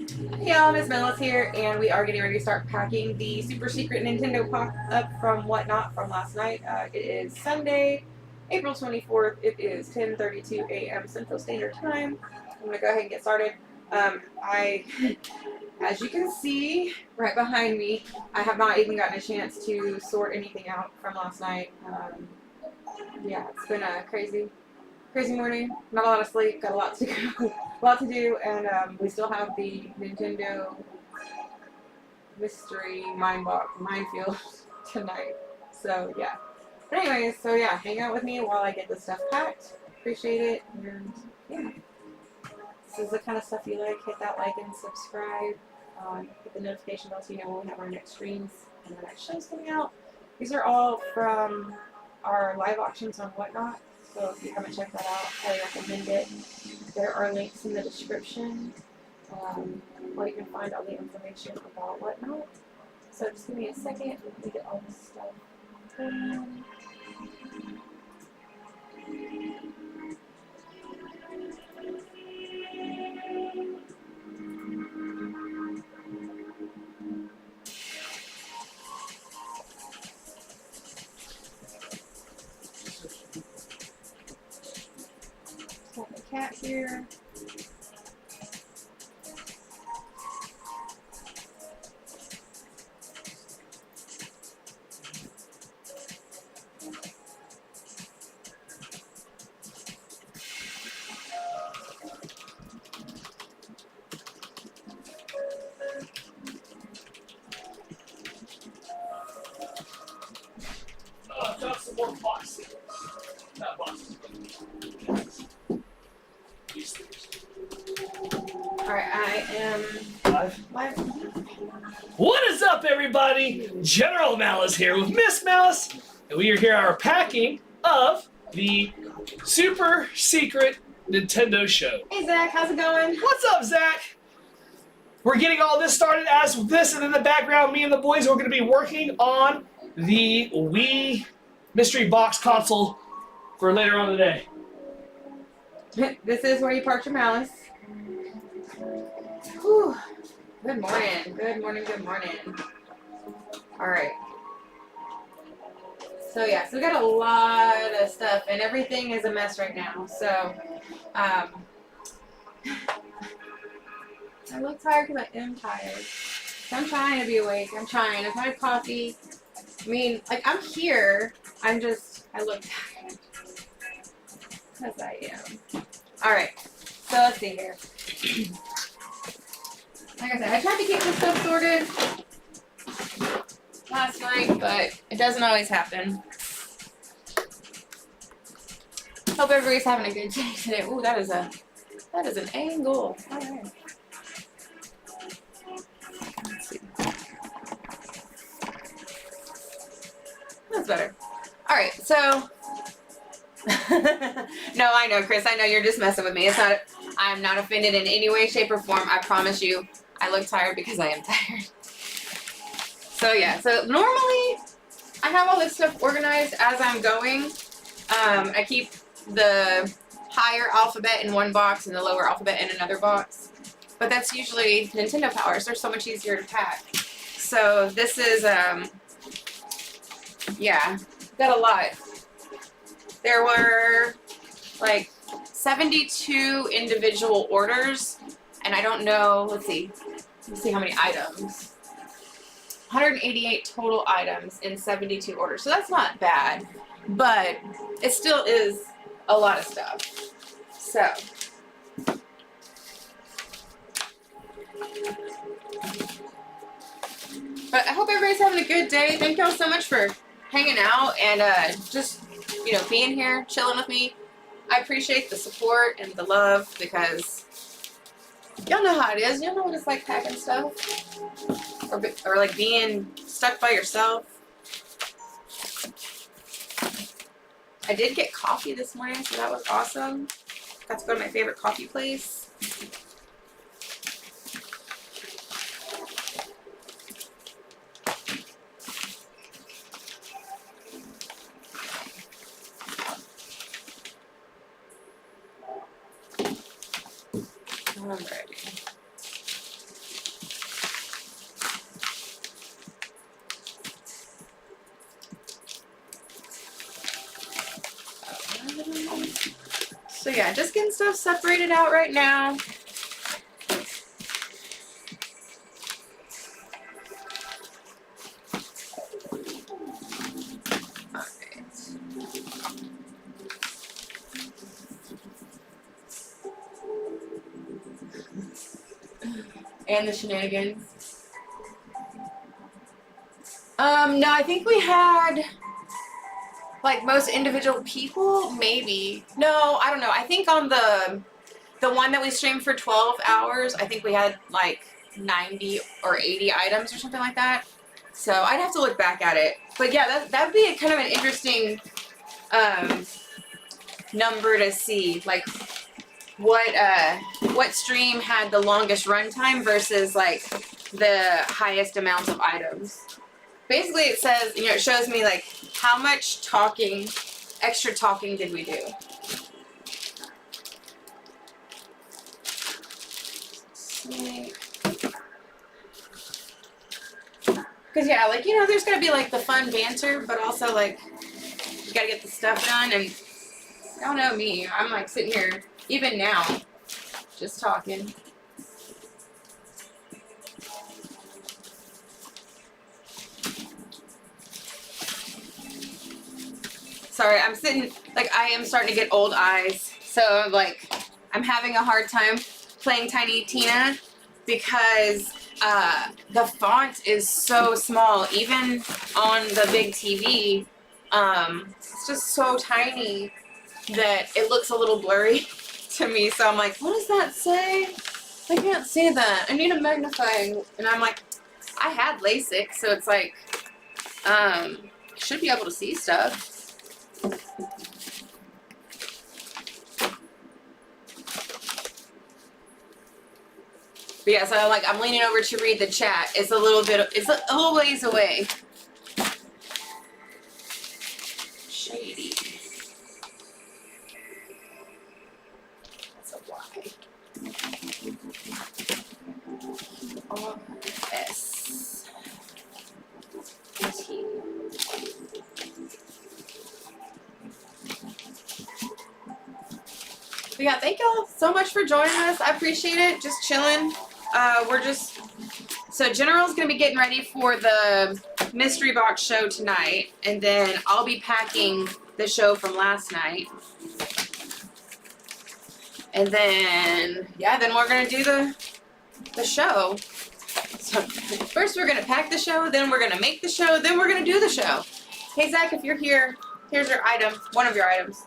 Hey y'all, Miss Mellis here, and we are getting ready to start packing the super secret Nintendo pop-up from Whatnot from last night. It is Sunday, April 24th. It is 10:32 a.m. Central Standard Time. I'm going to go ahead and get started. As you can see right behind me, I have not even gotten a chance to sort anything out from last night. Yeah, it's been a crazy morning. Not a lot of sleep. Got a lot to go, a lot to do, and we still have the Nintendo mystery minefield tonight. So yeah. But anyways, so yeah, hang out with me while I get this stuff packed. Appreciate it, and yeah. This is the kind of stuff you like. Hit that like and subscribe. Hit the notification bell so you know when we have our next streams and our next shows coming out. These are all from our live auctions on Whatnot. So if you haven't checked that out, I recommend it. There are links in the description where you can find all the information about Whatnot. So just give me a second. Let me get all this stuff done. Got the cat here. Got some more boxes. Not boxes, but these things. Alright, I am live. What is up, everybody? General Malice here with Miss Malice, and we are here our packing of the super secret Nintendo show. Hey Zach, how's it going? What's up, Zach? We're getting all this started as this, and in the background, me and the boys are going to be working on the Wii mystery box console for later on today. This is where you parked your malice. Whew. Good morning. Good morning. Good morning. Alright. So yeah, so we got a lot of stuff and everything is a mess right now. So I look tired because I am tired. So I'm trying to be awake. I'm trying. I've had coffee. I mean, like, I'm here. I look tired. Because I am. Alright. So let's see here. Like I said, I tried to get this stuff sorted last night, but it doesn't always happen. Hope everybody's having a good day today. Ooh, that is an angle. Alright. Let's see. That's better. Alright, so no, I know, Chris. I know you're just messing with me. I'm not offended in any way, shape, or form. I promise you. I look tired because I am tired. So yeah, so normally I have all this stuff organized as I'm going. I keep the higher alphabet in one box and the lower alphabet in another box. But that's usually Nintendo powers. They're so much easier to pack. So this is, yeah, got a lot. There were like 72 individual orders, and I don't know, let's see how many items. 188 total items in 72 orders, so that's not bad, but it still is a lot of stuff. So, but I hope everybody's having a good day. Thank y'all so much for hanging out and just, you know, being here, chilling with me. I appreciate the support and the love because y'all know how it is. Y'all know what it's like packing stuff or like being stuck by yourself. I did get coffee this morning, so that was awesome. Got to go to my favorite coffee place. Alrighty. yeah, just getting stuff separated out right now. And the shenanigans. No, I think we had like most individual people, maybe. No, I don't know. I think on the one that we streamed for 12 hours, I think we had like 90 or 80 items or something like that. So I'd have to look back at it. But yeah, that would be a kind of an interesting number to see, like what stream had the longest runtime versus like the highest amounts of items. Basically, it says, you know, it shows me like how much talking, extra talking did we do. Because yeah, like, you know, there's gotta be like the fun banter, but also like you gotta get the stuff done. And y'all know me, I'm like sitting here even now just talking. Sorry, I'm sitting, like, I am starting to get old eyes, so like I'm having a hard time playing Tiny Tina because the font is so small. Even on the big TV, it's just so tiny that it looks a little blurry to me. So I'm like, what does that say? I can't see that. I need a magnifying. And I'm like, I had LASIK, so it's like, should be able to see stuff. But yeah, so like I'm leaning over to read the chat. It's a little ways away. Shady. That's a Y. R-S. T. But yeah, thank y'all so much for joining us. I appreciate it. Just chilling. So General's gonna be getting ready for the mystery box show tonight, and then I'll be packing the show from last night. And then, yeah, then we're gonna do the show. So first we're gonna pack the show, then we're gonna make the show, then we're gonna do the show. Hey Zach, if you're here, here's your item, one of your items.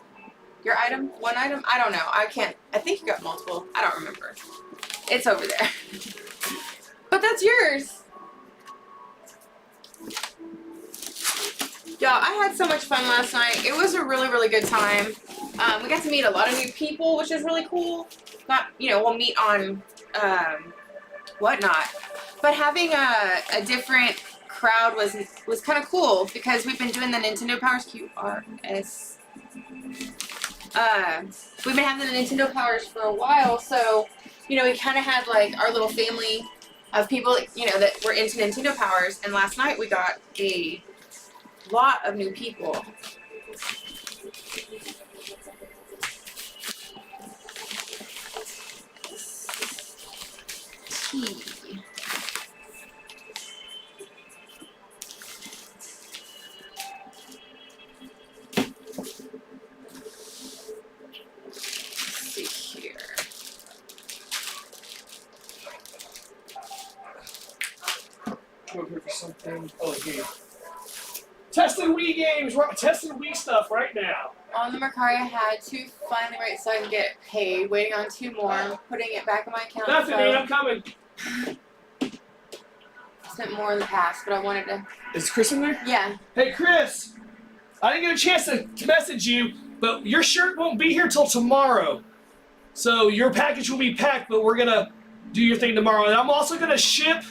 Your item? One item? I don't know. I think you got multiple. I don't remember. It's over there. But that's yours. Y'all, I had so much fun last night. It was a really, really good time. We got to meet a lot of new people, which is really cool. Not, you know, we'll meet on whatnot. But having a different crowd was kind of cool because we've been doing the Nintendo Powers QRS. We've been having the Nintendo Powers for a while, so, you know, we kind of had like our little family of people, you know, that were into Nintendo Powers, and last night we got a lot of new people. Tea. Over for something. Oh, here. Testing Wii games, testing Wii stuff right now. On the Mercari, I had two finally right so I can get paid. Waiting on two more. Putting it back in my account. Nothing, so man, I'm coming. Spent more in the past, but I wanted to. Is Chris in there? Yeah. Hey, Chris. I didn't get a chance to message you, but your shirt won't be here till tomorrow. So your package will be packed, but we're gonna do your thing tomorrow. And I'm also gonna ship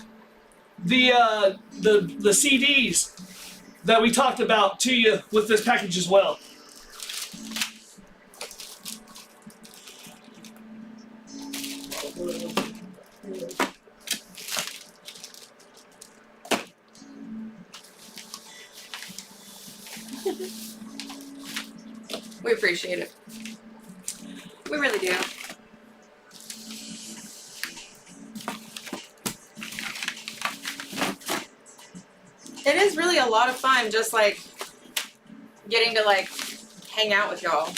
the CDs that we talked about to you with this package as well. We appreciate it. We really do. It is really a lot of fun just like getting to like hang out with y'all.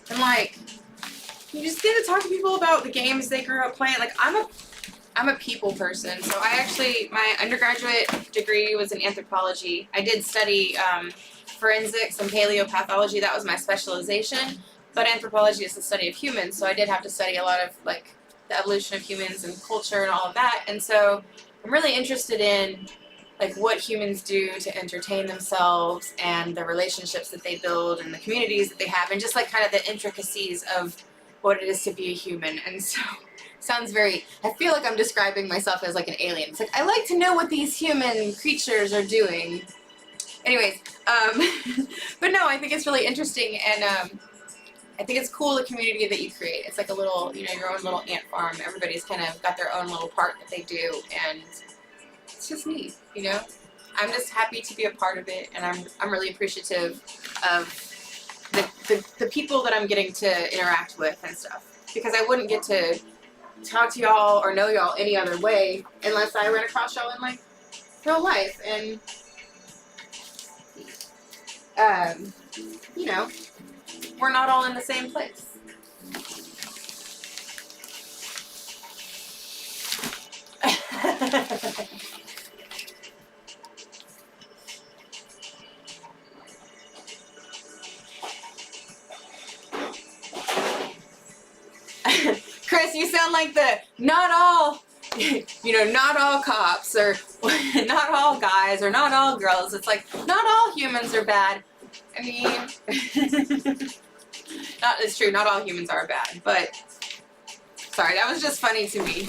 And like you just get to talk to people about the games they grew up playing. Like I'm a people person, so I actually, my undergraduate degree was in anthropology. I did study forensics and paleopathology. That was my specialization. But anthropology is the study of humans, so I did have to study a lot of like the evolution of humans and culture and all of that. And so I'm really interested in like what humans do to entertain themselves and the relationships that they build and the communities that they have, and just like kind of the intricacies of what it is to be a human. And so sounds very, I feel like I'm describing myself as like an alien. It's like, I like to know what these human creatures are doing. Anyways, but no, I think it's really interesting, and I think it's cool, the community that you create. It's like a little, you know, your own little ant farm. Everybody's kind of got their own little part that they do, and it's just neat, you know? I'm just happy to be a part of it, and I'm really appreciative of the people that I'm getting to interact with and stuff, because I wouldn't get to talk to y'all or know y'all any other way unless I ran across y'all in like real life. And you know, we're not all in the same place. Chris, you sound like the not all, you know, not all cops or not all guys or not all girls. It's like not all humans are bad. I mean, it's true, not all humans are bad, but sorry, that was just funny to me.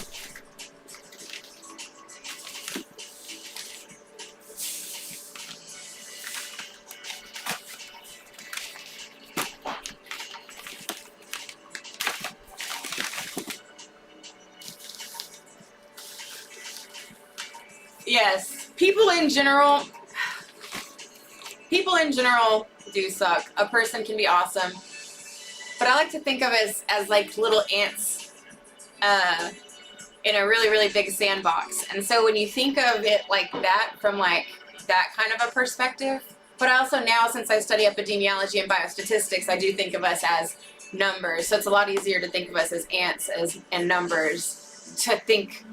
Yes, people in general do suck. A person can be awesome, but I like to think of it as like little ants in a really, really big sandbox. And so when you think of it like that, from like that kind of a perspective, but also now since I study epidemiology and biostatistics, I do think of us as numbers. So it's a lot easier to think of us as ants and numbers to think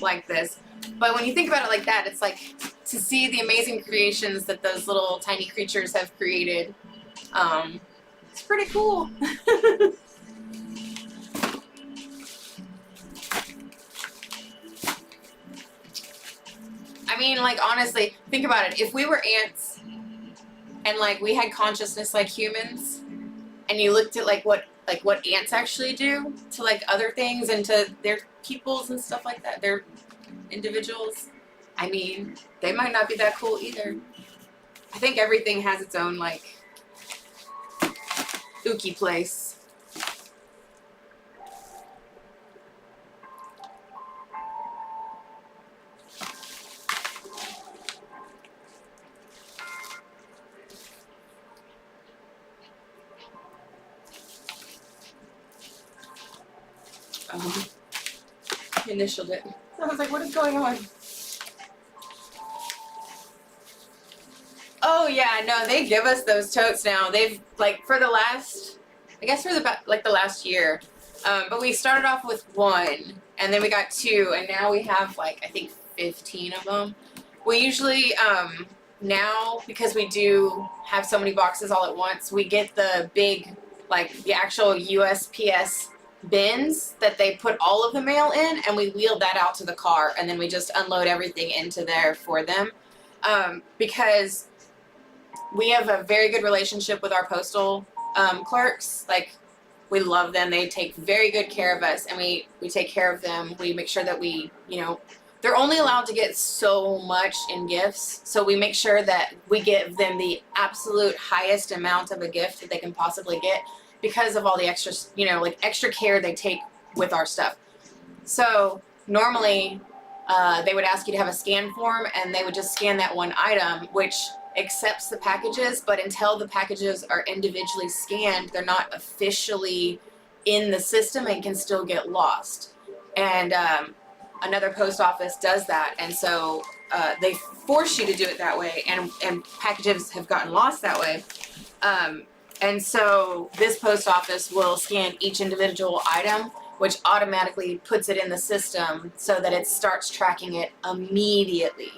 like this. But when you think about it like that, it's like to see the amazing creations that those little tiny creatures have created. It's pretty cool. I mean, like, honestly, think about it. If we were ants and like we had consciousness like humans, and you looked at like what ants actually do to like other things and to their peoples and stuff like that, their individuals, I mean, they might not be that cool either. I think everything has its own like ooky place. Initialed it. So I was like, what is going on? Oh yeah, no, they give us those totes now. They've like for the last, I guess for the last year. But we started off with one, and then we got two, and now we have like I think 15 of them. We usually now, because we do have so many boxes all at once, we get the big, like the actual USPS bins that they put all of the mail in, and we wheel that out to the car, and then we just unload everything into there for them, because we have a very good relationship with our postal clerks. Like, we love them. They take very good care of us, and we take care of them. We make sure that we, you know, they're only allowed to get so much in gifts, so we make sure that we give them the absolute highest amount of a gift that they can possibly get, because of all the extra, you know, like extra care they take with our stuff. So normally they would ask you to have a scan form, and they would just scan that one item, which accepts the packages, but until the packages are individually scanned, they're not officially in the system and can still get lost. And another post office does that, and so they force you to do it that way, and packages have gotten lost that way. And so this post office will scan each individual item, which automatically puts it in the system so that it starts tracking it immediately.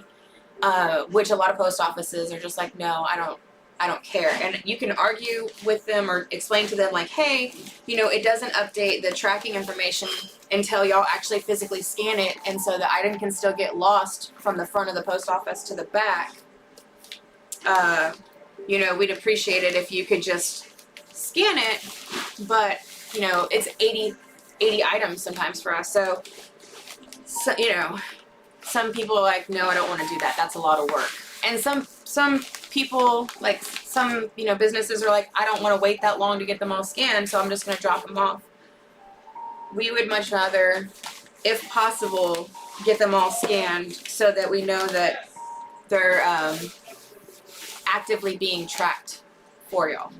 Which a lot of post offices are just like, no, I don't care. And you can argue with them or explain to them like, hey, you know, it doesn't update the tracking information until y'all actually physically scan it, and so the item can still get lost from the front of the post office to the back. You know, we'd appreciate it if you could just scan it, but, you know, it's 80 items sometimes for us. So you know, some people are like, no, I don't want to do that. That's a lot of work. And some people, like some, you know, businesses are like, I don't want to wait that long to get them all scanned, so I'm just going to drop them off. We would much rather, if possible, get them all scanned so that we know that they're actively being tracked for y'all.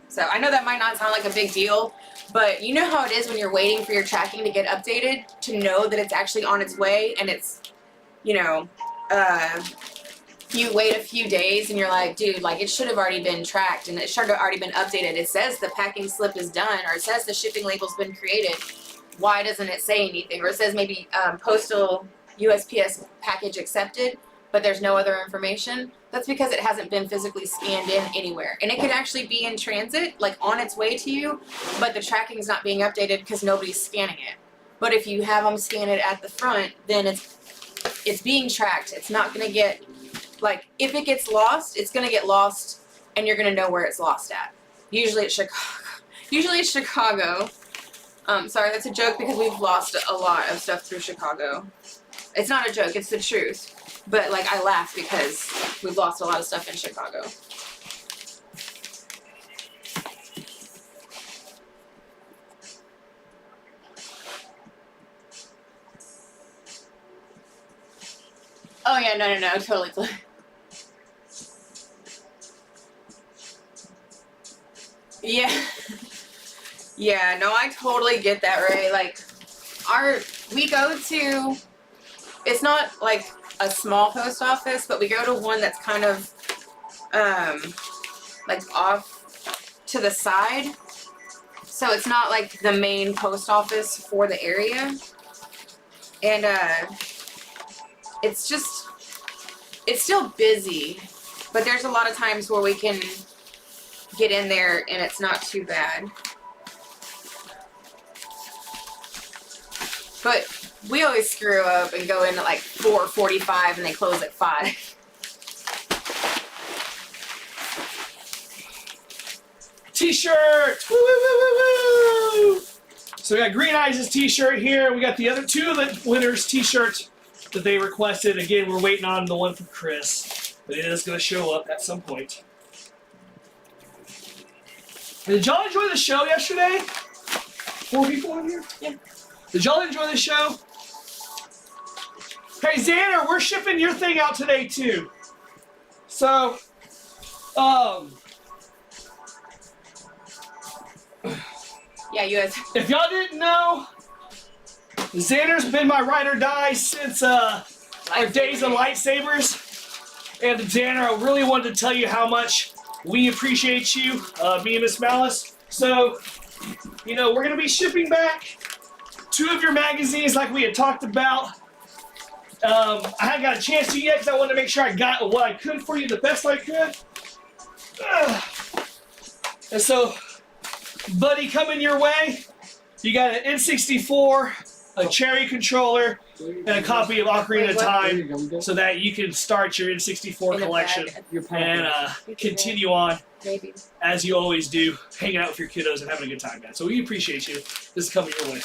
So I know that might not sound like a big deal, but you know how it is when you're waiting for your tracking to get updated, to know that it's actually on its way, and it's, you know, you wait a few days and you're like, dude, like it should have already been tracked and it should have already been updated. It says the packing slip is done, or it says the shipping label's been created. Why doesn't it say anything? Or it says maybe postal USPS package accepted, but there's no other information. That's because it hasn't been physically scanned in anywhere. And it could actually be in transit, like on its way to you, but the tracking's not being updated because nobody's scanning it. But if you have them scan it at the front, then it's being tracked. It's not gonna get, like, if it gets lost, it's gonna get lost and you're gonna know where it's lost at. Usually it's Chicago. Sorry, that's a joke because we've lost a lot of stuff through Chicago. It's not a joke, it's the truth. But, like, I laugh because we've lost a lot of stuff in Chicago. Oh, yeah, no, totally. Yeah. Yeah, no, I totally get that, right? Like, we go to, it's not like a small post office, but we go to one that's kind of, like off to the side. So it's not like the main post office for the area. And, it's still busy, but there's a lot of times where we can get in there and it's not too bad. But we always screw up and go in at like 4:45 and they close at 5. T-shirt! Woo, woo, woo, woo, woo! So we got Green Eyes' t-shirt here. We got the other two of the winners' t-shirts that they requested. Again, we're waiting on the one from Chris, but it is going to show up at some point. Did y'all enjoy the show yesterday? 4 people in here? Yeah. Did y'all enjoy the show? Hey, Xander, we're shipping your thing out today, too. So, Yeah, you guys. if y'all didn't know, Xander's been my ride or die since our days of lightsabers. And Xander, I really wanted to tell you how much we appreciate you, me and Miss Malice. So, you know, we're going to be shipping back 2 of your magazines like we had talked about. I hadn't got a chance to yet because I wanted to make sure I got what I could for you the best I could. And so, buddy, coming your way, you got an N64, a Cherry controller, and a copy of Ocarina of Time so that you can start your N64 collection and continue on as you always do, hanging out with your kiddos and having a good time, man. So we appreciate you. This is coming your way.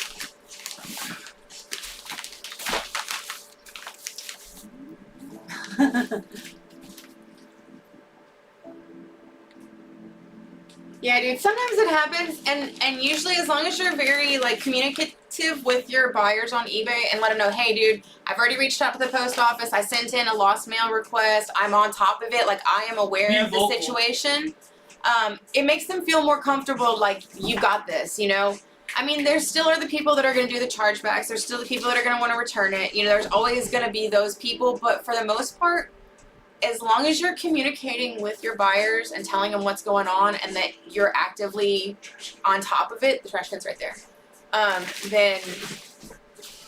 Yeah, dude. Sometimes it happens, and usually as long as you're very like communicative with your buyers on eBay and let them know, hey, dude, I've already reached out to the post office. I sent in a lost mail request. I'm on top of it. Like I am aware of the vocal. situation. It makes them feel more comfortable. Like you got this. You know. I mean, there still are the people that are going to do the chargebacks. There's still the people that are going to want to return it. You know, there's always going to be those people, but for the most part, as long as you're communicating with your buyers and telling them what's going on and that you're actively on top of it, the trash can's right there, then,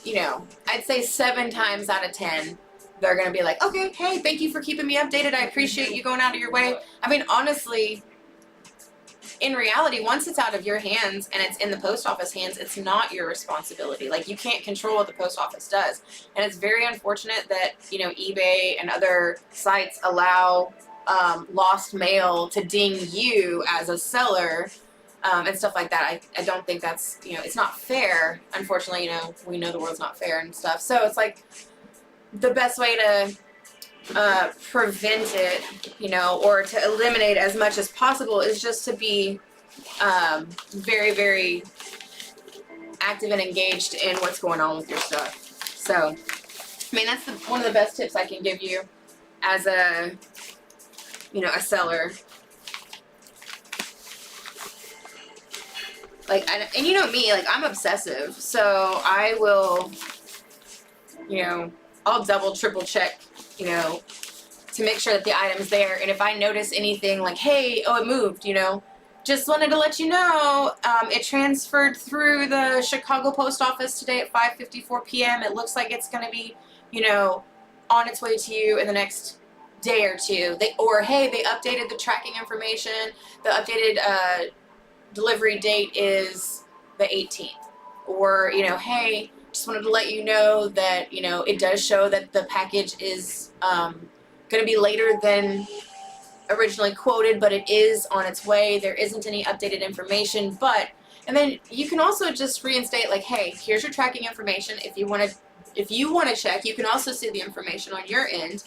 you know, I'd say 7 times out of 10, they're going to be like, okay, hey, thank you for keeping me updated. I appreciate you going out of your way. I mean, honestly, in reality, once it's out of your hands and it's in the post office hands, it's not your responsibility. Like, you can't control what the post office does. And it's very unfortunate that, you know, eBay and other sites allow lost mail to ding you as a seller and stuff like that. I don't think that's, you know, it's not fair. Unfortunately, you know, we know the world's not fair and stuff. So it's like the best way to prevent it, you know, or to eliminate as much as possible is just to be very, very active and engaged in what's going on with your stuff. So, I mean, that's one of the best tips I can give you as a, you know, a seller. Like, and you know me, like, I'm obsessive, so I will, you know, I'll double, triple check, you know, to make sure that the item's there. And if I notice anything like, hey, oh, it moved, you know, just wanted to let you know, it transferred through the Chicago post office today at 5:54 p.m. It looks like it's going to be, you know, on its way to you in the next day or two. Or, hey, they updated the tracking information. The updated delivery date is the 18th. Or, you know, hey, just wanted to let you know that, you know, it does show that the package is going to be later than originally quoted, but it is on its way. There isn't any updated information, and then you can also just reinstate, like, hey, here's your tracking information. If you want to check, you can also see the information on your end.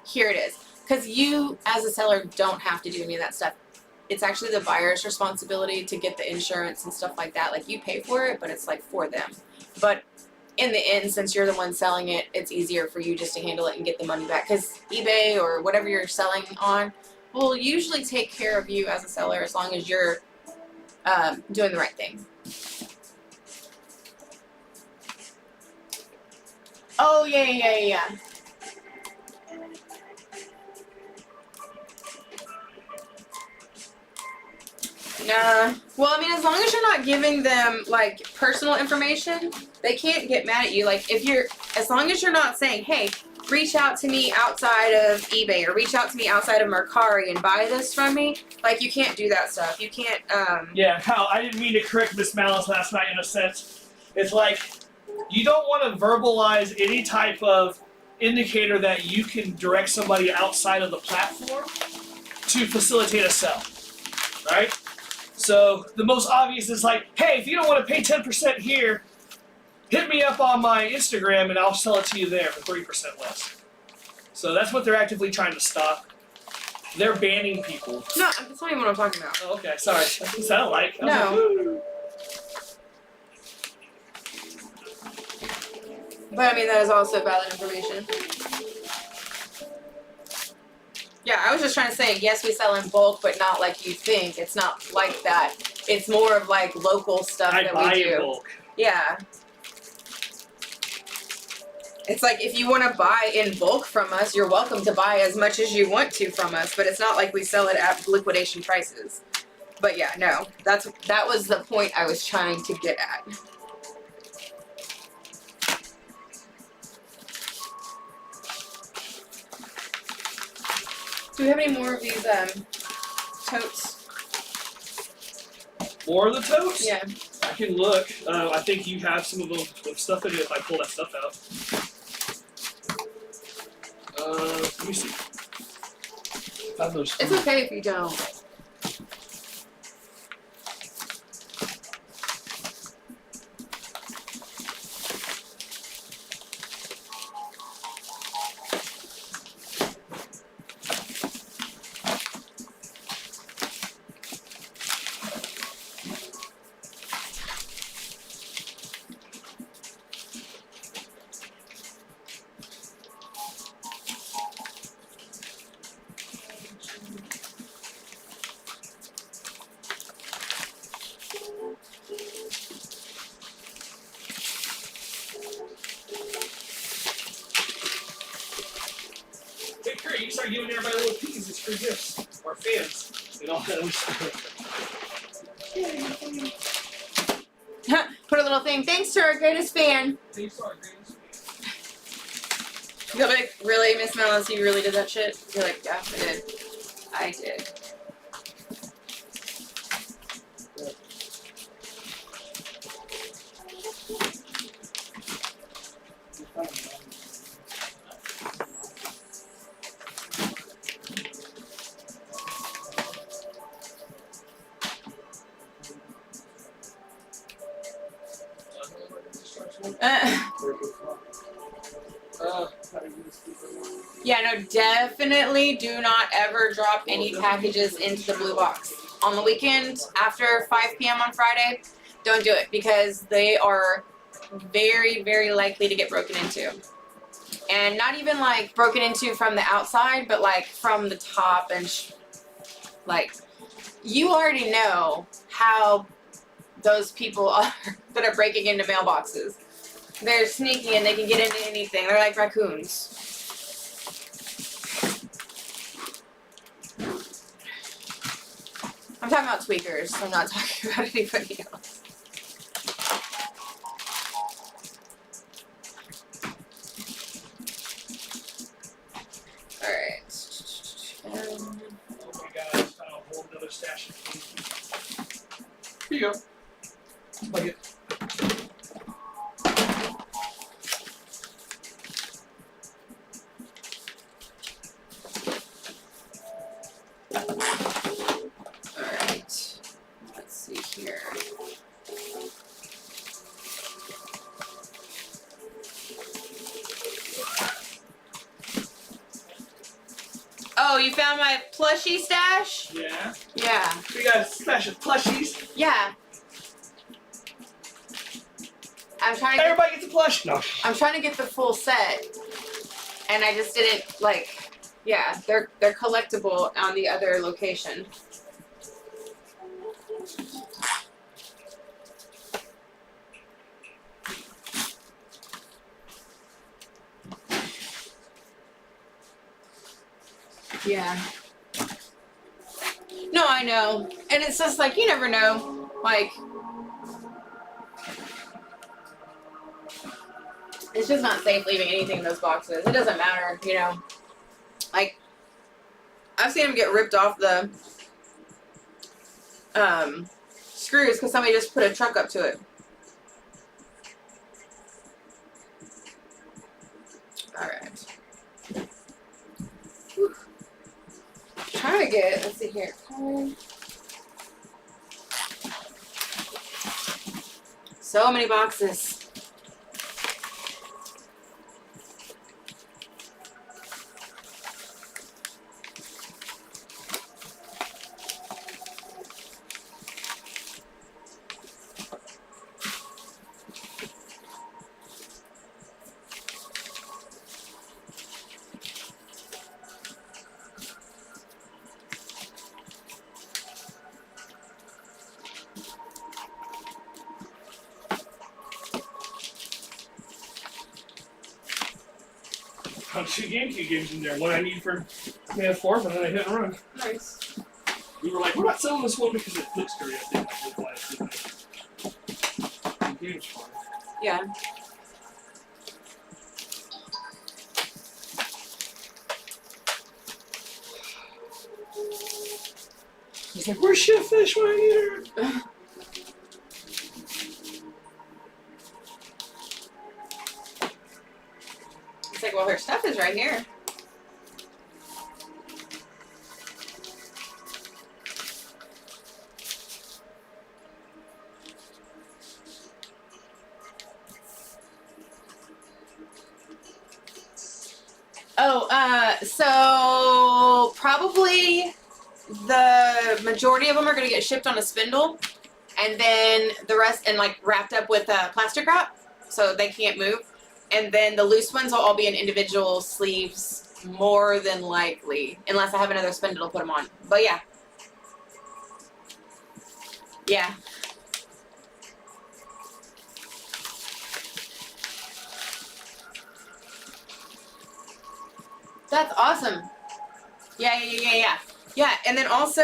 Here it is. Because you, as a seller, don't have to do any of that stuff. It's actually the buyer's responsibility to get the insurance and stuff like that. Like, you pay for it, but it's like for them. But in the end, since you're the one selling it, it's easier for you just to handle it and get the money back. Because eBay or whatever you're selling on will usually take care of you as a seller as long as you're doing the right thing. Oh, yeah. Nah. Well, I mean, as long as you're not giving them, like, personal information, they can't get mad at you. Like, as long as you're not saying, hey, reach out to me outside of eBay or reach out to me outside of Mercari and buy this from me, like, you can't do that stuff. You can't, Yeah, Kyle, I didn't mean to correct Miss Malice last night in a sense. It's like, you don't want to verbalize any type of indicator that you can direct somebody outside of the platform to facilitate a sell, right? So the most obvious is like, hey, if you don't want to pay 10% here, hit me up on my Instagram and I'll sell it to you there for 30% less. So that's what they're actively trying to stop. They're banning people. No, that's not even what I'm talking about. Oh, okay, sorry. That's what it sounded like. I was No. like, "Woo." But I mean, that is also valid information. Yeah, I was just trying to say, yes, we sell in bulk, but not like you think. It's not like that. It's more of like local stuff that we do. In bulk. Yeah. It's like, if you want to buy in bulk from us, you're welcome to buy as much as you want to from us, but it's not like we sell it at liquidation prices. But yeah, no, that was the point I was trying to get at. Do we have any more of these totes? More of the totes? Yeah. I can look. I think you have some of them with stuff in it if I pull that stuff out. Let me see. It's okay if you don't. for gifts. Our fans. They don't know. Put a little thing. Thanks to our greatest fan. Thanks to our greatest fans. You'll be like, really, Miss Mellis, you really did that shit? You're like, yeah, I did. I did. Yeah, no, definitely do not ever drop any packages into the blue box. On the weekend, after 5 p.m. on Friday, don't do it because they are very, very likely to get broken into. And not even like broken into from the outside, but like from the top and like, you already know how those people are that are breaking into mailboxes. They're sneaky and they can get into anything. They're like raccoons. I'm talking about tweakers. I'm not talking about anybody else. Alright. Oh my god, I just found a whole other stash of candy. Here you go. Like it. Alright. Let's see here. Oh, you found my plushie stash? Yeah. Yeah. We got a stash of plushies. Yeah. I'm trying to Everybody gets a plush. No. I'm trying to get the full set. And I just didn't like yeah, they're collectible on the other location. Yeah. No, I know. And it's just like, you never know. Like, it's just not safe leaving anything in those boxes. It doesn't matter, you know. Like, I've seen them get ripped off the screws because somebody just put a truck up to it. Alright. Trying to get, let's see here. So many boxes. Found 2 GameCube games in there. One I need for Command 4, but then I hit and run. Nice. We were like, we're not selling this one because it looks dirty. I think I did buy it, didn't I? The game's fine. Yeah. He's like, where's Chef Fish when I need her? It's like, well, her stuff is right here. Oh, so probably the majority of them are going to get shipped on a spindle, and then the rest, and like wrapped up with plastic wrap, so they can't move. And then the loose ones will all be in individual sleeves, more than likely, unless I have another spindle to put them on. But yeah. Yeah. That's awesome. Yeah, and then also,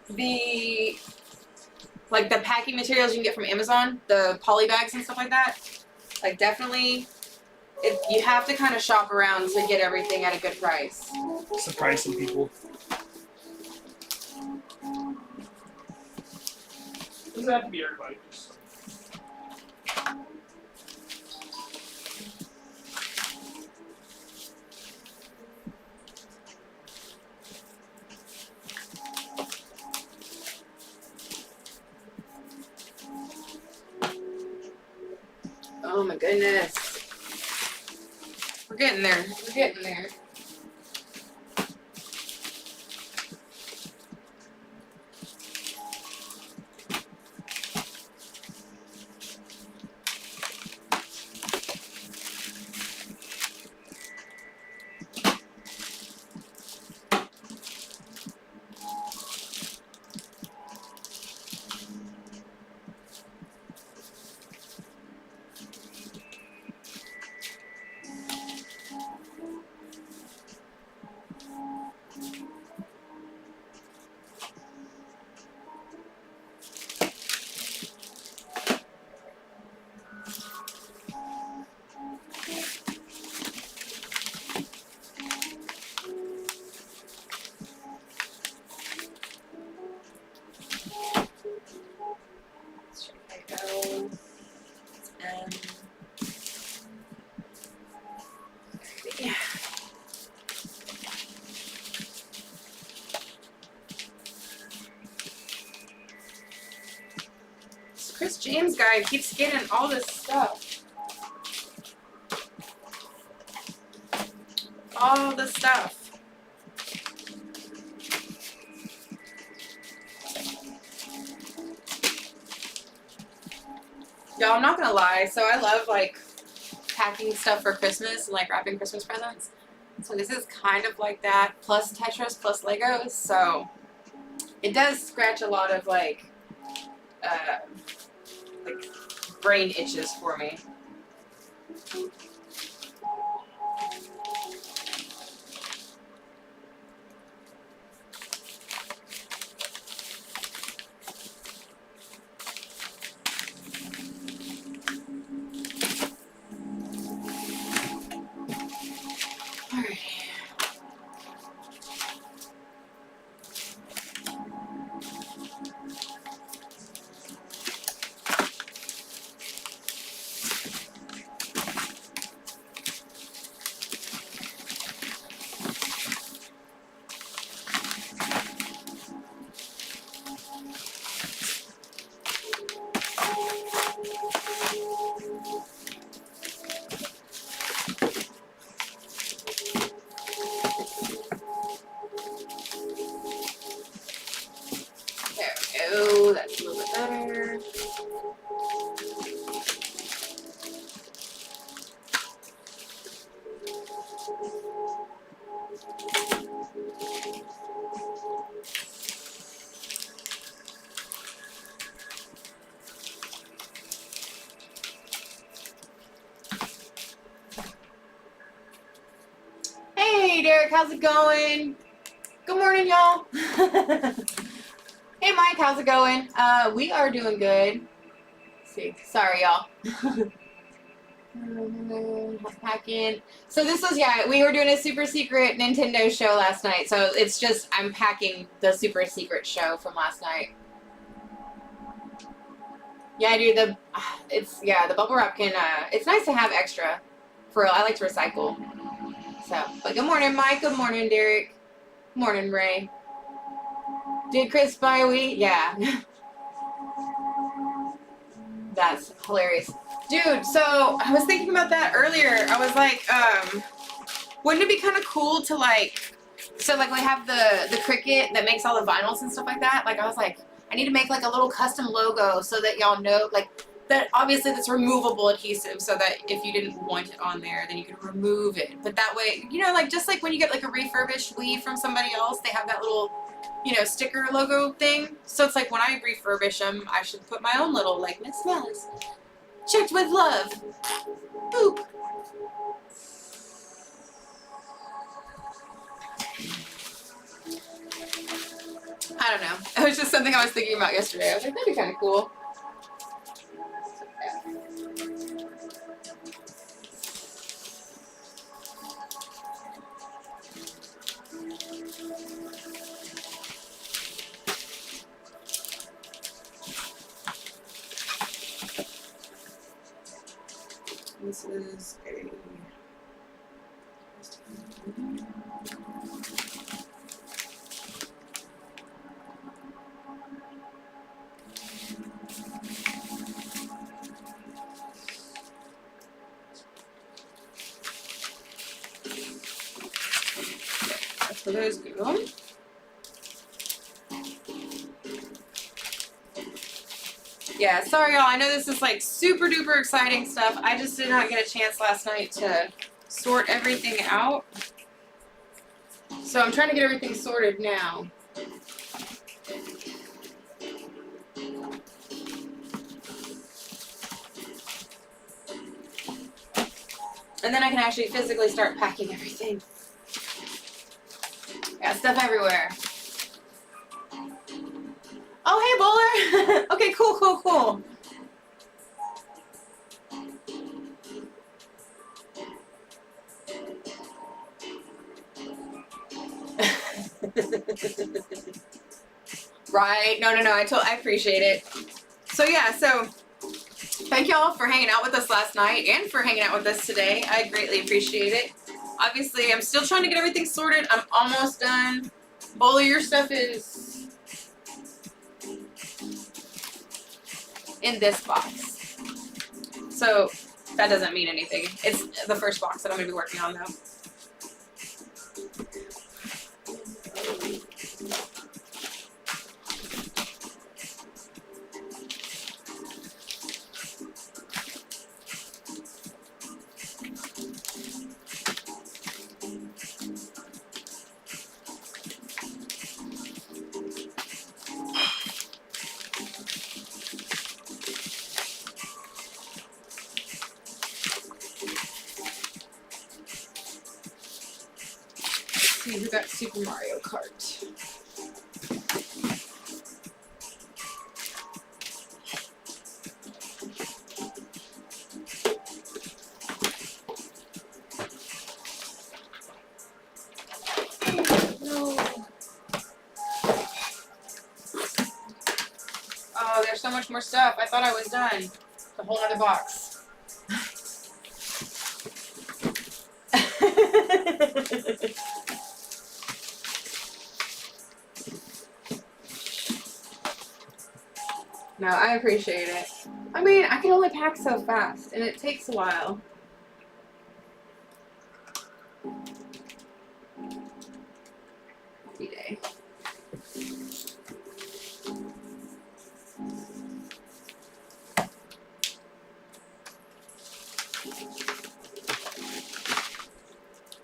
the packing materials you can get from Amazon, the poly bags and stuff like that. Like, definitely, you have to kind of shop around to get everything at a good price. Surprise some people. Doesn't have to be everybody. Oh my goodness. We're getting there. We're getting there. Chris James guy keeps getting all this stuff. All the stuff. Y'all, I'm not gonna lie. So I love like packing stuff for Christmas and like wrapping Christmas presents. So this is kind of like that, plus Tetris, plus Legos. So it does scratch a lot of like brain itches for me. Alright. Oh, that's a little bit better. Hey, Derek, how's it going? Good morning, y'all. Hey, Mike, how's it going? We are doing good. Let's see, sorry, y'all. Packing. So this was, yeah, we were doing a super secret Nintendo show last night. So it's just, I'm packing the super secret show from last night. Yeah, dude, the bubble wrap can, it's nice to have extra. For real, I like to recycle. So, but good morning, Mike. Good morning, Derek. Good morning, Ray. Did Chris buy a Wii? Yeah. That's hilarious. Dude, so I was thinking about that earlier. I was like, wouldn't it be kind of cool to like, so like we have the Cricut that makes all the vinyls and stuff like that. Like I was like, I need to make like a little custom logo so that y'all know, like that obviously that's removable adhesive so that if you didn't want it on there, then you could remove it. But that way, you know, like just like when you get like a refurbished Wii from somebody else, they have that little, you know, sticker logo thing. So it's like when I refurbish them, I should put my own little, like, Miss Mellis, checked with love. Boop. I don't know. It was just something I was thinking about yesterday. I was like, that'd be kind of cool. This is a... That's where those go. Yeah, sorry y'all, I know this is like super duper exciting stuff. I just did not get a chance last night to sort everything out. So I'm trying to get everything sorted now. And then I can actually physically start packing everything. Got stuff everywhere. Oh, hey, Bowler! Okay, cool, cool, cool. Right? No, I appreciate it. So yeah, so thank y'all for hanging out with us last night and for hanging out with us today. I greatly appreciate it. Obviously, I'm still trying to get everything sorted. I'm almost done. Bowler, your stuff is in this box. So that doesn't mean anything. It's the first box that I'm going to be working on though. See who got Super Mario Kart. No. Oh, there's so much more stuff. I thought I was done. It's a whole other box. No, I appreciate it. I mean, I can only pack so fast, and it takes a while. Happy day.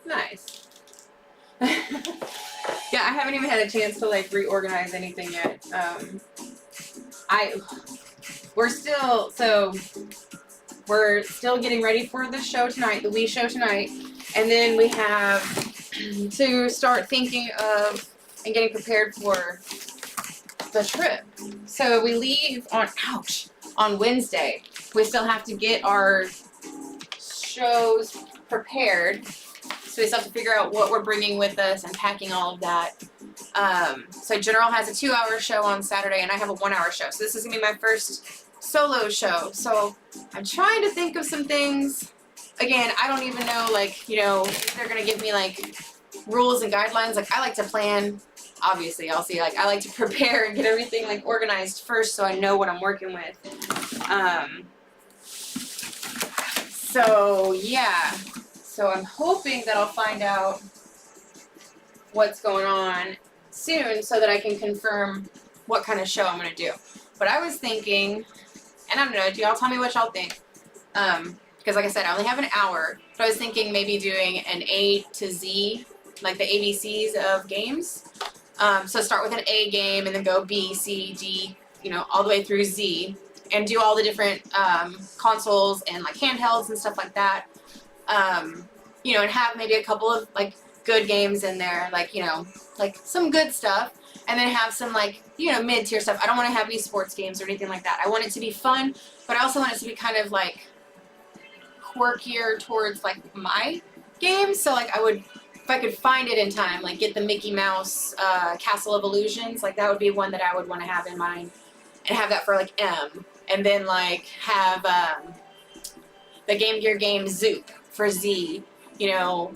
Nice. Yeah, I haven't even had a chance to like reorganize anything yet. We're still getting ready for the show tonight, the Wii show tonight, and then we have to start thinking of and getting prepared for the trip. So we leave on Wednesday. We still have to get our shows prepared. So we still have to figure out what we're bringing with us and packing all of that. So General has a 2-hour show on Saturday, and I have a 1-hour show. So this is going to be my first solo show. So I'm trying to think of some things. Again, I don't even know, like, you know, if they're going to give me, like, rules and guidelines. Like, I like to plan. Obviously, I'll see. Like, I like to prepare and get everything, like, organized first so I know what I'm working with. So, yeah. So I'm hoping that I'll find out what's going on soon so that I can confirm what kind of show I'm going to do. But I was thinking, and I don't know, do y'all tell me what y'all think? Because like I said, I only have an hour. But I was thinking maybe doing an A to Z, like the ABCs of games. So start with an A game and then go B, C, D, you know, all the way through Z. And do all the different consoles and like handhelds and stuff like that. You know, and have maybe a couple of like good games in there, like, you know, like some good stuff, and then have some, like, you know, mid-tier stuff. I don't want to have any sports games or anything like that. I want it to be fun, but I also want it to be kind of like quirkier towards like my games. So like I would, if I could find it in time, like get the Mickey Mouse Castle of Illusions, like that would be one that I would want to have in mind, and have that for like M, and then like have the Game Gear game Zoop for Z, you know,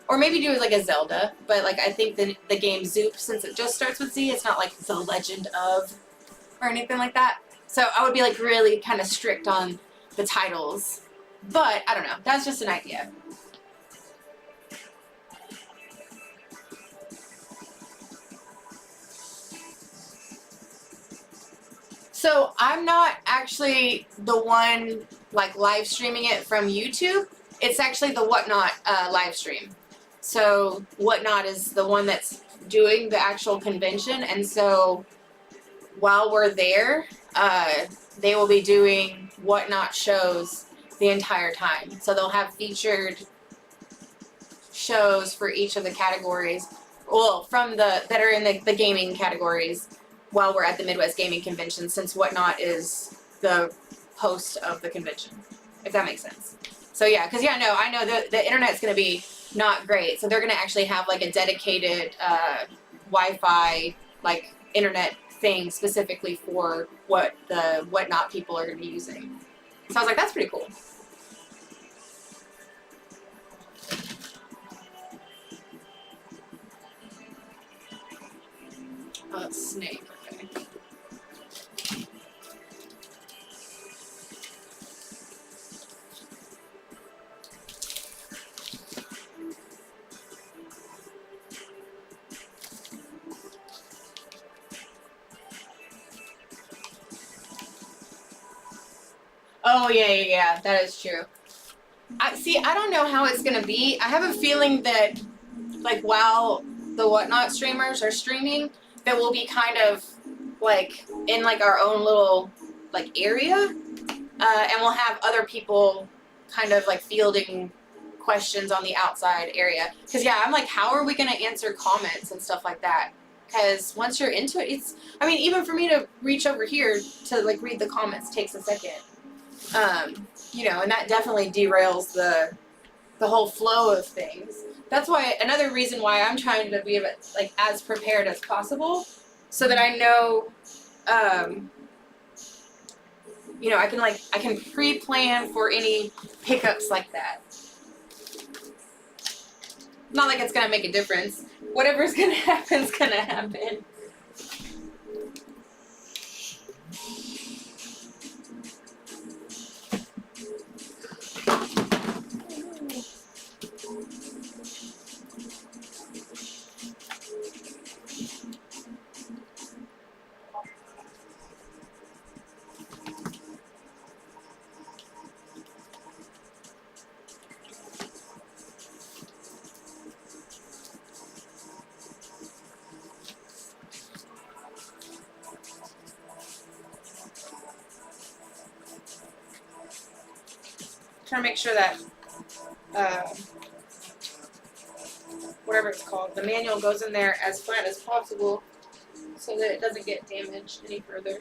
or maybe do like a Zelda, but like I think the game Zoop, since it just starts with Z, it's not like The Legend of or anything like that. So I would be like really kind of strict on the titles, but I don't know, that's just an idea. So I'm not actually the one like live streaming it from YouTube. It's actually the Whatnot live stream. So Whatnot is the one that's doing the actual convention, and so while we're there, they will be doing Whatnot shows the entire time. So they'll have featured shows for each of the categories, well, from that are in the gaming categories, while we're at the Midwest Gaming Convention, since Whatnot is the host of the convention, if that makes sense. So yeah, because yeah, no, I know the internet's going to be not great, so they're going to actually have like a dedicated Wi-Fi like internet thing specifically for what the Whatnot people are going to be using. So I was like, that's pretty cool. Oh, that's Snake. Okay. Oh yeah, that is true. I don't know how it's gonna be. I have a feeling that, like, while the Whatnot streamers are streaming, that we'll be kind of like in like our own little like area, and we'll have other people kind of like fielding questions on the outside area. Because yeah, I'm like, how are we gonna answer comments and stuff like that? Because once you're into it, it's, I mean, even for me to reach over here to like read the comments takes a second. You know, and that definitely derails the whole flow of things. That's why, another reason why I'm trying to be like as prepared as possible, so that I know, you know, I can pre-plan for any hiccups like that. Not like it's gonna make a difference. Whatever's gonna happen's gonna happen. Trying to make sure that whatever it's called, the manual goes in there as flat as possible so that it doesn't get damaged any further.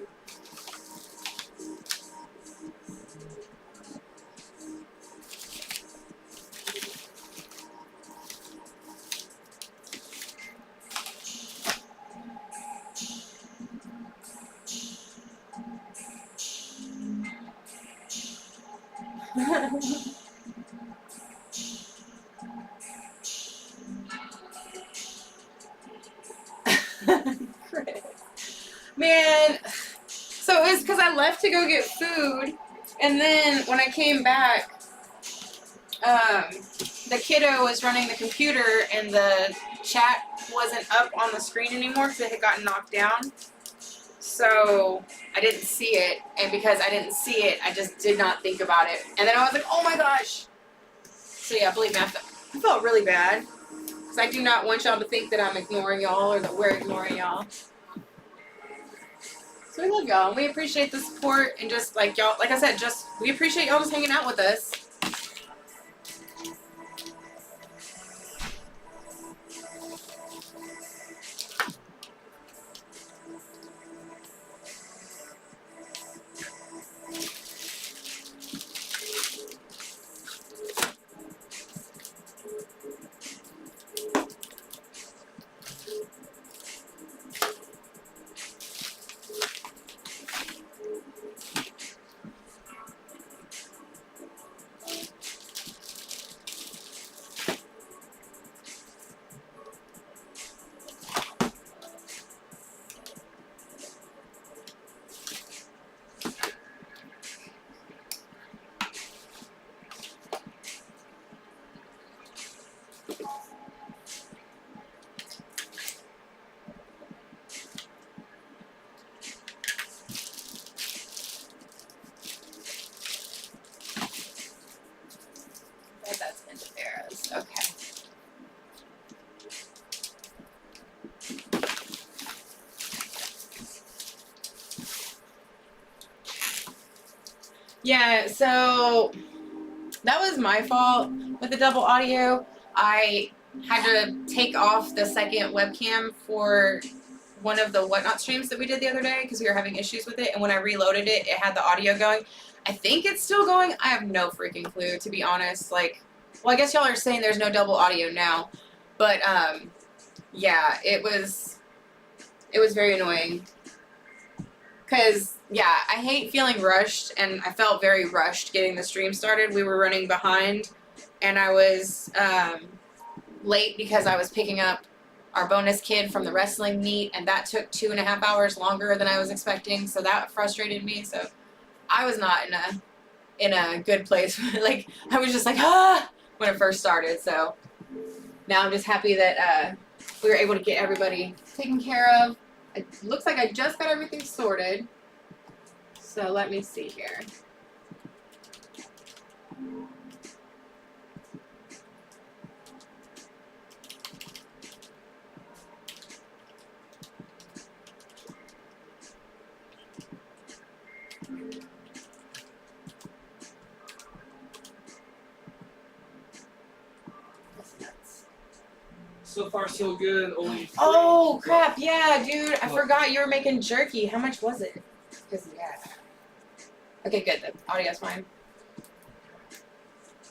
Man, so it was because I left to go get food, and then when I came back, the kiddo was running the computer and the chat wasn't up on the screen anymore because it had gotten knocked down. So I didn't see it, and because I didn't see it, I just did not think about it. And then I was like, oh my gosh. So yeah, believe me, I felt really bad, because I do not want y'all to think that I'm ignoring y'all or that we're ignoring y'all. So we love y'all, and we appreciate the support, and just like y'all, like I said, just we appreciate y'all just hanging out with us. Yeah, so that was my fault with the double audio. I had to take off the second webcam for one of the Whatnot streams that we did the other day because we were having issues with it, and when I reloaded it, it had the audio going. I think it's still going. I have no freaking clue, to be honest. Like, well, I guess y'all are saying there's no double audio now, but yeah, it was very annoying. Cause yeah, I hate feeling rushed, and I felt very rushed getting the stream started. We were running behind, and I was late because I was picking up our bonus kid from the wrestling meet, and that took 2.5 hours longer than I was expecting. So that frustrated me. So I was not in a good place. Like, I was just like, when it first started. So now I'm just happy that we were able to get everybody taken care of. It looks like I just got everything sorted. So let me see here. So far, so good. Only. Oh crap! Yeah, dude, I forgot you were making jerky. How much was it? Cause yeah. Okay, good. The audio's fine.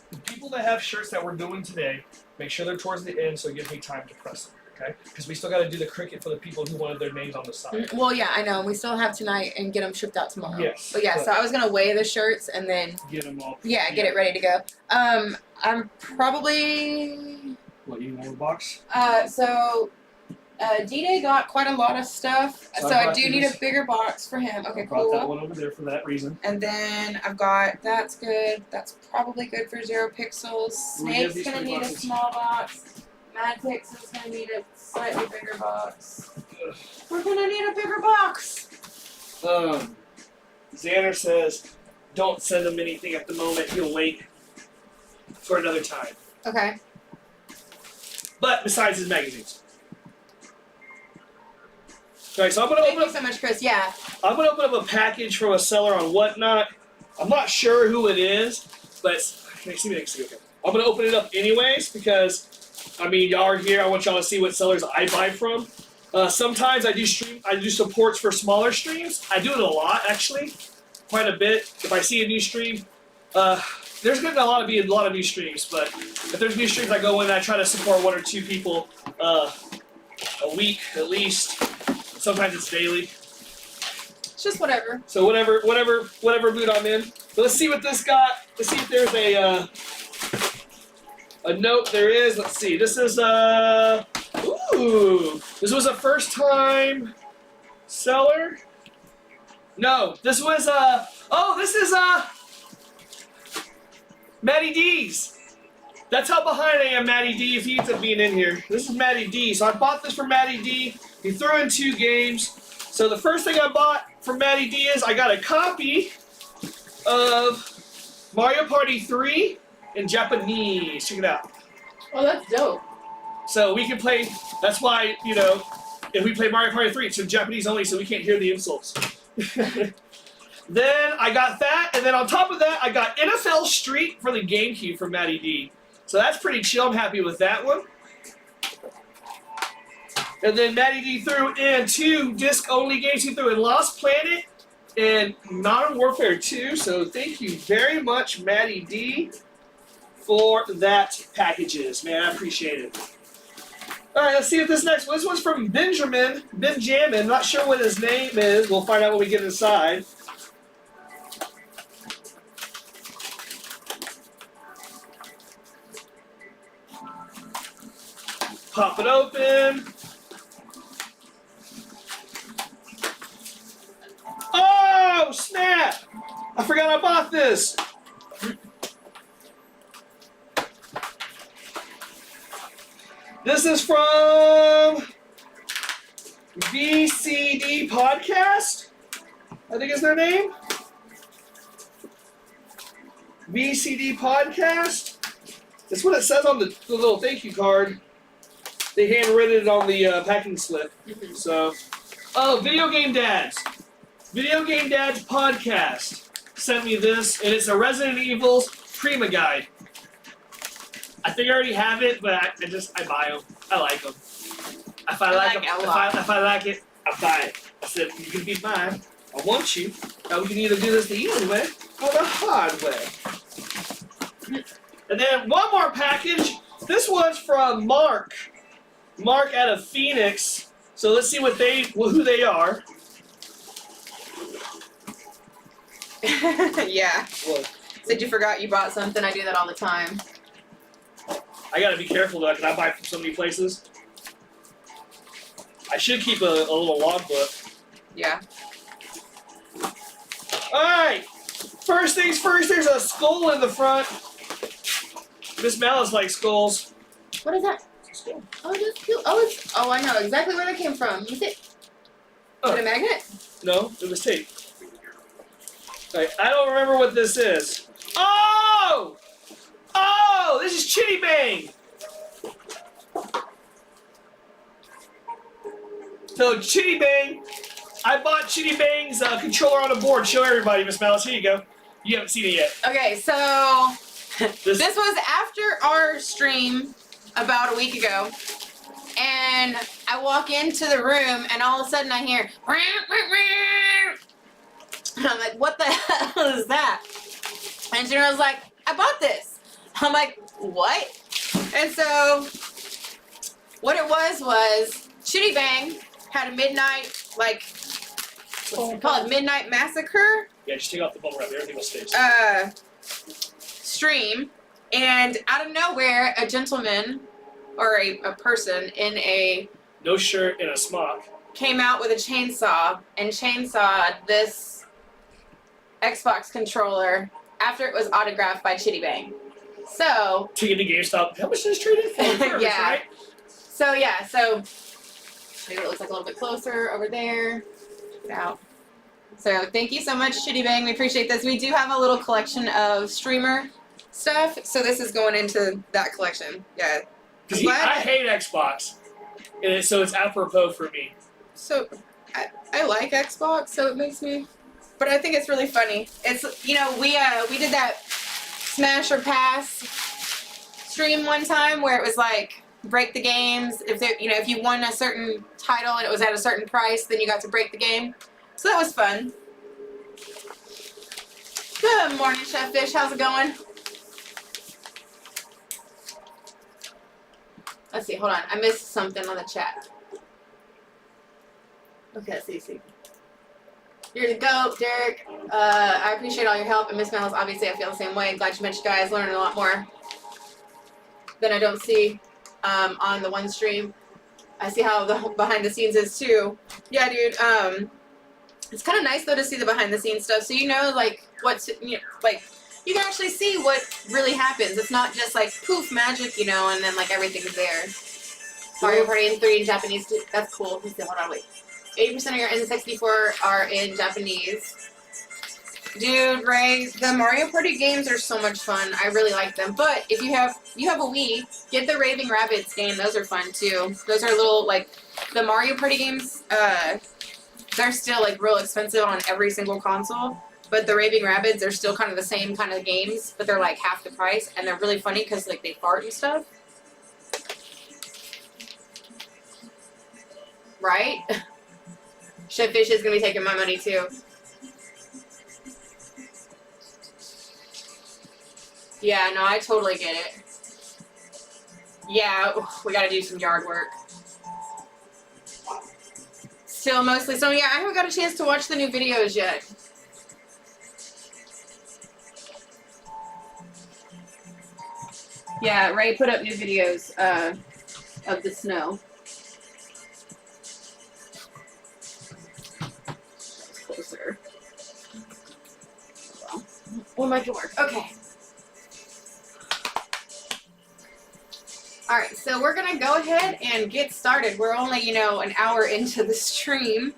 The people that have shirts that we're doing today, make sure they're towards the end so it gives me time to press them. Okay? Because we still got to do the cricket for the people who wanted their names on the side. Well, yeah, I know. We still have tonight and get them shipped out tomorrow. Yes. But yeah, so I was gonna weigh the shirts and then Get them all. get it ready to go. I'm probably. What, you want a box? So D-Day got quite a lot of stuff, So so I I brought do you need this. a bigger box for him. Okay, I brought that cool. one over there for that reason. And then I've got, that's good. That's probably good for 0 pixels. We'll give Snake's these gonna 3 need a boxes. small box. Madtix is gonna need a slightly bigger box. We're gonna need a bigger box. Xander says, don't send him anything at the moment. He'll wait for another time. Okay. But besides his magazines. Okay, so I'm gonna Thank open you up. so much, Chris. Yeah. I'm gonna open up a package from a seller on Whatnot. I'm not sure who it is, but can I see me next to you? Okay. I'm gonna open it up anyways because I mean y'all are here. I want y'all to see what sellers I buy from. Sometimes I do supports for smaller streams. I do it a lot actually, quite a bit. If I see a new stream, there's going to be a lot of new streams, but if there's new streams, I go in and I try to support 1 or 2 people a week at least. Sometimes it's daily. It's just whatever. So whatever mood I'm in. But let's see what this got. Let's see if there's a note. There is. Let's see. This is ooh. This was a first time seller. No, this was oh, this is Matty D's. That's how behind I am, Matty D, if he ends up being in here. This is Matty D. So I bought this for Matty D. He threw in 2 games. So the first thing I bought from Matty D is I got a copy of Mario Party 3 in Japanese. Check it out. Oh, that's dope. So we can play, that's why, you know, if we play Mario Party 3, it's in Japanese only, so we can't hear the insults. Then I got that, and then on top of that, I got NFL Street for the GameCube from Matty D. So that's pretty chill. I'm happy with that one. And then Matty D threw in 2 disc-only games. He threw in Lost Planet and Modern Warfare 2. So thank you very much, Matty D, for that packages. Man, I appreciate it. All right, let's see what this next one. This one's from Benjamin. Not sure what his name is. We'll find out when we get inside. Pop it open. Oh, snap! I forgot I bought this. This is from VCD Podcast, I think is their name. VCD Podcast. That's what it says on the little thank you card. They handwritten it on the packing slip. So, oh, Video Game Dads. Video Game Dads Podcast. sent me this, and it's a Resident Evil's Prima Guide. I think I already have it, but I buy them. I like them. If I like them, if I like it, I buy it. I said, you're gonna be mine. I want you. Now we can either do this the easy way or the hard way. And then one more package. This one's from Mark. Mark out of Phoenix. So let's see who they are. Yeah. What? Said you forgot you bought something. I do that all the time. I gotta be careful though, because I buy from so many places. I should keep a little logbook. Yeah. Alright! First things first, there's a skull in the front. Miss Malice likes skulls. What is that? Skull. Oh, that's cute. Oh, I know exactly where that came from. Is it a magnet? No, it was tape. Alright, I don't remember what this is. Oh! Oh! This is Chitty Bang! So, Chitty Bang, I bought Chitty Bang's controller on a board. Show everybody, Miss Malice. Here you go. You haven't seen it yet. Okay, so this was after our stream about a week ago, and I walk into the room, and all of a sudden I hear, and I'm like, what the hell is that? And Gina was like, I bought this. I'm like, what? And so what it was Chitty Bang had a midnight, like, what's it called, Midnight Massacre? Yeah, just take off the bubble wrap. Everything will stay. Stream, and out of nowhere, a gentleman or a person in a No shirt and a smock. came out with a chainsaw and chainsawed this Xbox controller after it was autographed by Chitty Bang. So Took it to GameStop. How much does this trade it for? Perfect, yeah. Right? So maybe it looks like a little bit closer over there. Check it out. So thank you so much, Chitty Bang. We appreciate this. We do have a little collection of streamer stuff, so this is going into that collection. Yeah. Because I hate Xbox, and so it's apropos for me. So I like Xbox, so it makes me, but I think it's really funny. It's, we did that Smash or Pass stream one time where it was like break the games. If you won a certain title and it was at a certain price, then you got to break the game. So that was fun. Good morning, Chef Fish. How's it going? Let's see. Hold on. I missed something on the chat. Okay, let's see. You're the GOAT, Derek. I appreciate all your help. And Miss Malice, obviously, I feel the same way. Glad you met you guys. Learning a lot more than I don't see on the one stream. I see how the behind the scenes is too. Yeah, dude. It's kind of nice though to see the behind the scenes stuff, so like what's like you can actually see what really happens. It's not just like poof magic, and then like everything's there. Mario Party in 3 in Japanese too. That's cool. Let's see, hold on, wait. 80% of your N64 are in Japanese. Dude, Ray, the Mario Party games are so much fun. I really like them. But if you have a Wii, get the Raving Rabbids game. Those are fun too. Those are little like the Mario Party games. They're still like real expensive on every single console, but the Raving Rabbids are still kind of the same kind of games, but they're like half the price, and they're really funny because like they fart and stuff. Right? Chef Fish is gonna be taking my money too. Yeah, no, I totally get it. Yeah, we gotta do some yard work. Still mostly, so yeah, I haven't got a chance to watch the new videos yet. Yeah, Ray put up new videos of the snow. Closer. Well, we'll make it work. Okay. Alright, so we're going to go ahead and get started. We're only, an hour into the stream.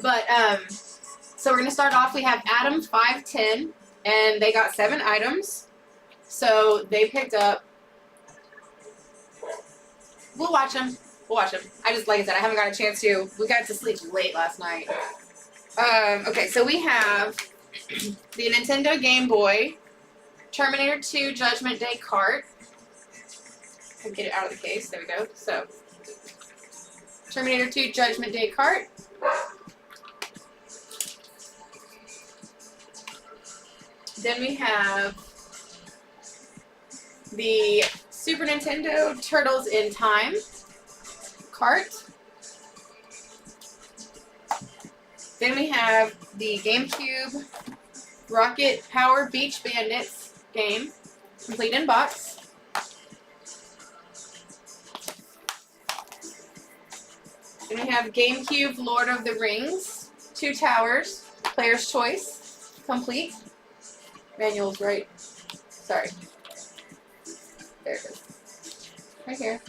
But, so we're going to start off. We have Adam 510, and they got 7 items. So they picked up. We'll watch them. Like I said, I haven't got a chance to. We got to sleep late last night. Okay, so we have the Nintendo Game Boy, Terminator 2 Judgment Day cart. Can get it out of the case. There we go. So, Terminator 2 Judgment Day cart. Then we have the Super Nintendo Turtles in Time cart. Then we have the GameCube Rocket Power Beach Bandits game, complete in box. Then we have GameCube Lord of the Rings, Two Towers, Player's Choice, complete. Manual's right. Sorry. There it is. Right here.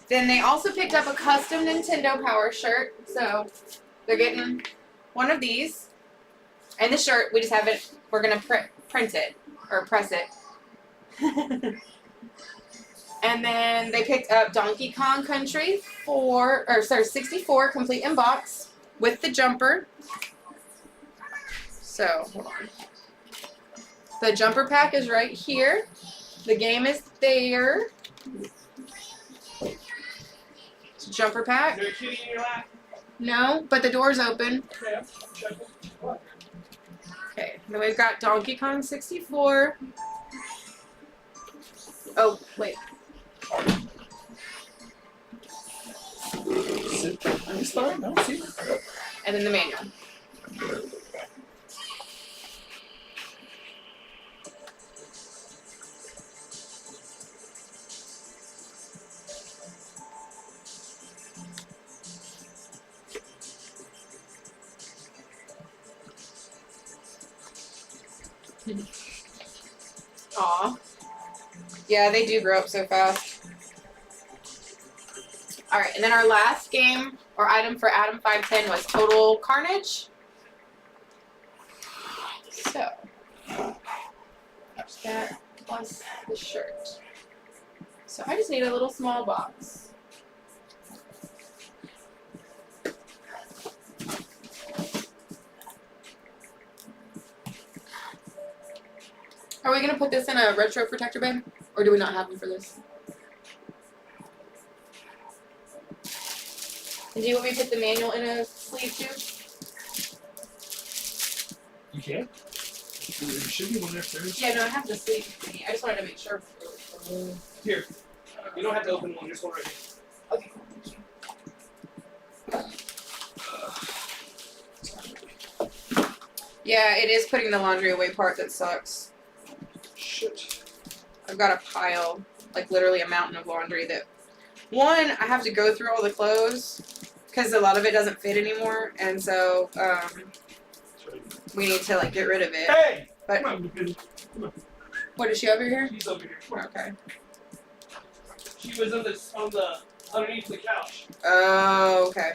Then they also picked up a custom Nintendo Power shirt, so they're getting one of these. And the shirt, we just have it, we're going to print it, or press it. And then they picked up Donkey Kong Country 64, complete in box, with the jumper. So, hold on. The jumper pack is right here. The game is there. It's a jumper pack. Is there a kitty in your lap? No, but the door's open. Okay, check it. Okay, then we've got Donkey Kong 64. Oh, wait. Sit. It's fine. No, see. And then the manual. Aw. Yeah, they do grow up so fast. Alright, and then our last game, or item for Adam 510 was Total Carnage. So, there's that plus the shirt. So I just need a little small box. Are we going to put this in a retro protector, babe? Or do we not have them for this? And do you want me to put the manual in a sleeve too? You can. There should be one upstairs. Yeah, no, I have the sleeve thingy. I just wanted to make sure. Here. You don't have to open one. There's one right here. Okay. Yeah, it is putting the laundry away part that sucks. Shit. I've got a pile, like literally a mountain of laundry that, one, I have to go through all the clothes because a lot of it doesn't fit anymore, and so we need to like get rid of it. Hey! But Come on, Come on. what, is she over here? She's over here. Come on. Okay. She was on the underneath the couch. Oh, okay.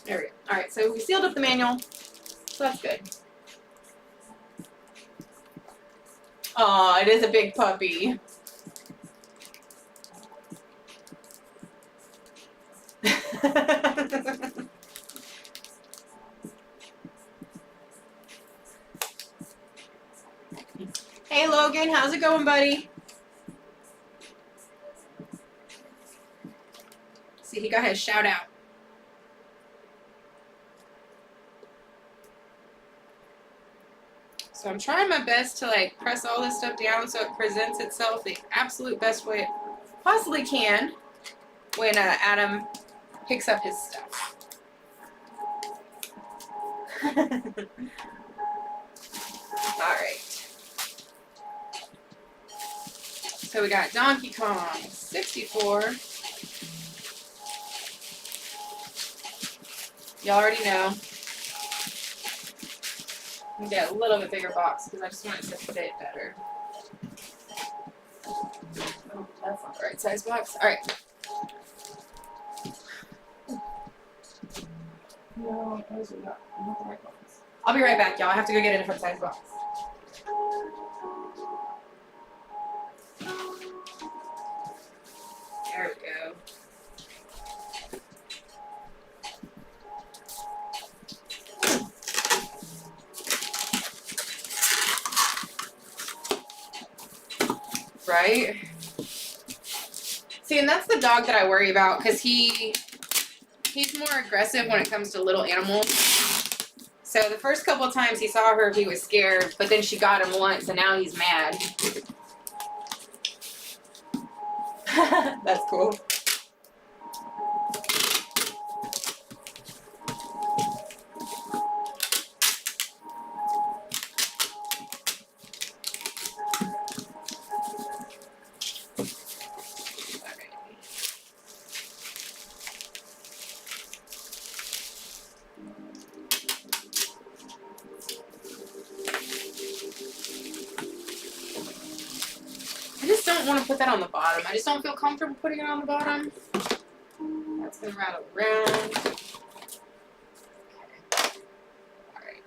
There we go. Alright, so we sealed up the manual, so that's good. Aw, it is a big puppy. Hey Logan, how's it going, buddy? See, he got his shout out. So I'm trying my best to like press all this stuff down so it presents itself the absolute best way it possibly can when Adam picks up his stuff. Alright. So we got Donkey Kong 64. Y'all already know. I'm gonna get a little bit bigger box because I just want it to fit better. Oh, that's not the right size box. Alright. No, those are not the right box. I'll be right back, y'all. I have to go get a different size box. right? See, and that's the dog that I worry about because he's more aggressive when it comes to little animals. So the first couple of times he saw her, he was scared, but then she got him once, and now he's mad. That's cool. I just don't want to put that on the bottom. I just don't feel comfortable putting it on the bottom. That's going to rattle around. Alright.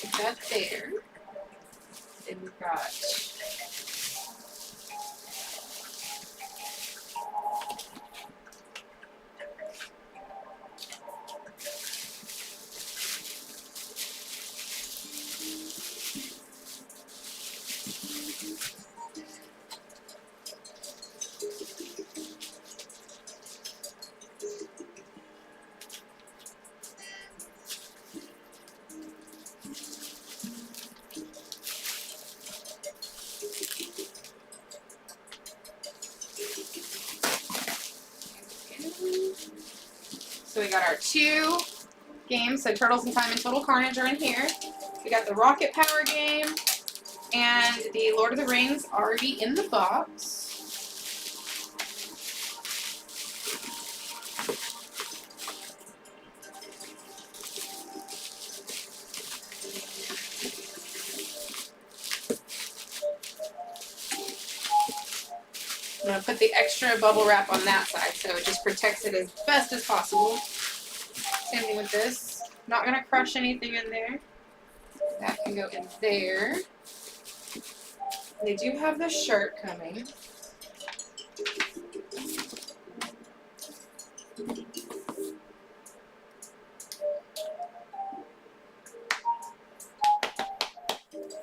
Put that there. Then we've got so we got our 2 games, so Turtles in Time and Total Carnage are in here. We got the Rocket Power game and the Lord of the Rings already in the box. I'm going to put the extra bubble wrap on that side so it just protects it as best as possible. Same thing with this. Not going to crush anything in there. That can go in there. They do have the shirt coming.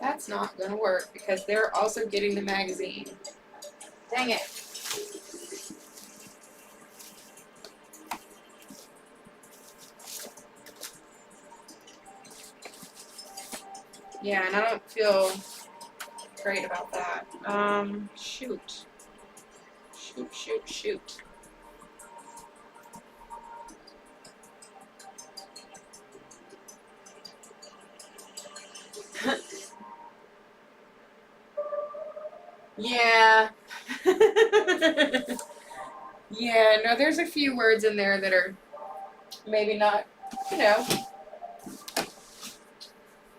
That's not going to work because they're also getting the magazine. Dang it. Yeah, and I don't feel great about that. Shoot. Shoot. Yeah. Yeah, no, there's a few words in there that are maybe not, you know.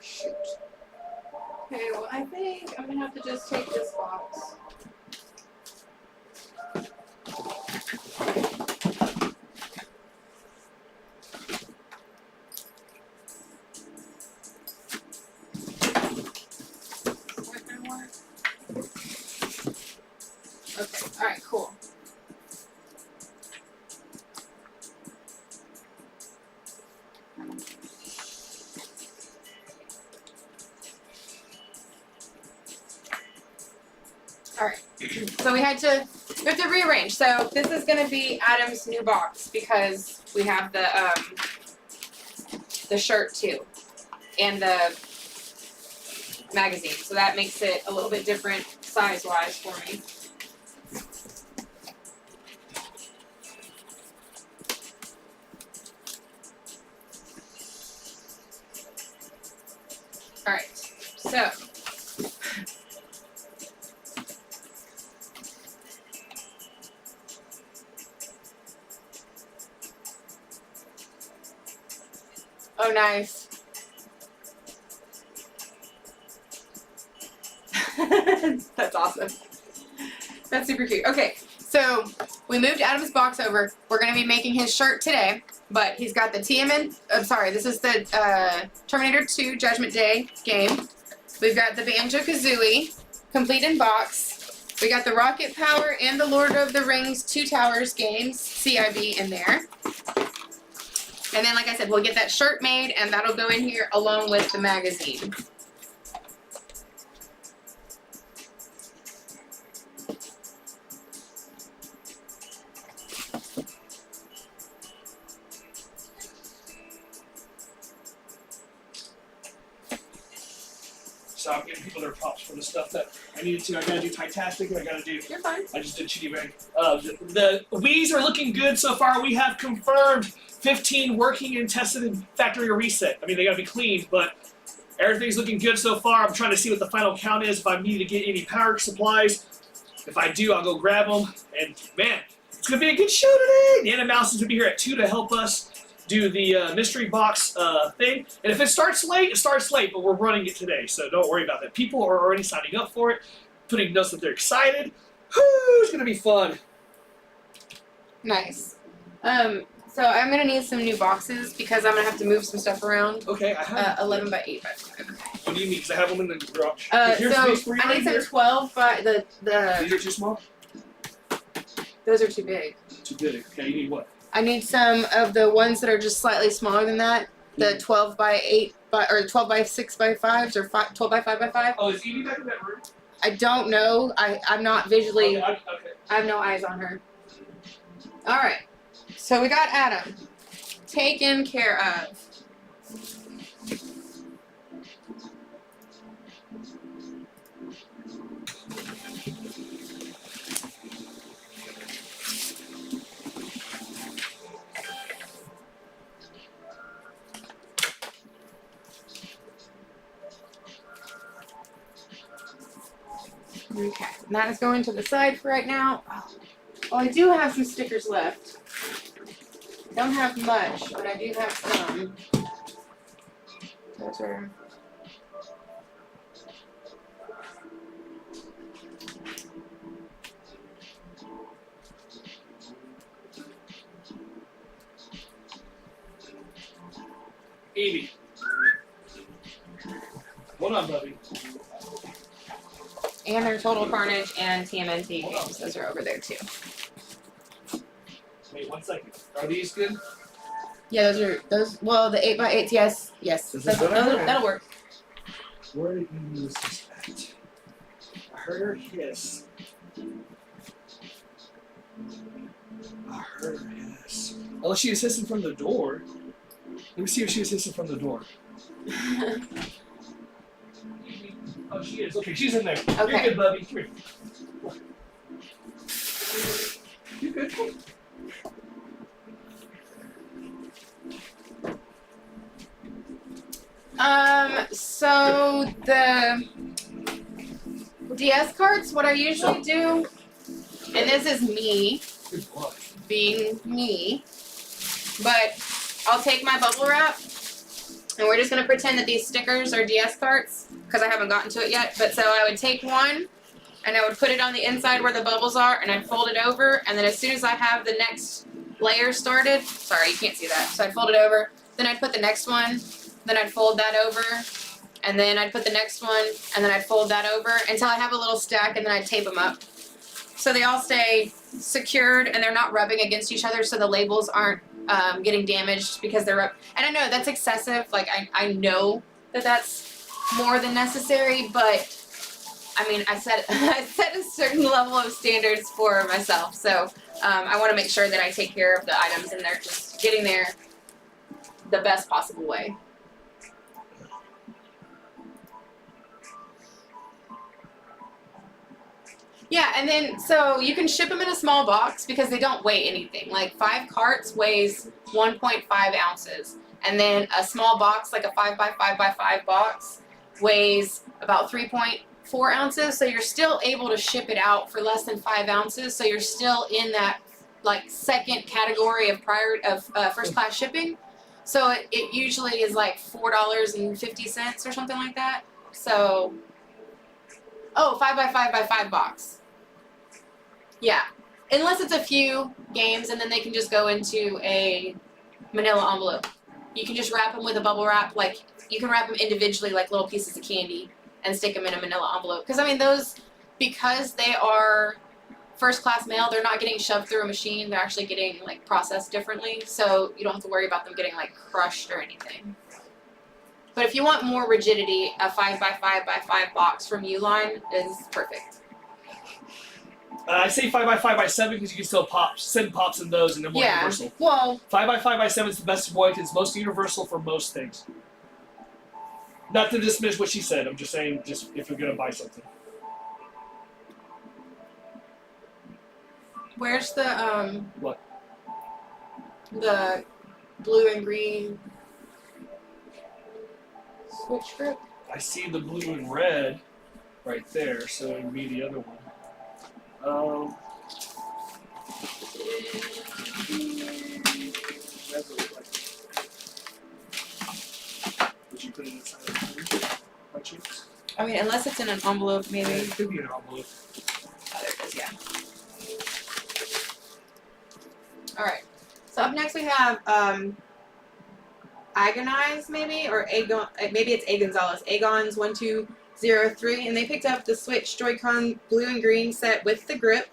Shoot. Okay, well, I think I'm going to have to just take this box. Okay, alright, cool. Alright, so we have to rearrange. So this is going to be Adam's new box because we have the shirt too and the magazine. So that makes it a little bit different size-wise for me. Alright, so Oh, nice. That's awesome. That's super cute. Okay, so we moved Adam's box over. We're going to be making his shirt today, but he's got the TMN. I'm sorry, this is the Terminator 2 Judgment Day game. We've got the Banjo-Kazooie, complete in box. We got the Rocket Power and the Lord of the Rings Two Towers games, CIB, in there. And then, like I said, we'll get that shirt made, and that'll go in here along with the magazine. So I'm giving people their props for the stuff that I needed to. I gotta do Titastic, and I gotta do. You're fine. I just did Chitty Bang. The Wii's are looking good so far. We have confirmed 15 working and tested in factory reset. I mean, they gotta be cleaned, but everything's looking good so far. I'm trying to see what the final count is, if I need to get any power supplies. If I do, I'll go grab them. And man, it's gonna be a good show today. Nana Mouse is gonna be here at 2 to help us do the mystery box thing. And if it starts late, but we're running it today, so don't worry about that. People are already signing up for it, putting notes that they're excited. Whoo, it's gonna be fun. Nice. So I'm gonna need some new boxes because I'm gonna have to move some stuff around. Okay, I have 11 by 8 by 5. What do you need? Because I have them in the garage. Here's So space for you I right need some here. 12 by the. These are too small? Those are too big. Too big. Okay, you need what? I need some of the ones that are just slightly smaller than that. The 12 by 8 by or 12 by 6 by 5s or 12 by 5 by 5. Oh, is Evie back in that room? I don't know. I'm not visually. Okay. I have no eyes on her. All right. So we got Adam taken care of. Okay, and that is going to the side for right now. Oh, I do have some stickers left. Don't have much, but I do have some. Those are. Evie. Hold on, Bubby. And their Total Carnage and TMNT games. Those are over there too. Wait 1 second. Are these good? Yeah, those. Well, the 8x8s, yes, yes. This is what I heard. That'll work. Where did you use this at? I heard her hiss. I heard her hiss. Oh, she was hissing from the door. Let me see if she was hissing from the door. Oh, she is. Okay, she's in there. Okay. You're good, Bubby. Come here. You good? So the DS cards, what I usually do, and this is me Good boy. being me, but I'll take my bubble wrap and we're just gonna pretend that these stickers are DS cards because I haven't gotten to it yet. But so I would take one and I would put it on the inside where the bubbles are and I'd fold it over, and then as soon as I have the next layer started, sorry, you can't see that, so I'd fold it over, then I'd put the next one, then I'd fold that over, and then I'd put the next one, and then I'd fold that over until I have a little stack, and then I'd tape them up. So they all stay secured and they're not rubbing against each other, so the labels aren't getting damaged because they're up. And I know that's excessive, like I know that that's more than necessary, but I mean, I set a certain level of standards for myself, so I want to make sure that I take care of the items and they're just getting there the best possible way. Yeah, and then, so you can ship them in a small box because they don't weigh anything. Like 5 carts weighs 1.5 ounces. And then a small box, like a 5x5x5 box, weighs about 3.4 ounces. So you're still able to ship it out for less than 5 ounces. So you're still in that, like, second category of first class shipping. So it usually is like $4.50 or something like that. So, 5x5x5 box. Yeah. Unless it's a few games, and then they can just go into a manila envelope. You can just wrap them with a bubble wrap. Like, you can wrap them individually like little pieces of candy and stick them in a manila envelope. Because, I mean, those, because they are first class mail, they're not getting shoved through a machine. They're actually getting, like, processed differently. So you don't have to worry about them getting, like, crushed or anything. But if you want more rigidity, a 5x5x5 box from Uline is perfect. I say 5x5x7 because you can still send pops in those, and they're more universal. Well, 5x5x7 is the best of boy because it's most universal for most things. Not to dismiss what she said. I'm just saying, just if you're gonna buy something. where's the What? The blue and green switch grip? I see the blue and red right there, so it would be the other one. That's what it looks like. Would you put it inside of the phone by chance? I mean, unless it's in an envelope, maybe. It could be an envelope. Oh, there it is, yeah. Alright. So up next we have Agonize, maybe? Or Agon, maybe it's A Gonzalez. Agon's 1203. And they picked up the Switch Joy-Con blue and green set with the grip.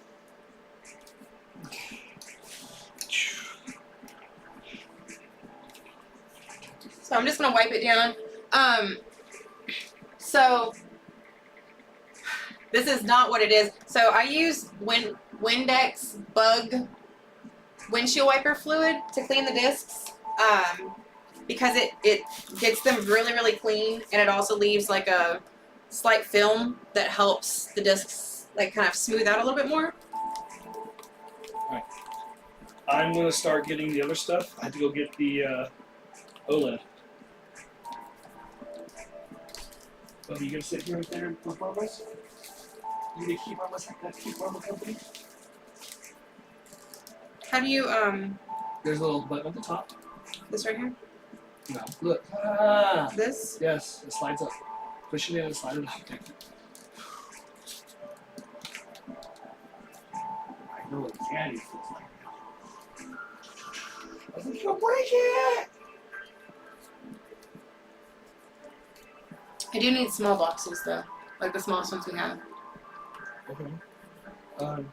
So I'm just going to wipe it down. So this is not what it is. So I use Windex Bug windshield wiper fluid to clean the discs because it gets them really, really clean, and it also leaves like a slight film that helps the discs like kind of smooth out a little bit more. Alright. I'm going to start getting the other stuff. I have to go get the OLED. Oh, you gonna sit here right there and perform us? You gonna keep on us like that? Keep on the company? How do you There's a little button at the top. this right here? No. Look. Ah. This? Yes, it slides up. Push it in and slide it up. I know what candy feels like now. I think you'll break it! I do need small boxes though, like the smallest ones we have. Okay.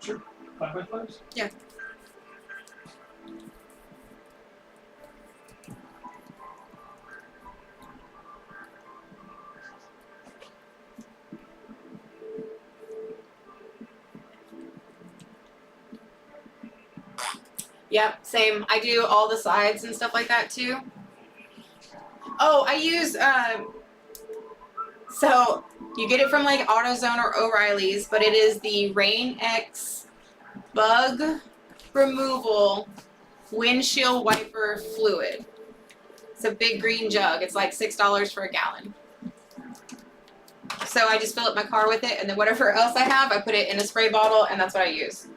Sure. 5x5s? Yeah. Yep, same. I do all the sides and stuff like that too. Oh, I use so you get it from like AutoZone or O'Reilly's, but it is the Rain X Bug Removal Windshield Wiper Fluid. It's a big green jug. It's like $6 for a gallon. So I just fill up my car with it, and then whatever else I have, I put it in a spray bottle, and that's what I use.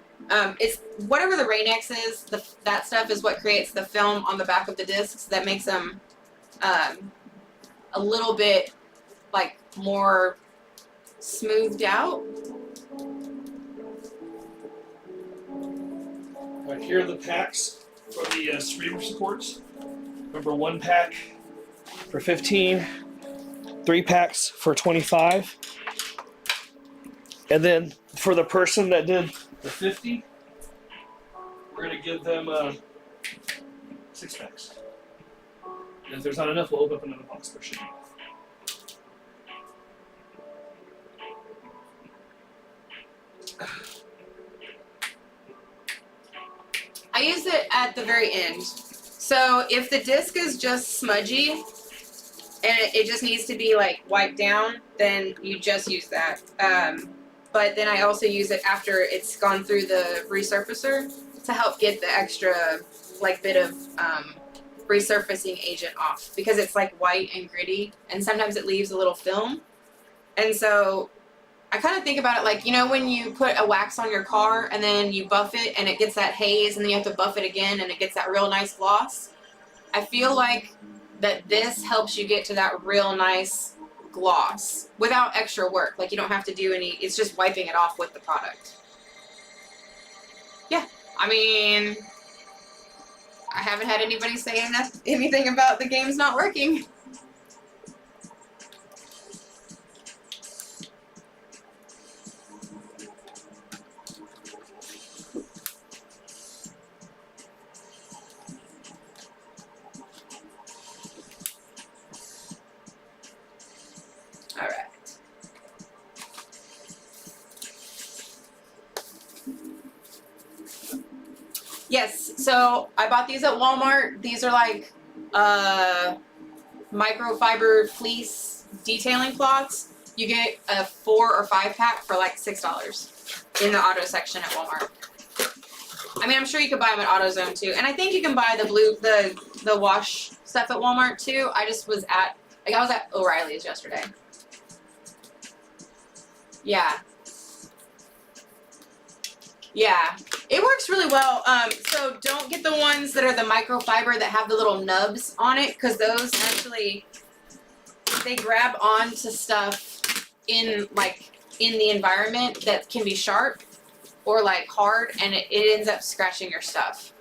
It's whatever the Rain X is. That stuff is what creates the film on the back of the discs that makes them a little bit like more smoothed out. Right, here are the packs for the screen supports. Remember, 1 pack for 15, 3 packs for 25. And then for the person that did the 50, we're going to give them 6 packs. And if there's not enough, we'll open up another box for shipping. I use it at the very end. So if the disc is just smudgy and it just needs to be like wiped down, then you just use that. But then I also use it after it's gone through the resurfacer to help get the extra like bit of resurfacing agent off, because it's like white and gritty and sometimes it leaves a little film. And so I kind of think about it like, you know, when you put a wax on your car and then you buff it and it gets that haze, and then you have to buff it again and it gets that real nice gloss. I feel like that this helps you get to that real nice gloss without extra work. Like you don't have to do any, it's just wiping it off with the product. Yeah, I mean, I haven't had anybody say anything about the game's not working. All right. Yes, so I bought these at Walmart. These are like microfiber fleece detailing cloths. You get a 4 or 5 pack for like $6 in the auto section at Walmart. I mean, I'm sure you could buy them at AutoZone too, and I think you can buy the wash stuff at Walmart too. I just was at O'Reilly's yesterday. Yeah. Yeah, it works really well. So don't get the ones that are the microfiber that have the little nubs on it, because those actually, they grab onto stuff in the environment that can be sharp or like hard, and it ends up scratching your stuff.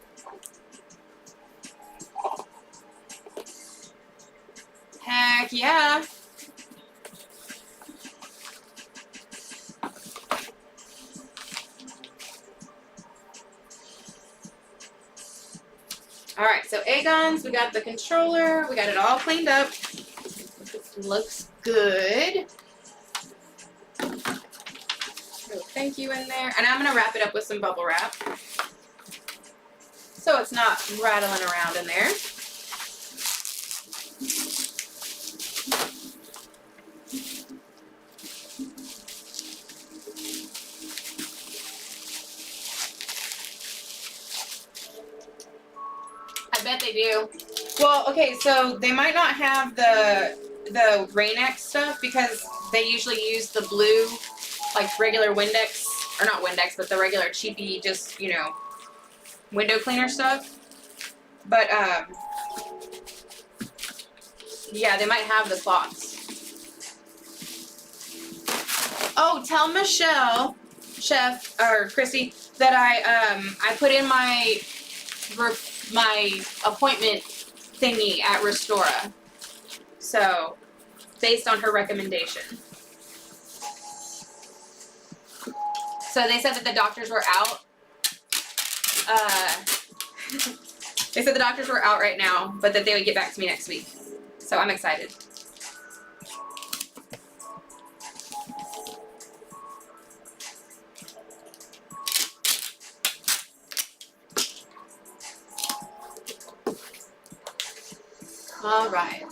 Heck yeah. Alright, so Aegon's, we got the controller, we got it all cleaned up. Looks good. Thank you in there. And I'm going to wrap it up with some bubble wrap, so it's not rattling around in there. I bet they do. Well, okay, so they might not have the Rain-X stuff because they usually use the blue, like regular Windex, or not Windex, but the regular cheapy, just, you know, window cleaner stuff. But, yeah, they might have the cloths. Oh, tell Michelle, Chef, or Chrissy, that I put in my appointment thingy at Restora. So, based on her recommendation. So they said that the doctors were out. They said the doctors were out right now, but that they would get back to me next week. So I'm excited. All right.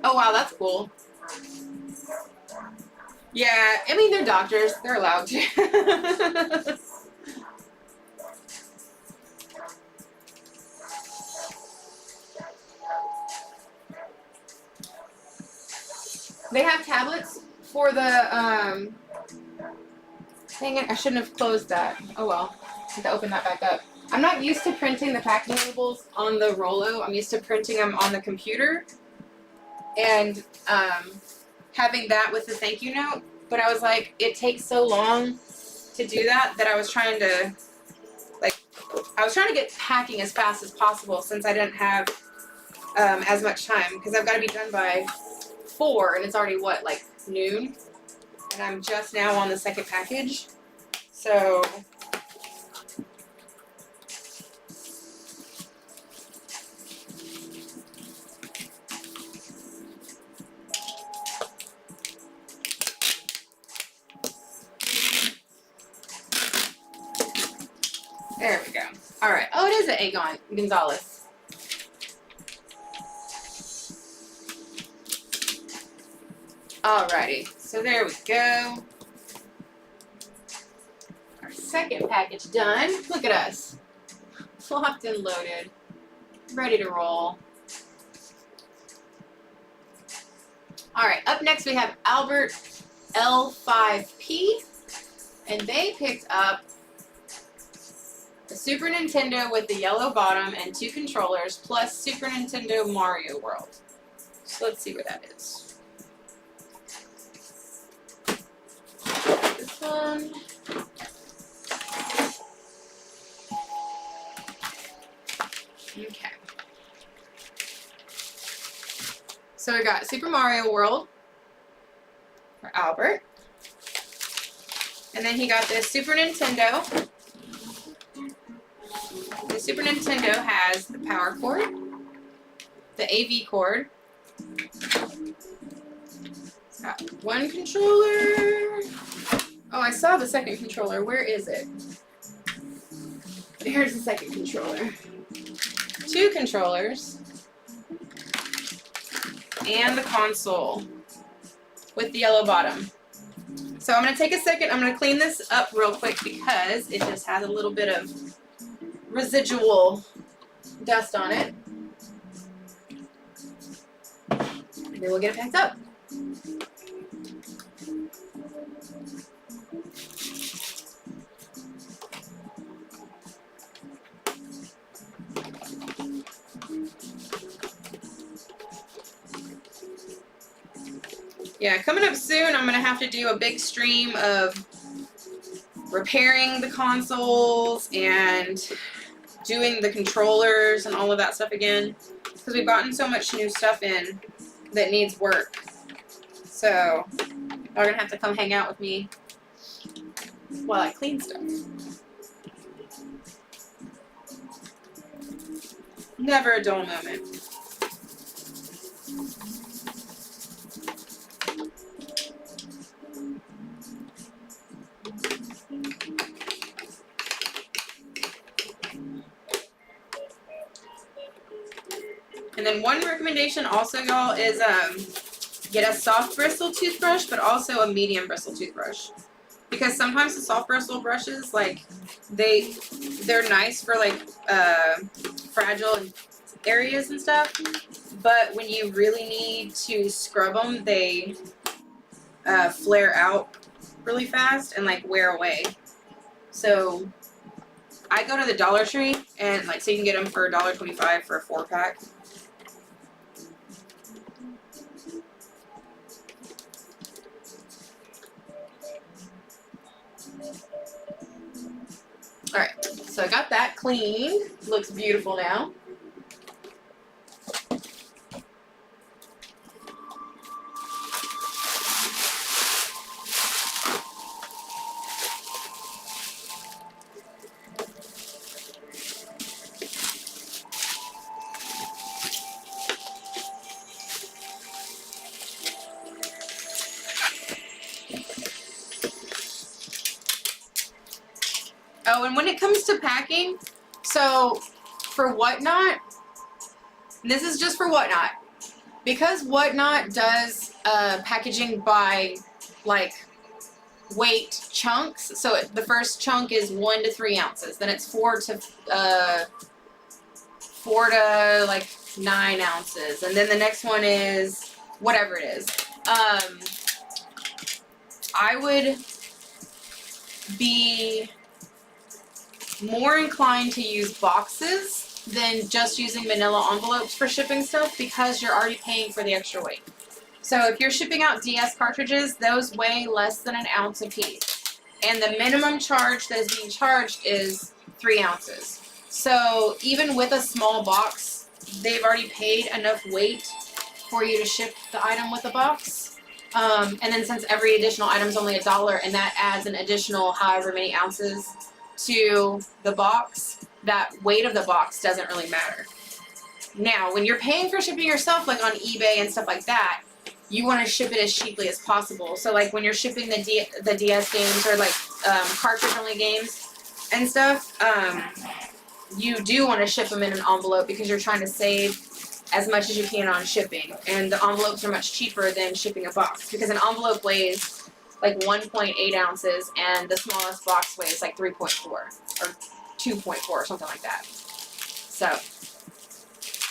Oh wow, that's cool. Yeah, I mean, they're doctors. They're allowed to. They have tablets for the, dang it, I shouldn't have closed that. Oh well, I have to open that back up. I'm not used to printing the packing labels on the Rollo. I'm used to printing them on the computer and having that with the thank you note. But I was like, it takes so long to do that I was trying to, get packing as fast as possible since I didn't have as much time, because I've got to be done by 4 and it's already what, like noon, and I'm just now on the second package. So there we go. All right. Oh, it is an Aegon Gonzalez. Alrighty, so there we go. Our second package done. Look at us. Locked and loaded. Ready to roll. Alright, up next we have Albert L5P. And they picked up Super Nintendo with the yellow bottom and 2 controllers, plus Super Nintendo Mario World. So let's see where that is. This one. Okay. So we got Super Mario World for Albert. And then he got this Super Nintendo. The Super Nintendo has the power cord, the AV cord. It's got 1 controller. Oh, I saw the second controller. Where is it? Here's the second controller. 2 controllers. And the console with the yellow bottom. So I'm going to take a second. I'm going to clean this up real quick because it just has a little bit of residual dust on it. And then we'll get it packed up. Yeah, coming up soon, I'm going to have to do a big stream of repairing the consoles and doing the controllers and all of that stuff again. Because we've gotten so much new stuff in that needs work. So, y'all going to have to come hang out with me while I clean stuff. Never a dull moment. And then one recommendation also, y'all, is get a soft bristle toothbrush, but also a medium bristle toothbrush. Because sometimes the soft bristle brushes, like, they're nice for, like, fragile areas and stuff. But when you really need to scrub them, they flare out really fast and, like, wear away. So I go to the Dollar Tree, and, like, so you can get them for $1.25 for a 4-pack. Alright, so I got that cleaned. Looks beautiful now. Oh, and when it comes to packing, so for Whatnot, this is just for Whatnot, because Whatnot does packaging by, like, weight chunks. So the first chunk is 1 to 3 ounces, then it's 4 to like 9 ounces, and then the next one is whatever it is. I would be more inclined to use boxes than just using manila envelopes for shipping stuff, because you're already paying for the extra weight. So if you're shipping out DS cartridges, those weigh less than an ounce a piece. And the minimum charge that is being charged is 3 ounces. So even with a small box, they've already paid enough weight for you to ship the item with a box. And then since every additional item is only $1, and that adds an additional however many ounces to the box, that weight of the box doesn't really matter. Now, when you're paying for shipping yourself, like on eBay and stuff like that, you want to ship it as cheaply as possible. So like when you're shipping the DS games, or like cartridge-only games and stuff, you do want to ship them in an envelope because you're trying to save as much as you can on shipping. And the envelopes are much cheaper than shipping a box, because an envelope weighs like 1.8 ounces, and the smallest box weighs like 3.4 or 2.4 or something like that. So,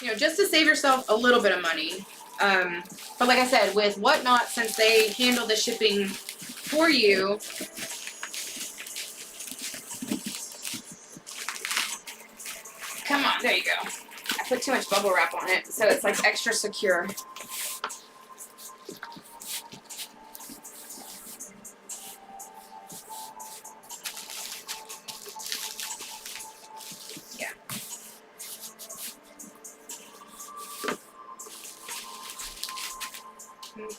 you know, just to save yourself a little bit of money. But like I said, with Whatnot, since they handle the shipping for you, There you go. I put too much bubble wrap on it, so it's like extra secure. Yeah. Okay.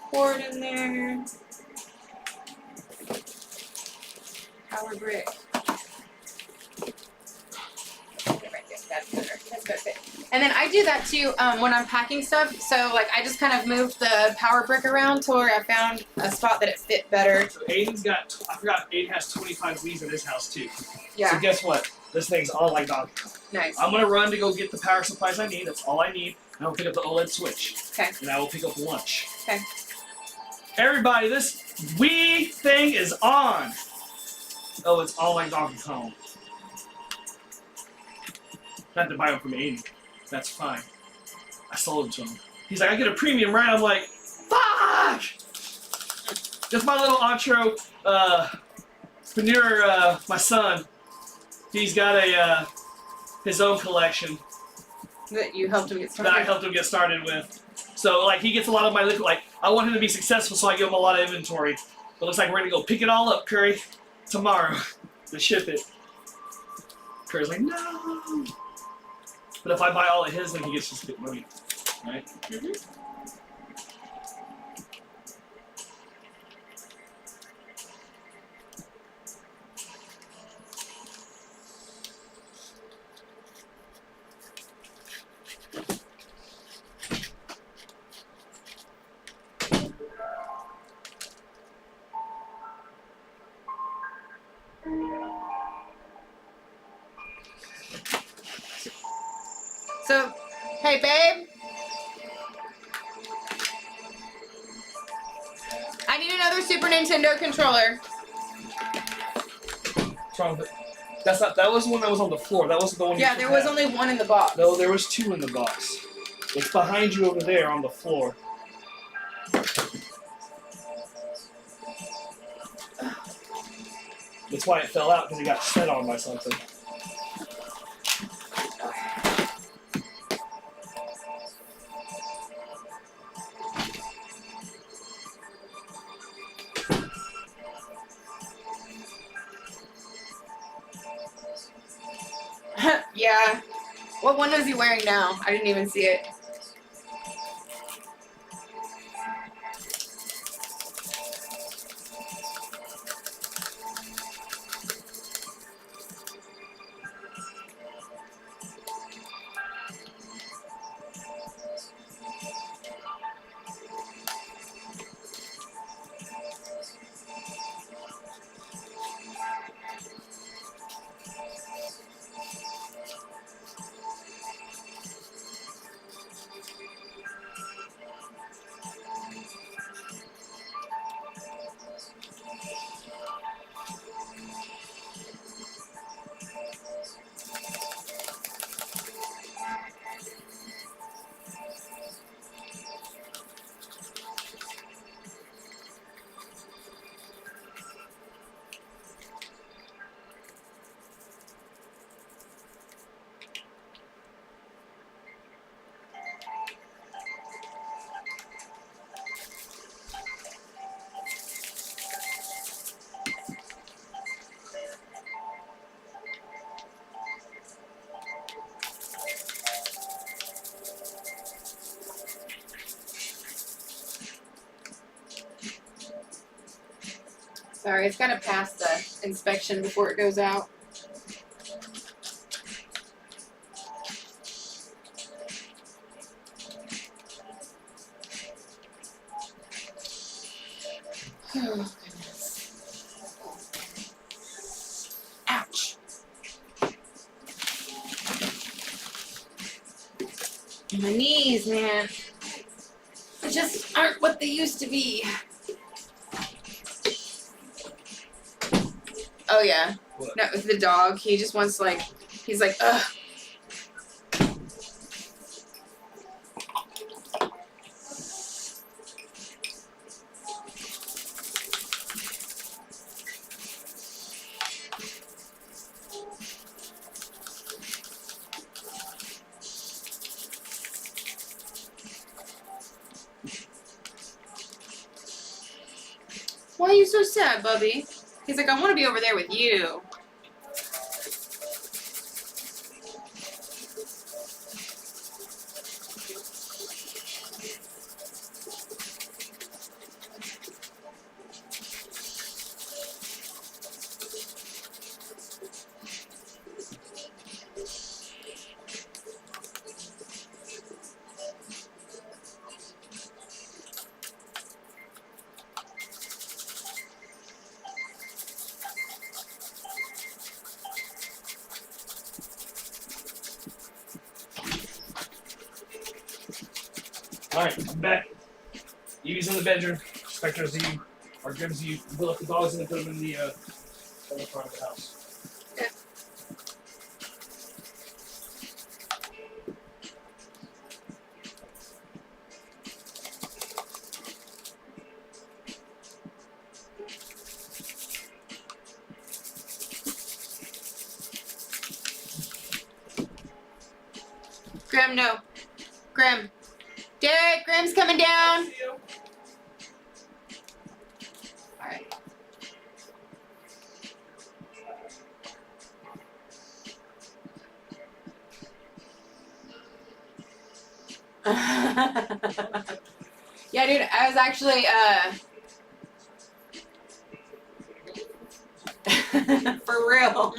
Cord in there. Power brick. That's better. That's better. And then I do that too when I'm packing stuff. So like I just kind of moved the power brick around to where I found a spot that it fit better. So Aiden's got, I forgot, Aiden has 25 Wii's in his house too. Yeah. So guess what? This thing's all like Donkey Kong. Nice. I'm gonna run to go get the power supplies I need. That's all I need. And I'll pick up the OLED switch. Okay. And I will pick up lunch. Okay. Everybody, this Wii thing is on. Oh, it's all like Donkey Kong. I had to buy it from Aiden. That's fine. I sold it to him. He's like, I get a premium, right? I'm like, fuck! That's my little intro. Panur, my son, he's got a his own collection That you helped him get started. that I helped him get started with. So, like, he gets a lot of my liquid. Like, I want him to be successful, so I give him a lot of inventory. But it looks like we're gonna go pick it all up, Curry, tomorrow to ship it. Curry's like, no. But if I buy all of his, then he gets his good money, right? Mm-hmm. So, hey babe, I need another Super Nintendo controller. What's wrong with it? That's not. That was the one that was on the floor. That wasn't the one. Yeah, you there was had. only one in the box. No, there was two in the box. It's behind you over there on the floor. That's why it fell out, because it got set on by something. Yeah. What one is he wearing now? I didn't even see it. Sorry, it's gotta pass the inspection before it goes out. Oh, goodness. Ouch. My knees, man. They just aren't what they used to be. Oh yeah. What? No, the dog. He just wants like, he's like, ugh. Why are you so sad, Bubby? He's like, I want to be over there with you. Alright, I'm back. Evie's in the bedroom. Spectre's Eve. Or Grim's Eve. We'll let the dogs in and put them in the other part of the house. Grim, no. Grim. Derek, Grim's coming down. Alright. Yeah, dude, I was actually, for real.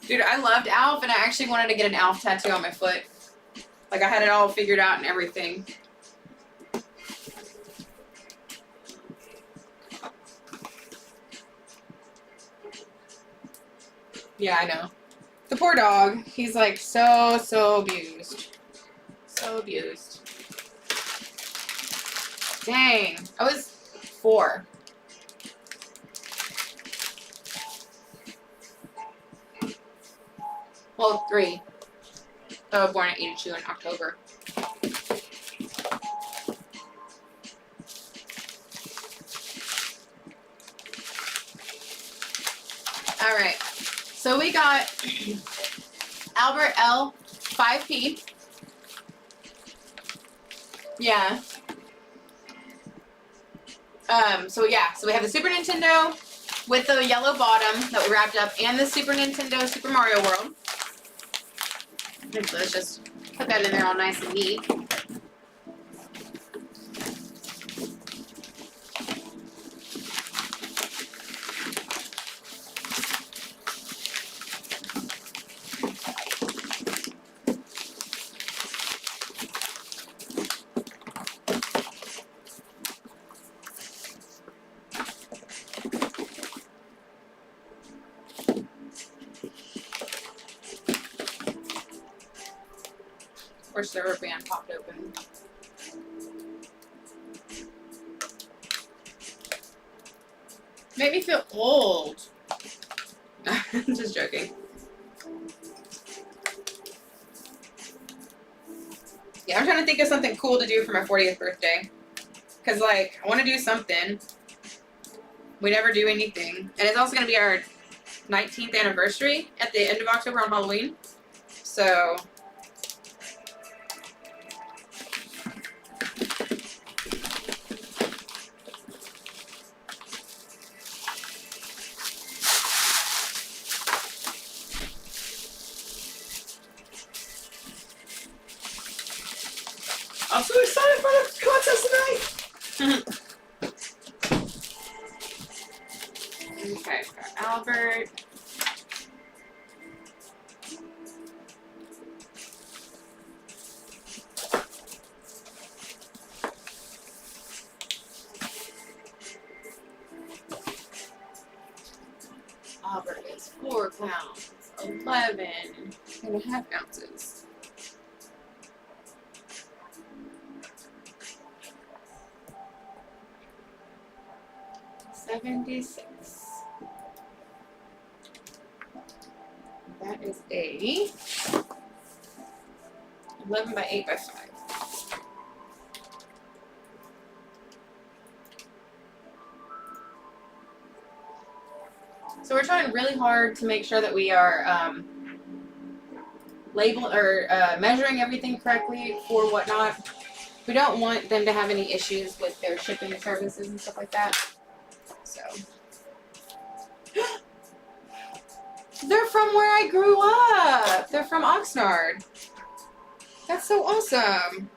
Dude, I loved Alf, and I actually wanted to get an Alf tattoo on my foot. Like, I had it all figured out and everything. Yeah, I know. The poor dog. He's, like, so abused. So abused. Dang. I was 4. Well, 3. I was born at 82 in October. Alright. So we got Albert L. 5P. Yeah. So we have the Super Nintendo with the yellow bottom that we wrapped up, and the Super Nintendo Super Mario World. So let's just put that in there all nice and neat. Of course, the rubber band popped open. Made me feel old. Just joking. Yeah, I'm trying to think of something cool to do for my 40th birthday. Because, like, I want to do something. We never do anything. And it's also going to be our 19th anniversary at the end of October on Halloween. So... I'm so excited for the contest tonight! Okay, got Albert. Albert is 4 pounds, 11.5 ounces. $76. That is a 11 by 8 by 5. So we're trying really hard to make sure that we are measuring everything correctly for whatnot. We don't want them to have any issues with their shipping services and stuff like that. So. They're from where I grew up. They're from Oxnard. That's so awesome.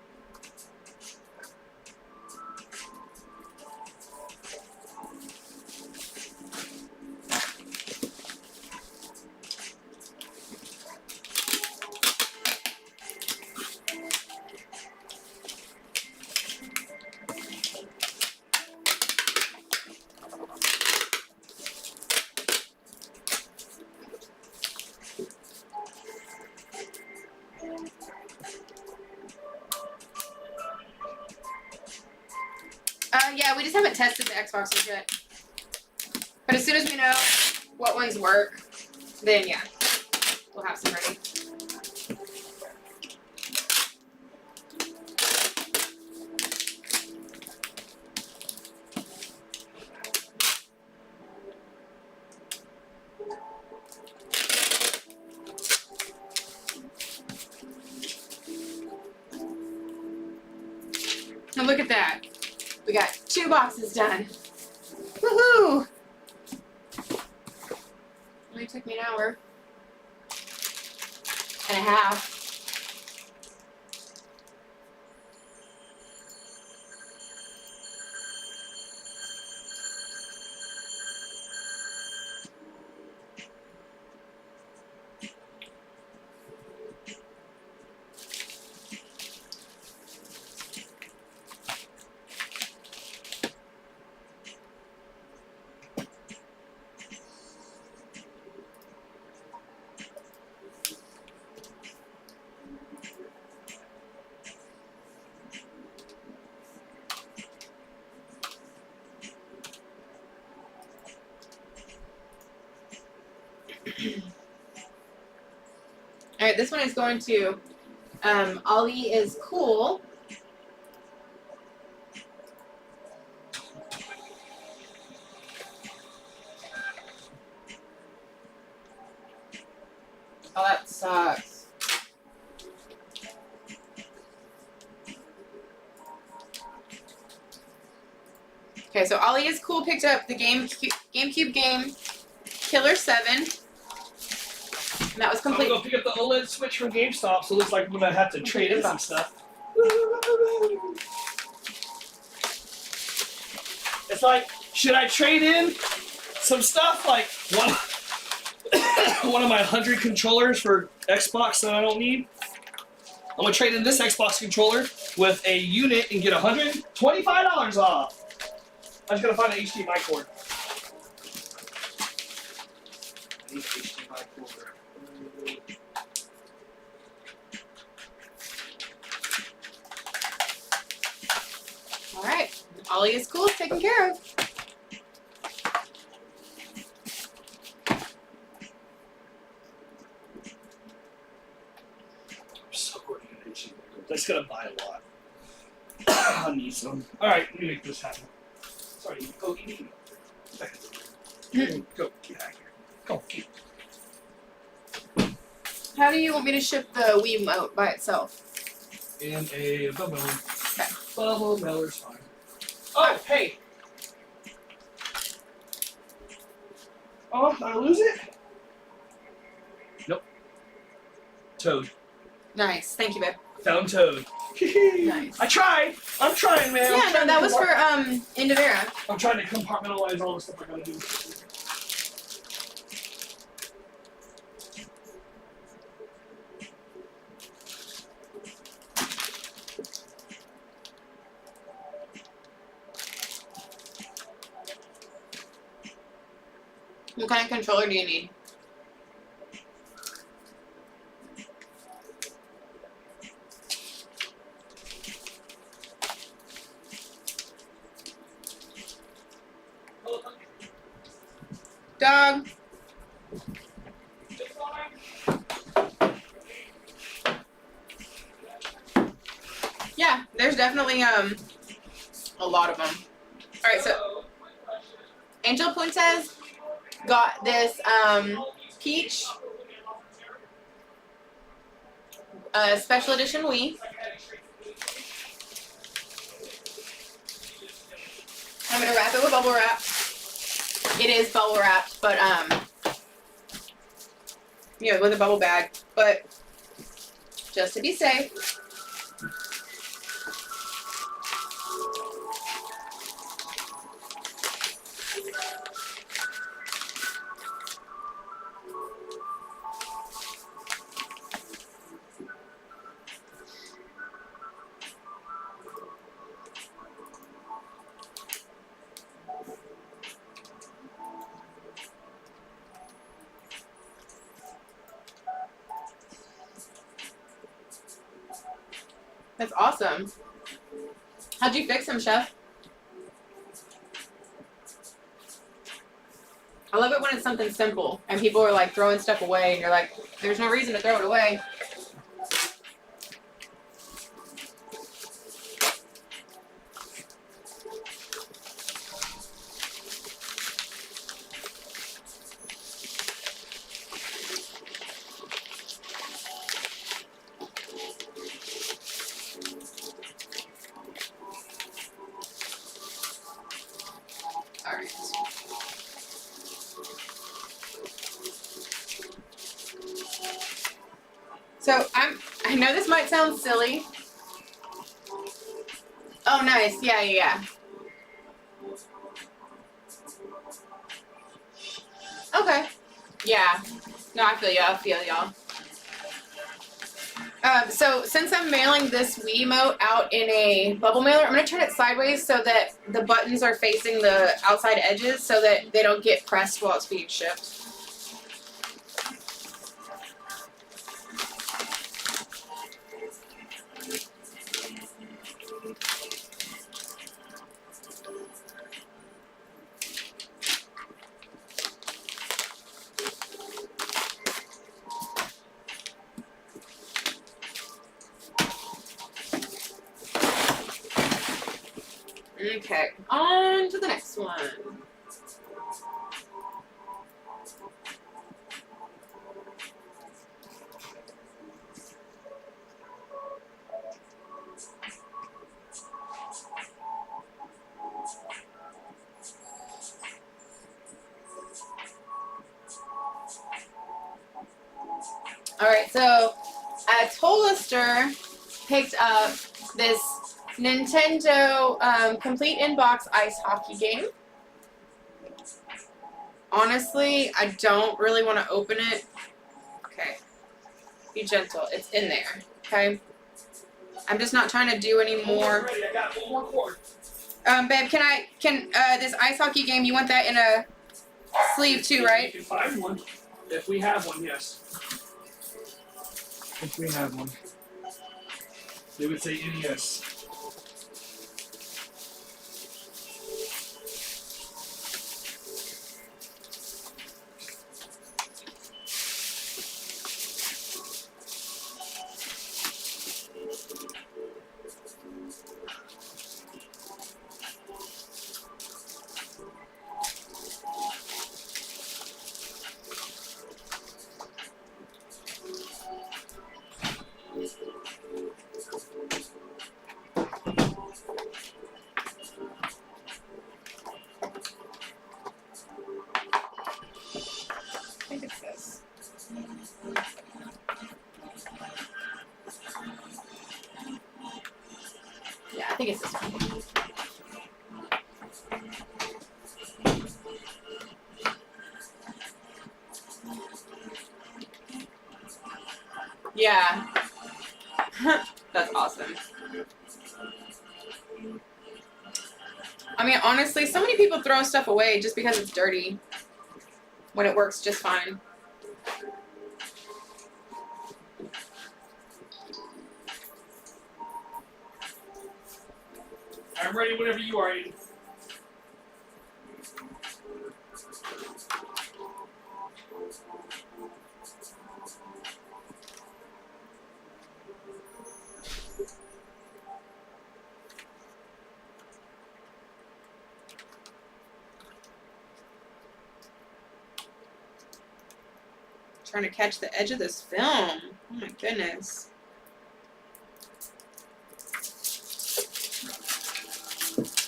Yeah, we just haven't tested the Xboxes yet. But as soon as we know what ones work, then yeah, we'll have some ready. And look at that. We got 2 boxes done. Woohoo! Only took me an hour and a half. All right, this one is going to Ollie is Cool. Oh, that sucks. Okay, so Ollie is Cool picked up the GameCube game Killer 7. And that was complete. I'm gonna go pick up the OLED Switch from GameStop, so it looks like I'm gonna have to trade in some stuff. It's like, should I trade in some stuff like one of my 100 controllers for Xbox that I don't need? I'm gonna trade in this Xbox controller with a unit and get $125 off. I'm just gonna find an HDMI cord. I need HDMI cord. Alright, Ollie is Cool, taken care of. I'm so going to get HDMI cord. That's gonna buy a lot. I need some. Alright, let me make this happen. Sorry, go eat. Go, get out of here. Go, eat. How do you want me to ship the Wiimote by itself? In a bubble. Okay. Bubble mailer's fine. Oh, hey! Oh, did I lose it? Nope. Toad. Nice, thank you, babe. Found Toad. Nice. I tried! I'm trying, man. Yeah, no, that was for Indivera. I'm trying to compartmentalize all the stuff I gotta do. What kind of controller do you need? Dog. Yeah, there's definitely a lot of them. All right, so Angel Puentes got this peach special edition Wii. gonna wrap it with bubble wrap. It is bubble wrapped, but with a bubble bag. But just to be safe. That's awesome. How'd you fix them, Chef? I love it when it's something simple and people are like throwing stuff away and you're like, there's no reason to throw it away. All right. So I know this might sound silly. Oh, nice. Yeah. Okay. Yeah. No, I feel y'all. So since I'm mailing this Wiimote out in a bubble mailer, I'm gonna turn it sideways so that the buttons are facing the outside edges so that they don't get pressed while it's being shipped. Okay, on to the next one. Alright, so Tolister picked up this Nintendo complete inbox ice hockey game. Honestly, I don't really want to open it. Okay. Be gentle. It's in there. Okay. I'm just not trying to do any more. I got one more cord. Babe, can this ice hockey game, you want that in a sleeve too, right? You can find one. If we have one, yes. If we have one. They would say NES. I think it's this. Yeah, I think it's this one. Yeah. That's awesome. I mean, honestly, so many people throw stuff away just because it's dirty when it works just fine. I'm ready whenever you are, Aiden. Trying to catch the edge of this film. Oh my goodness.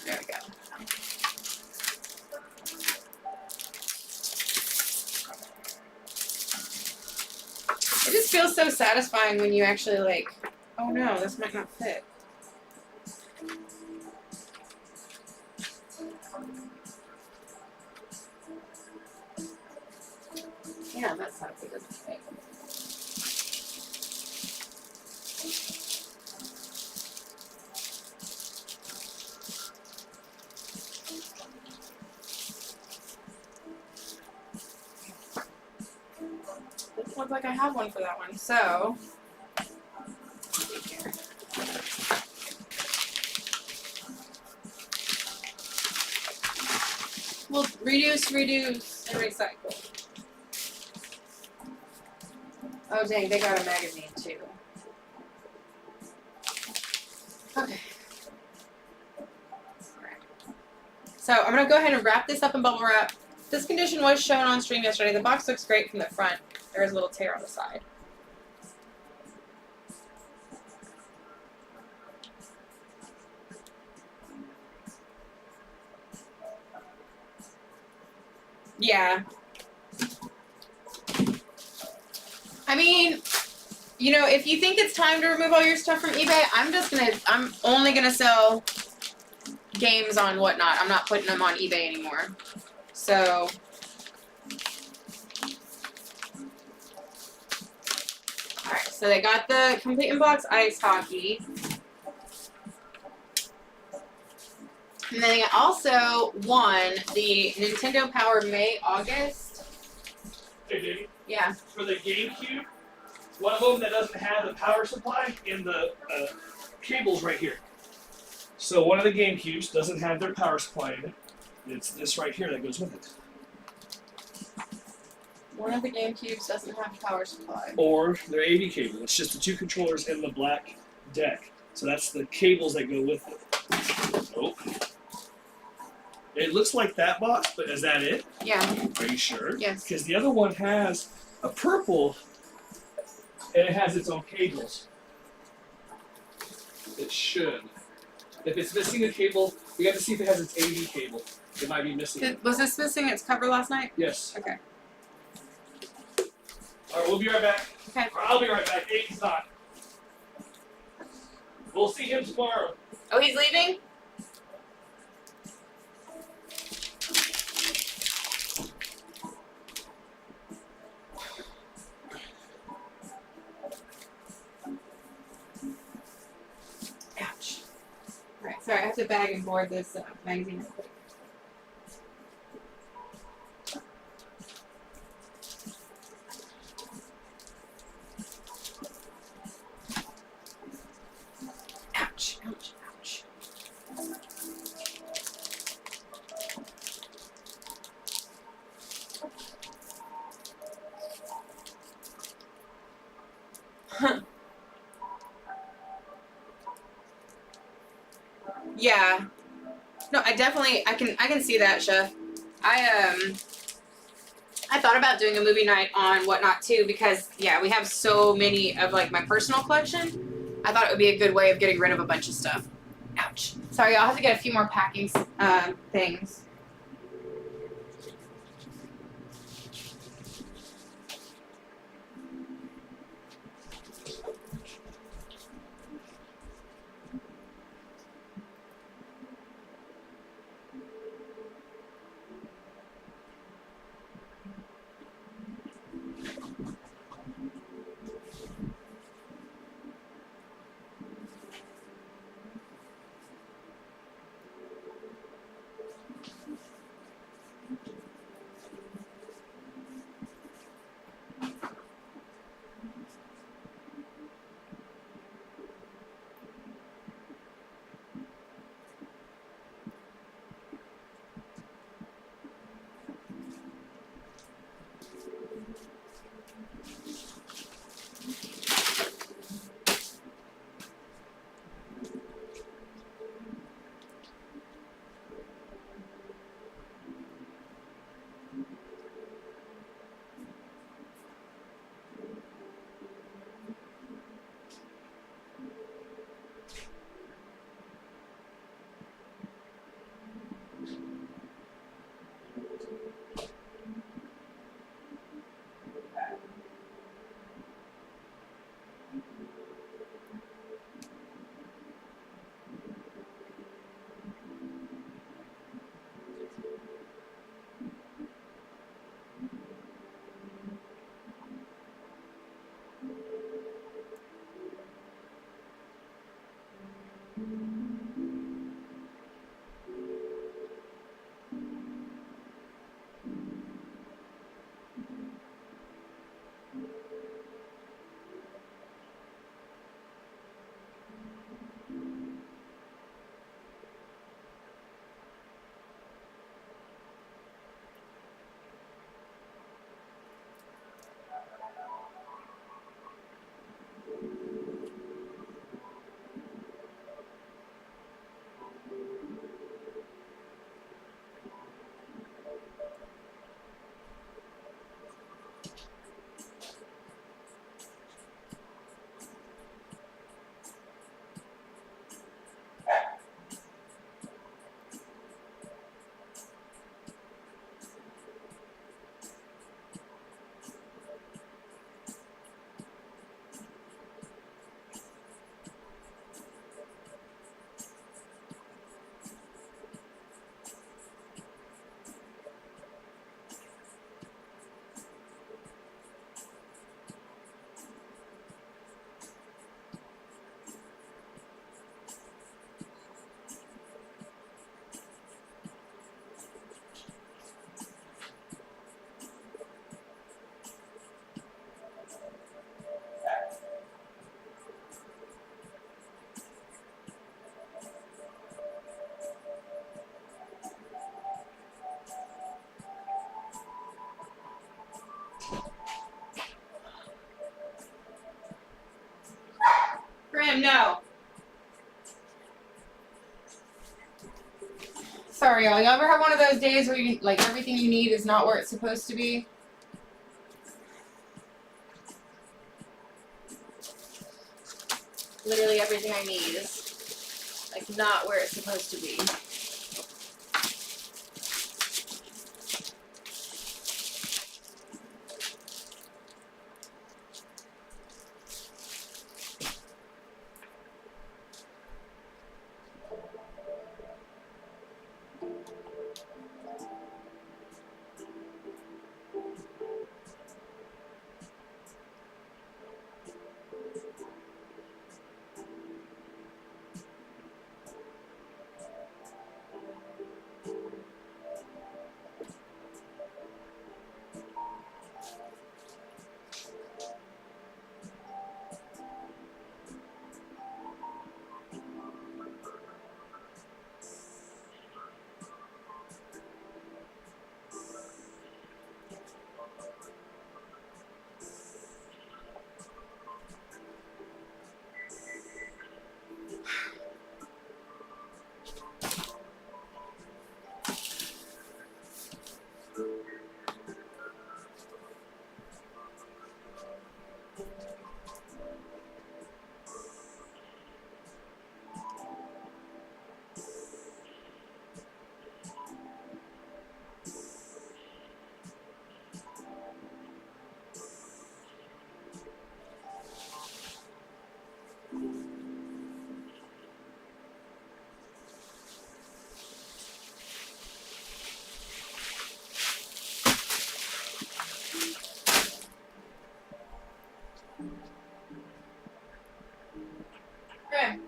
There we go. feels so satisfying when you actually like, oh no, this might not fit. Yeah, that's not a good thing. Doesn't look like I have one for that one, so. Let's see here. We'll reduce, and recycle. Oh dang, they got a magazine too. Okay. Alright. So I'm gonna go ahead and wrap this up in bubble wrap. This condition was shown on stream yesterday. The box looks great from the front. There is a little tear on the side. Yeah. I mean, you know, if you think it's time to remove all your stuff from eBay, I'm only gonna sell games on Whatnot. I'm not putting them on eBay anymore. So, alright, so they got the Complete in Box Ice Hockey. And then they also won the Nintendo Power May August. Hey, Diddy. Yeah. For the GameCube, one of them that doesn't have the power supply in the cables right here. So one of the GameCubes doesn't have their power supply in it. It's this right here that goes with it. One of the GameCubes doesn't have power supply. Or their AV cable. It's just the two controllers in the black deck. So that's the cables that go with it. Oh. It looks like that box, but is that it? Yeah. Are you sure? Yes. Because the other one has a purple, and it has its own cables. It should. If it's missing a cable, we have to see if it has its AV cable. It might be missing it. Was this missing its cover last night? Yes. Okay. All right, we'll be right back. Okay. Or I'll be right back. Aiden's not. We'll see him tomorrow. Oh, he's leaving? Ouch. Alright, sorry, I have to bag and board this magazine real quick. Ouch, ouch, ouch. Huh. Yeah. No, I can see that, Chef. I thought about doing a movie night on Whatnot too because yeah, we have so many of like my personal collection. I thought it would be a good way of getting rid of a bunch of stuff. Ouch. Sorry, I'll have to get a few more packing things. him, no. Sorry, y'all. You ever have one of those days where you like everything you need is not where it's supposed to be? Literally everything I need is like not where it's supposed to be. Okay.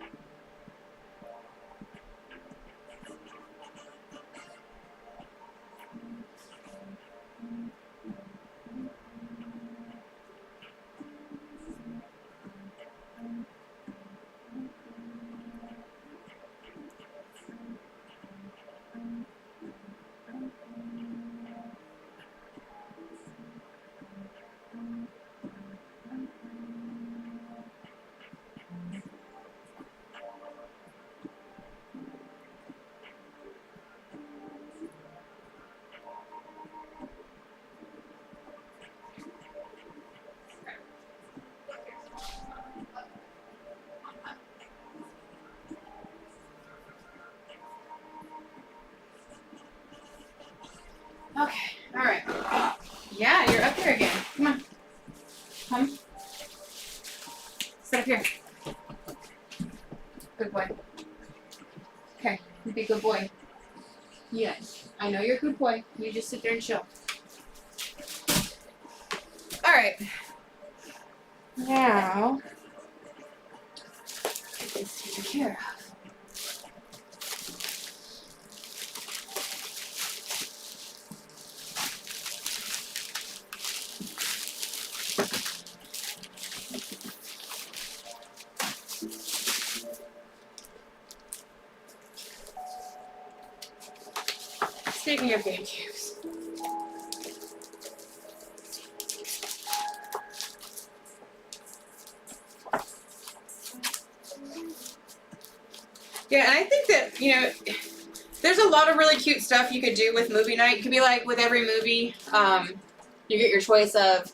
Okay. All right. Yeah, you're up here again. Come on. Come. Sit up here. Good boy. Okay. You be a good boy. Yes. I know you're a good boy. You just sit there and chill. All right. Now, get this taken care of. Speaking of GameCubes. Yeah, and I think that, you know, there's a lot of really cute stuff you could do with movie night. It could be like with every movie, you get your choice of,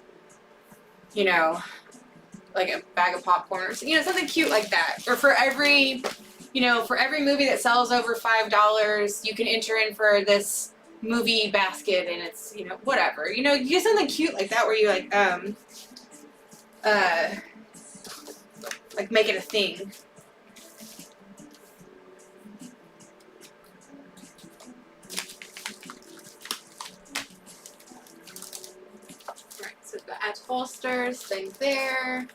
you know, like a bag of popcorn or, you know, something cute like that. Or for every, you know, for every movie that sells over $5, you can enter in for this movie basket and it's, you know, whatever. You know, you get something cute like that where you like make it a thing. Alright, so we've got add holsters, thing there.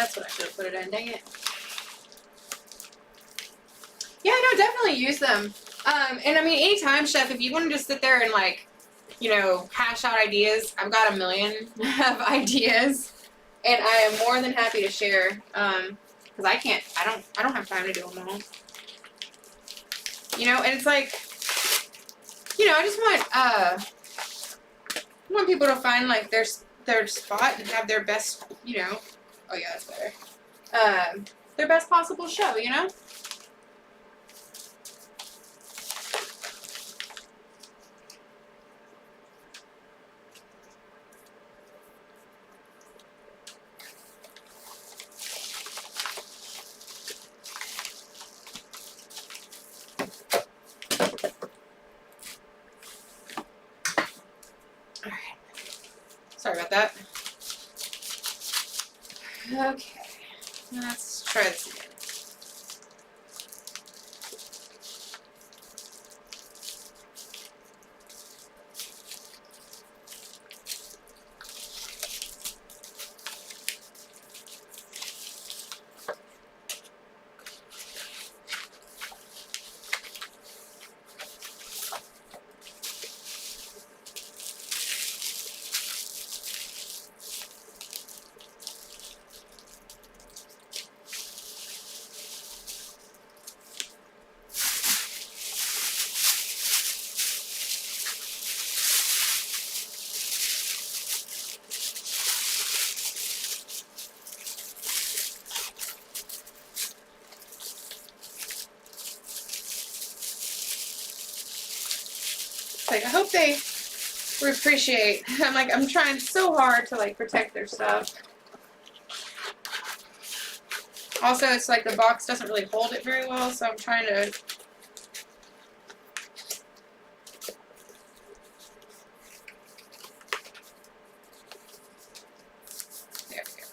That's what I should have put it in. Dang it. Yeah, no, definitely use them. And I mean, anytime, Chef, if you want to just sit there and like, you know, hash out ideas, I've got a million of ideas, and I am more than happy to share. Because I don't have time to do them all. You know, and it's like, you know, I just want people to find like their spot and have their best, you know. Oh yeah, that's better. Their best possible show, you know. Sorry about that. Okay, let's try this again. Like, I hope they appreciate. I'm trying so hard to like protect their stuff. Also, it's like the box doesn't really hold it very well, so I'm trying to. There we go.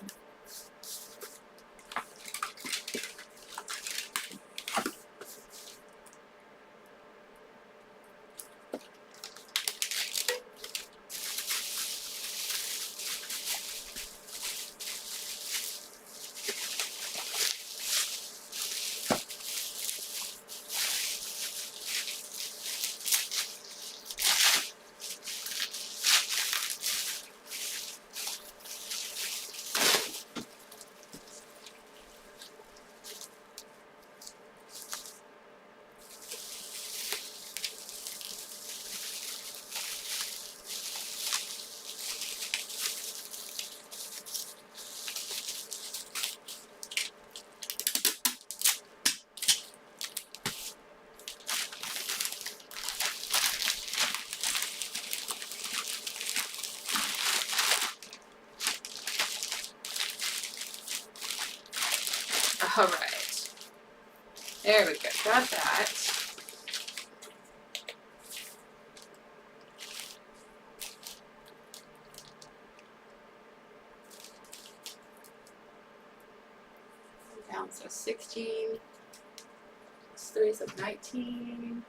All right. There we go. Got that. Down to 16. It's 3, so 19.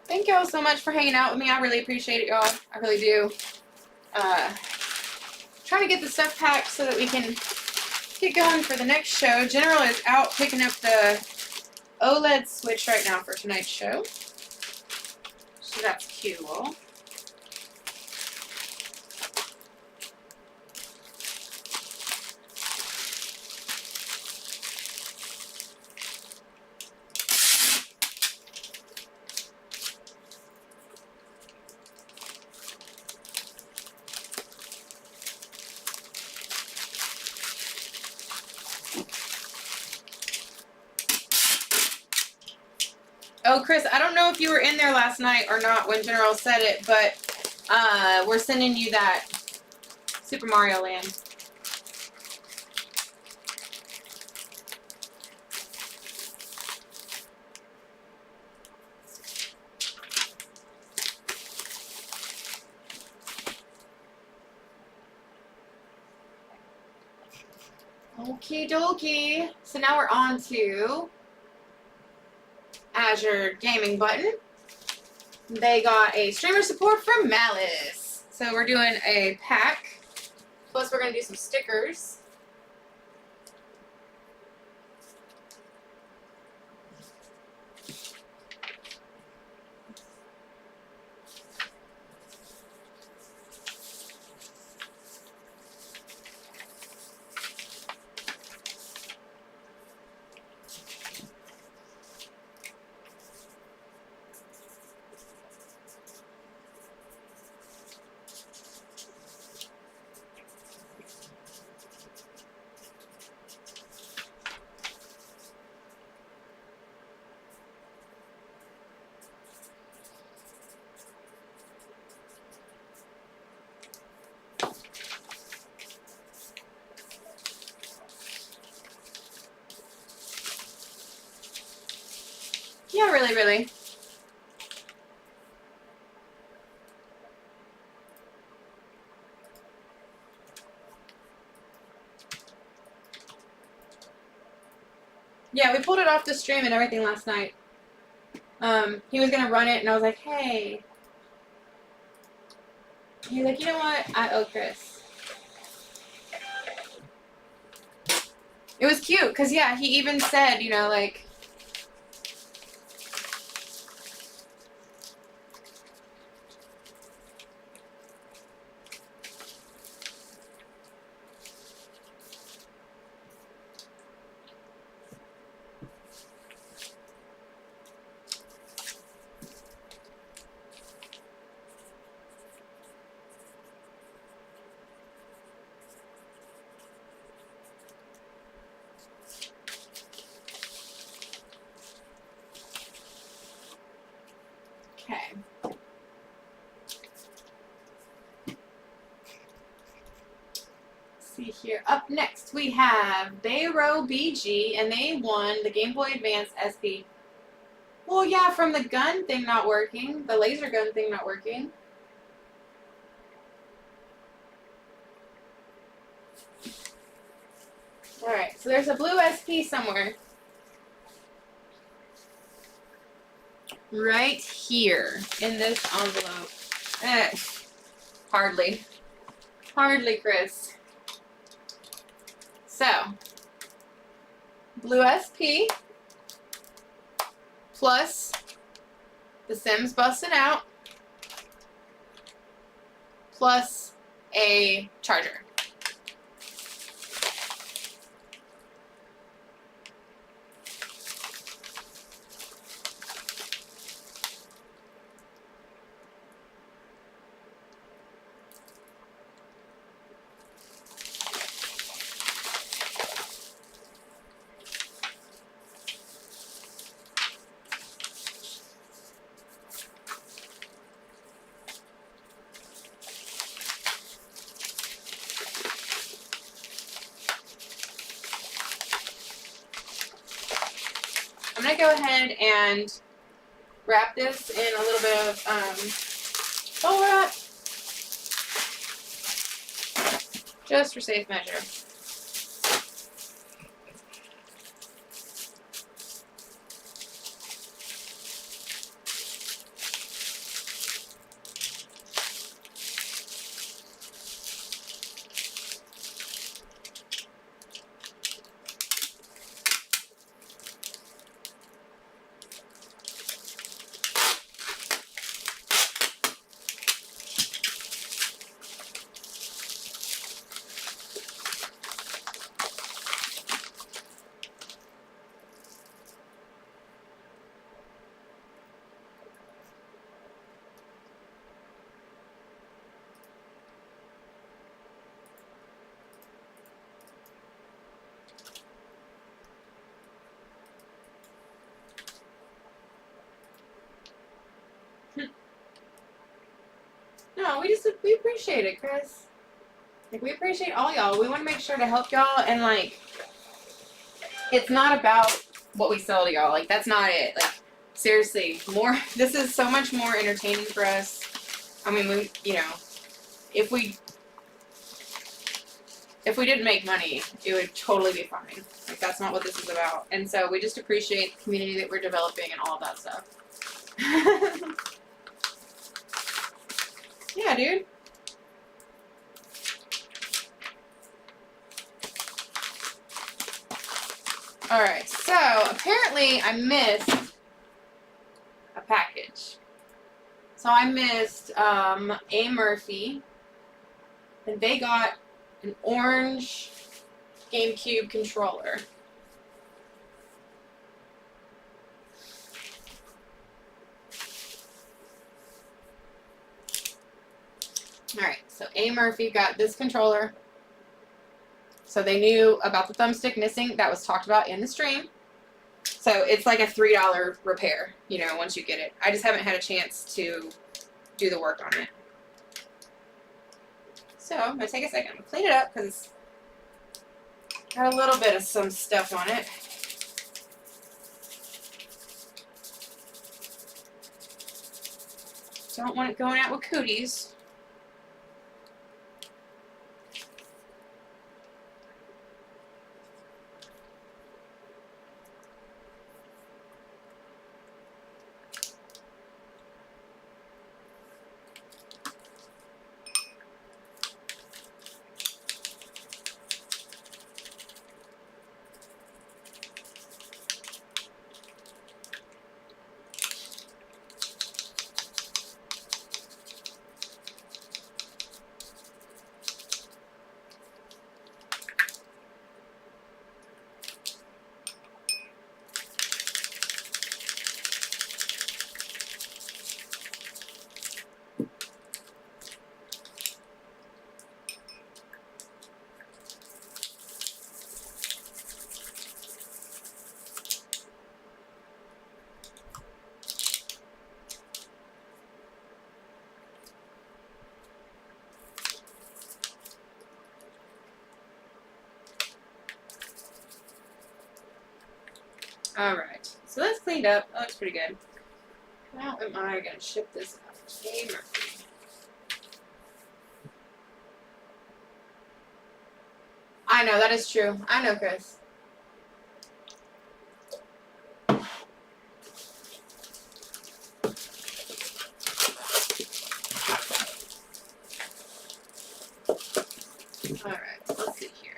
Thank y'all so much for hanging out with me. I really appreciate it, y'all. I really do. Trying to get the stuff packed so that we can get going for the next show. General is out picking up the OLED switch right now for tonight's show. So that's cool. Oh, Chris, I don't know if you were in there last night or not when General said it, but we're sending you that Super Mario Land. Okie dokie. So now we're on to Azure Gaming button. They got a streamer support from Malice. So we're doing a pack. Plus we're going to do some stickers. Yeah, really. Yeah, we pulled it off the stream and everything last night. He was gonna run it, and I was like, hey. He's like, you know what? I owe Chris. It was cute, because, yeah, he even said, you know, like, okay. See here. Up next, we have Bayro BG, and they won the Game Boy Advance SP. Well, yeah, from the gun thing not working, the laser gun thing not working. Alright, so there's a blue SP somewhere. Right here in this envelope. Hardly. Hardly, Chris. So, blue SP plus the Sims busting out plus a charger. I'm going to go ahead and wrap this in a little bit of bubble wrap, just for safe measure. No, we appreciate it, Chris. Like, we appreciate all y'all. We want to make sure to help y'all, and, like, it's not about what we sell to y'all. Like, that's not it. Like, seriously, this is so much more entertaining for us. I mean, if we if we didn't make money, it would totally be fine. Like, that's not what this is about. And so we just appreciate the community that we're developing and all of that stuff. Yeah, dude. Alright, so apparently I missed a package. So I missed A. Murphy, and they got an orange GameCube controller. Alright, so A. Murphy got this controller. So they knew about the thumbstick missing. That was talked about in the stream. So it's like a $3 repair, you know, once you get it. I just haven't had a chance to do the work on it. So I'm going to take a second and clean it up because it's got a little bit of some stuff on it. Don't want it going out with cooties. Alright, so that's cleaned up. That looks pretty good. How am I going to ship this out? A. Murphy. I know, that is true. I know, Chris. Alright, let's see here.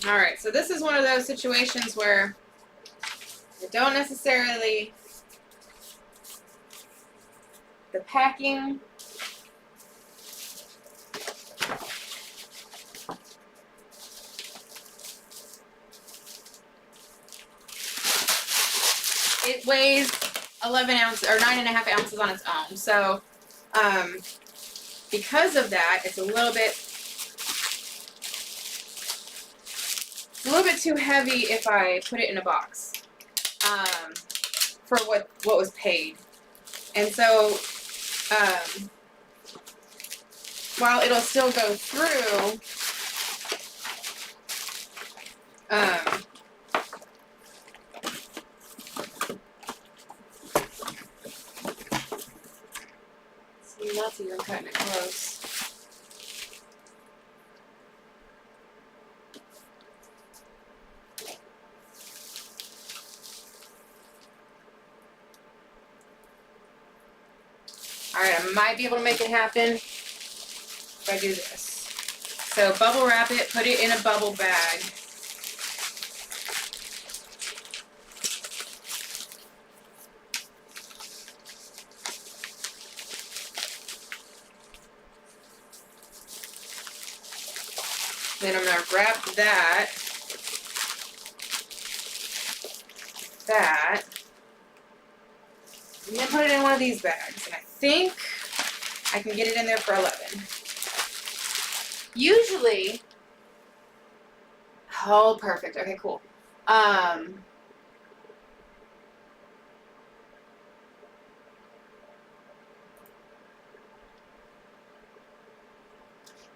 Alright, so this is one of those situations where I don't necessarily, the packing, it weighs 11 ounces, or 9.5 ounces on its own, so because of that, it's a little bit too heavy if I put it in a box for what was paid. And so while it'll still go through, see, lots of you are cutting it close. Alright, I might be able to make it happen if I do this. So bubble wrap it, put it in a bubble bag. Then I'm going to wrap that, and then put it in one of these bags. And I think I can get it in there for 11. Usually, oh, perfect. Okay, cool.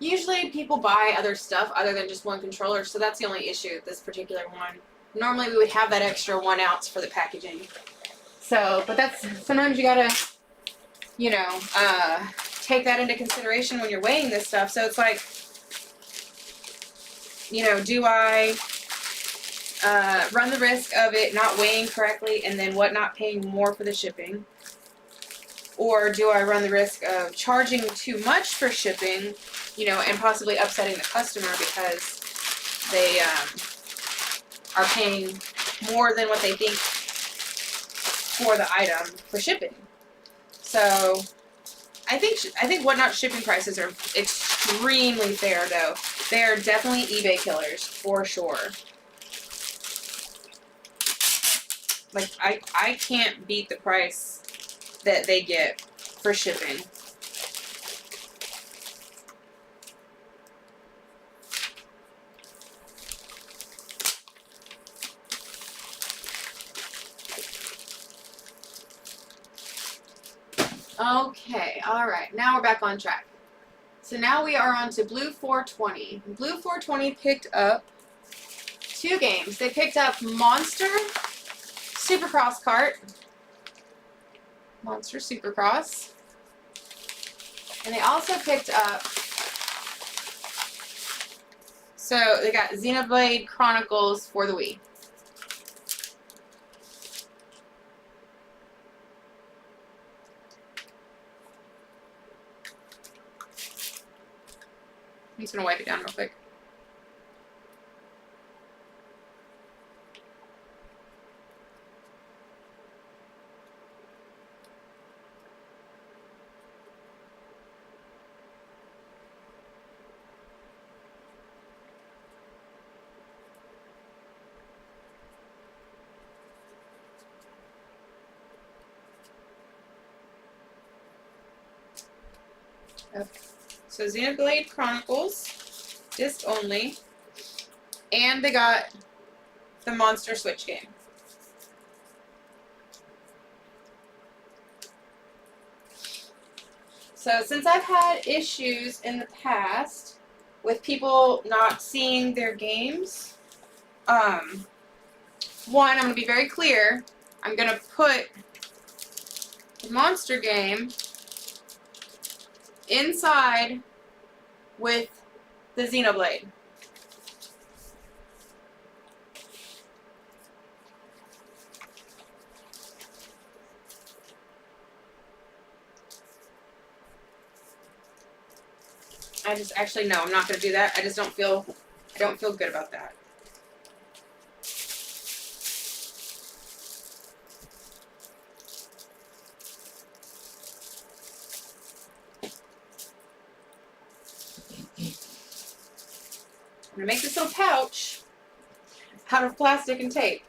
Usually people buy other stuff other than just one controller, so that's the only issue with this particular one. Normally we would have that extra 1 ounce for the packaging. So, but that's, sometimes you gotta, you know, take that into consideration when you're weighing this stuff. So it's like, you know, do I run the risk of it not weighing correctly and then not paying more for the shipping? Or do I run the risk of charging too much for shipping, you know, and possibly upsetting the customer because they are paying more than what they think for the item for shipping? So I think Whatnot shipping prices are extremely fair, though. They are definitely eBay killers for sure. Like I can't beat the price that they get for shipping. Okay, alright, now we're back on track. So now we are on to Blue 420. Blue 420 picked up 2 games. They picked up Monster Supercross Kart. Monster Supercross. And they also picked up, so they got Xenoblade Chronicles for the Wii. I'm just gonna wipe it down real quick. Okay. So Xenoblade Chronicles, disc only, and they got the Monster Switch game. So since I've had issues in the past with people not seeing their games, one, I'm going to be very clear. I'm going to put the Monster game inside with the Xenoblade. Actually, no, I'm not going to do that. I don't feel good about that. I'm going to make this little pouch out of plastic and tape.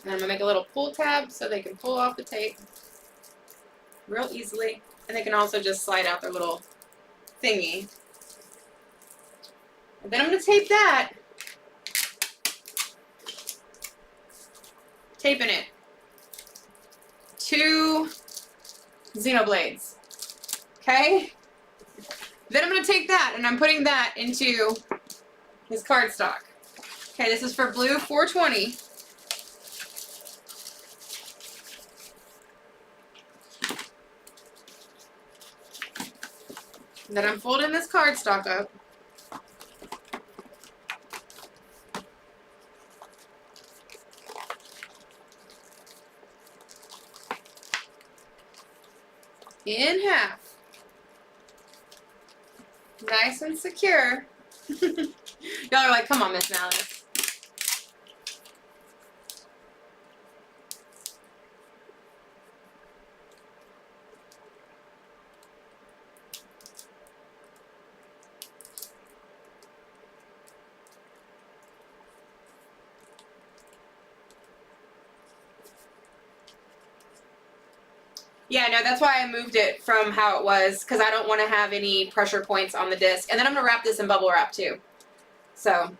And I'm going to make a little pull tab so they can pull off the tape real easily. And they can also just slide out their little thingy. And then I'm going to tape that. Taping it to Xenoblades. Okay? Then I'm going to take that and I'm putting that into his cardstock. Okay, this is for Blue 420. Then I'm folding this cardstock up. in half. Nice and secure. Y'all are like, come on, Miss Malice. Yeah, no, that's why I moved it from how it was, because I don't want to have any pressure points on the disc. And then I'm going to wrap this in bubble wrap too. So.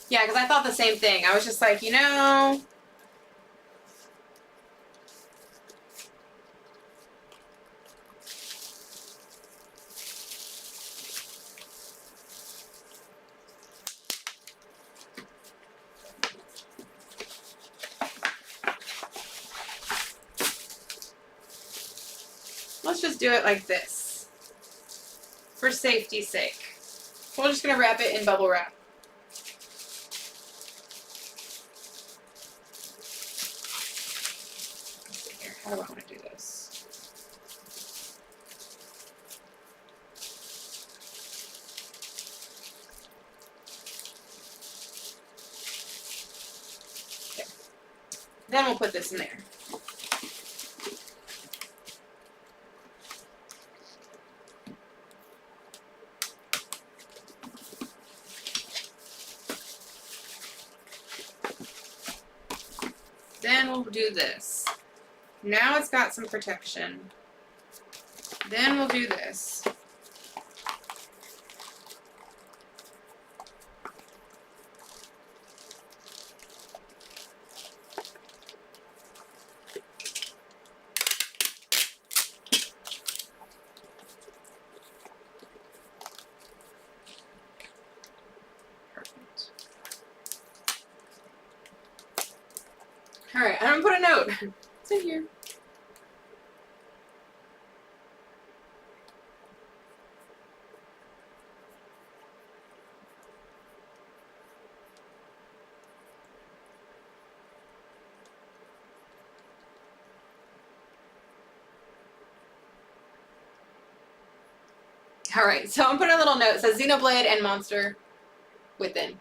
Yeah, because I thought the same thing. I was just like, you know. Let's just do it like this. For safety's sake. We're just going to wrap it in bubble wrap. Let's see here. How do I want to do this? Okay. Then we'll put this in there. Then we'll do this. Now it's got some protection. Then we'll do this. Perfect. Alright, I'm gonna put a note. It's in here. Alright, so I'm putting a little note. It says Xenoblade and Monster within.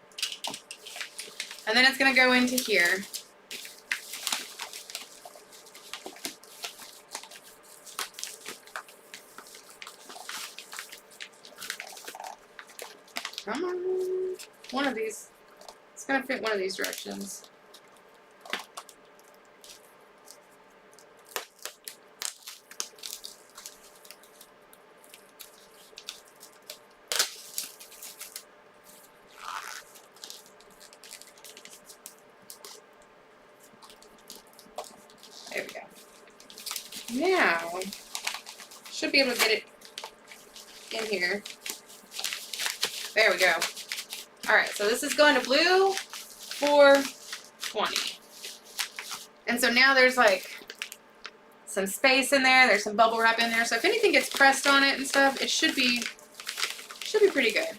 And then it's gonna go into here. Come on. One of these. It's gonna fit one of these directions. There we go. Now, should be able to get it in here. There we go. Alright, so this is going to blue 420. And so now there's like some space in there, there's some bubble wrap in there, so if anything gets pressed on it and stuff, it should be pretty good.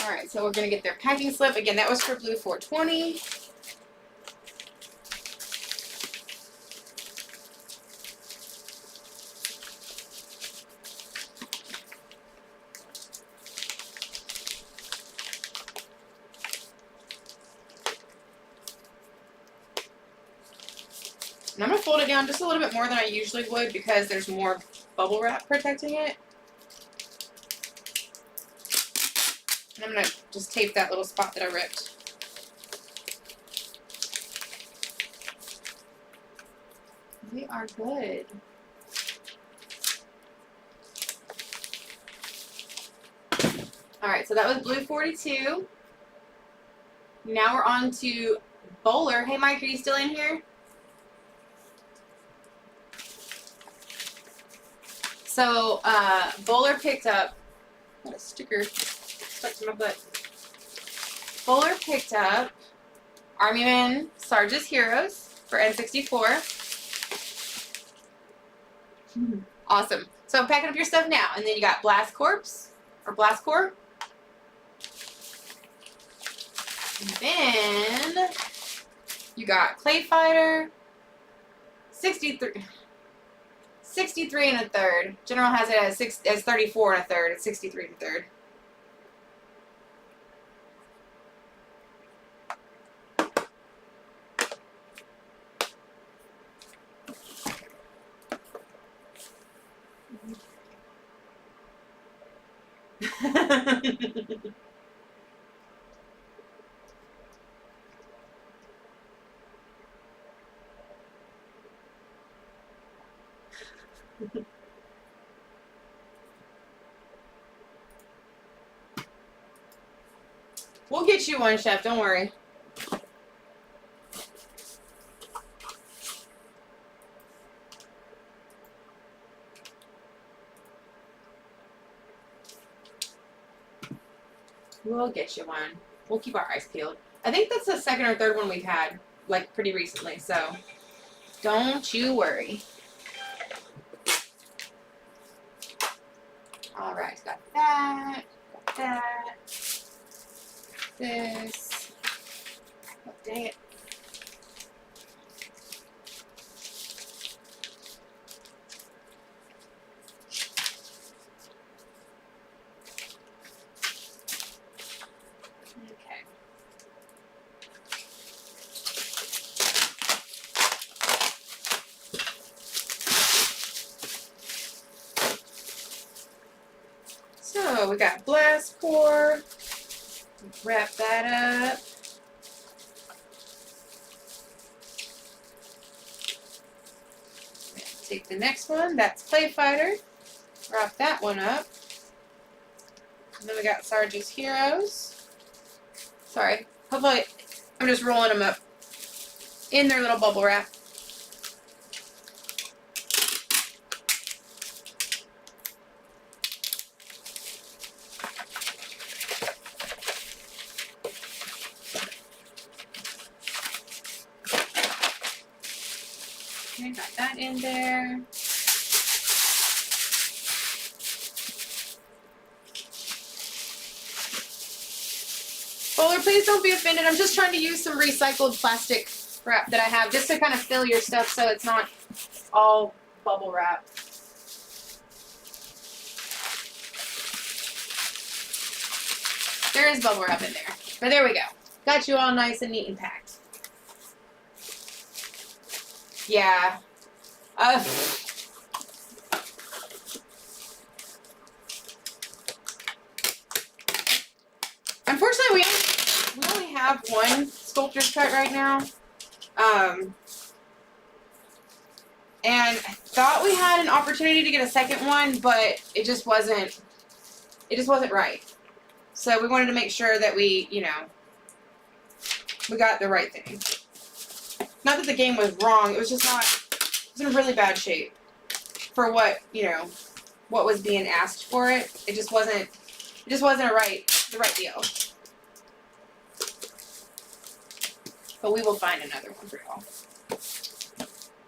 Alright, so we're going to get their packing slip. Again, that was for blue 420. And I'm going to fold it down just a little bit more than I usually would because there's more bubble wrap protecting it. And I'm going to just tape that little spot that I ripped. We are good. Alright, so that was blue 42. Now we're on to Bowler. Hey Mike, are you still in here? So, Bowler picked up, got a sticker stuck to my butt. Bowler picked up Army Men Sarge's Heroes for N64. Awesome. So I'm packing up your stuff now. And then you got Blast Corps, or Blast Corps. And then you got Clay Fighter, 63 and a third. General has it as 34 and a third. It's 63 and a third. We'll get you one, Chef. Don't worry. We'll get you one. We'll keep our eyes peeled. I think that's the second or third one we've had, like, pretty recently, so don't you worry. Alright, got that, this. Oh, dang it. Okay. So we got Blast Core. Wrap that up. Take the next one. That's Play Fighter. Wrap that one up. And then we got Sarge's Heroes. Sorry. Hopefully, I'm just rolling them up in their little bubble wrap. Okay, got that in there. Bowler, please don't be offended. I'm just trying to use some recycled plastic wrap that I have just to kind of fill your stuff so it's not all bubble wrap. There is bubble wrap in there. But there we go. Got you all nice and neat and packed. Yeah. Unfortunately, we only have one sculptor's cut right now. And I thought we had an opportunity to get a second one, but it just wasn't right. So we wanted to make sure that we, you know, we got the right thing. Not that the game was wrong, it was just not, it was in really bad shape for what, you know, what was being asked for it. It just wasn't the right deal. But we will find another one for y'all.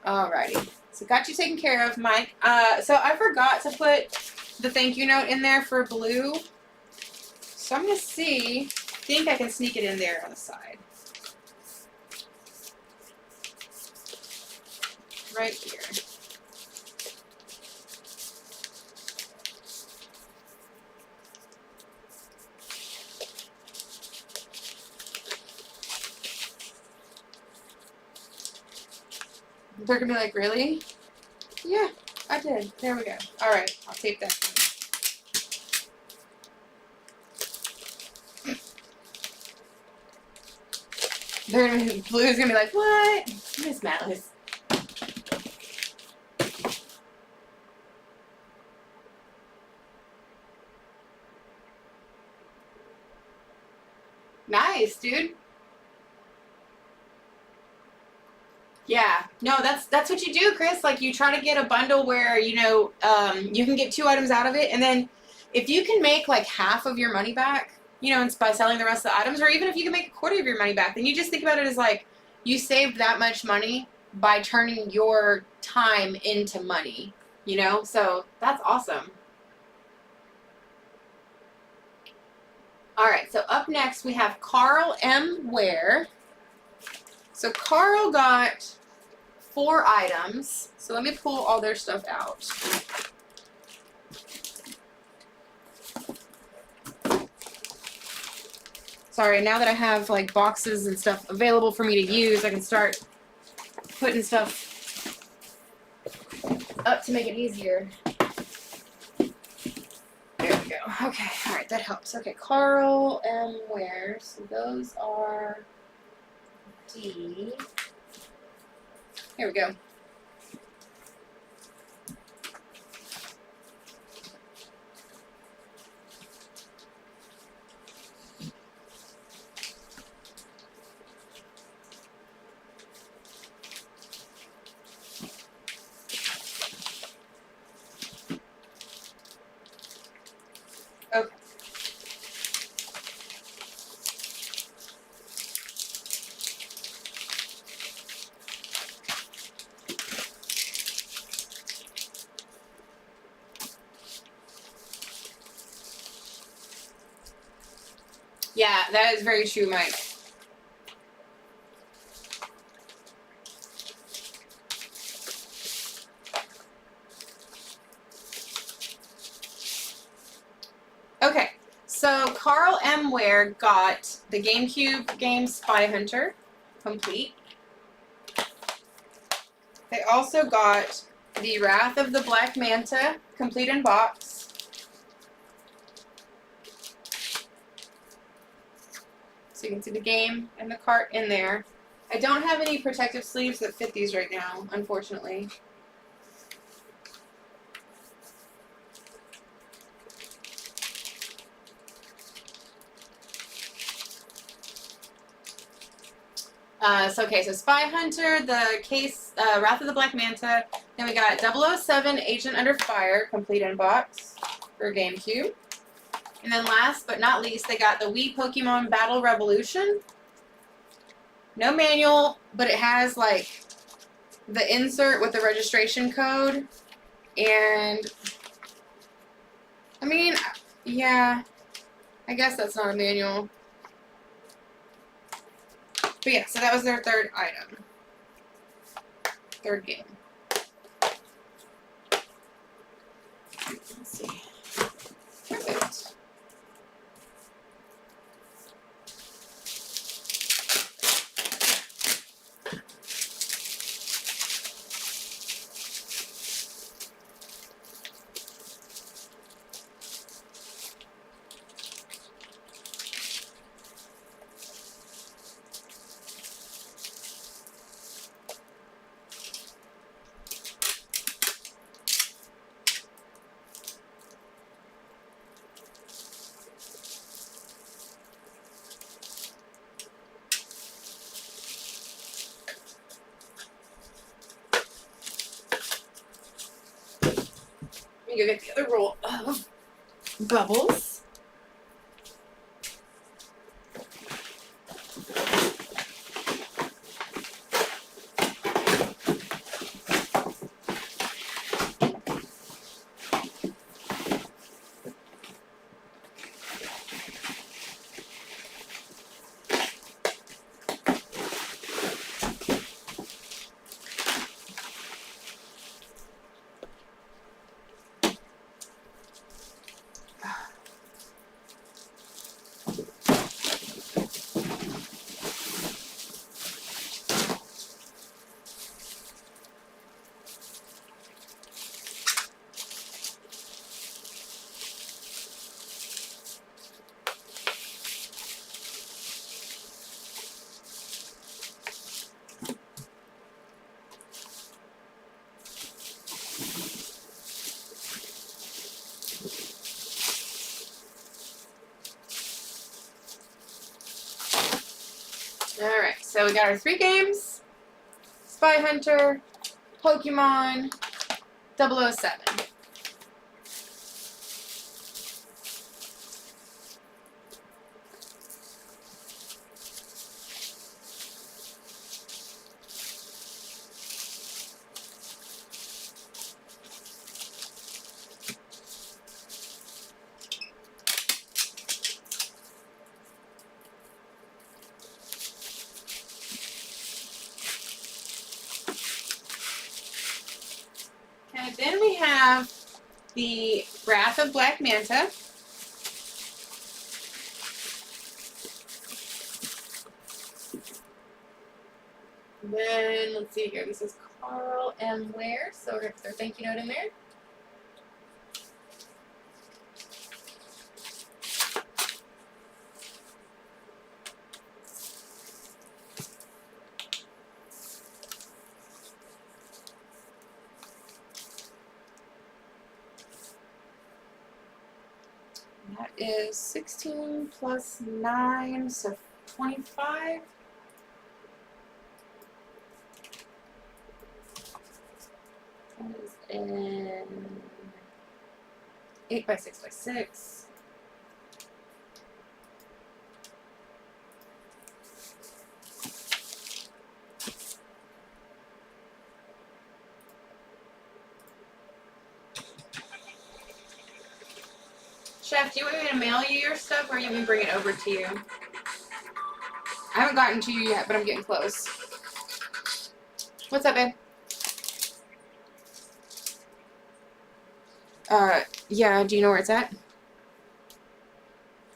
Alrighty. So got you taken care of, Mike. So I forgot to put the thank you note in there for Blue. So I'm gonna see, I think I can sneak it in there on the side. Right here. They're gonna be like, really? Yeah, I did. There we go. Alright, I'll tape that. They're gonna be, Blue's gonna be like, what? Miss Malice. Nice, dude. Yeah. No, that's what you do, Chris. Like you try to get a bundle where you can get 2 items out of it, and then if you can make like half of your money back, and by selling the rest of the items, or even if you can make a quarter of your money back, then you just think about it as like you saved that much money by turning your time into money. So that's awesome. All right, so up next we have Carl M. Ware. So Carl got 4 items. So let me pull all their stuff out. Sorry, now that I have like boxes and stuff available for me to use, I can start putting stuff up to make it easier. There we go. Okay, all right, that helps. Okay, Carl M. Ware. So those are D. Here we go. Okay. Yeah, that is very true, Mike. Okay, so Carl M. Ware got the GameCube game Spy Hunter complete. They also got the Wrath of the Black Manta complete in box. So you can see the game and the cart in there. I don't have any protective sleeves that fit these right now, unfortunately. So Spy Hunter, the case, Wrath of the Black Manta. Then we got 007 Agent Under Fire, complete in box for GameCube. And then last but not least, they got the Wii Pokemon Battle Revolution. No manual, but it has like the insert with the registration code. And I mean, yeah, I guess that's not a manual. But yeah, so that was their 3rd item. 3rd game. Let's see. Perfect. Let me go get the other roll of bubbles. Alright, so we got our 3 games. Spy Hunter, Pokemon, 007. Okay, then we have the Wrath of Black Manta. Then, let's see here, this is Carl M. Ware, so we're going to put their thank you note in there. That is 16 plus 9, so 25. That is in 8 by 6 by 6. Chef, do you want me to mail you your stuff or you want me to bring it over to you? I haven't gotten to you yet, but I'm getting close. What's up, babe? Yeah, do you know where it's at?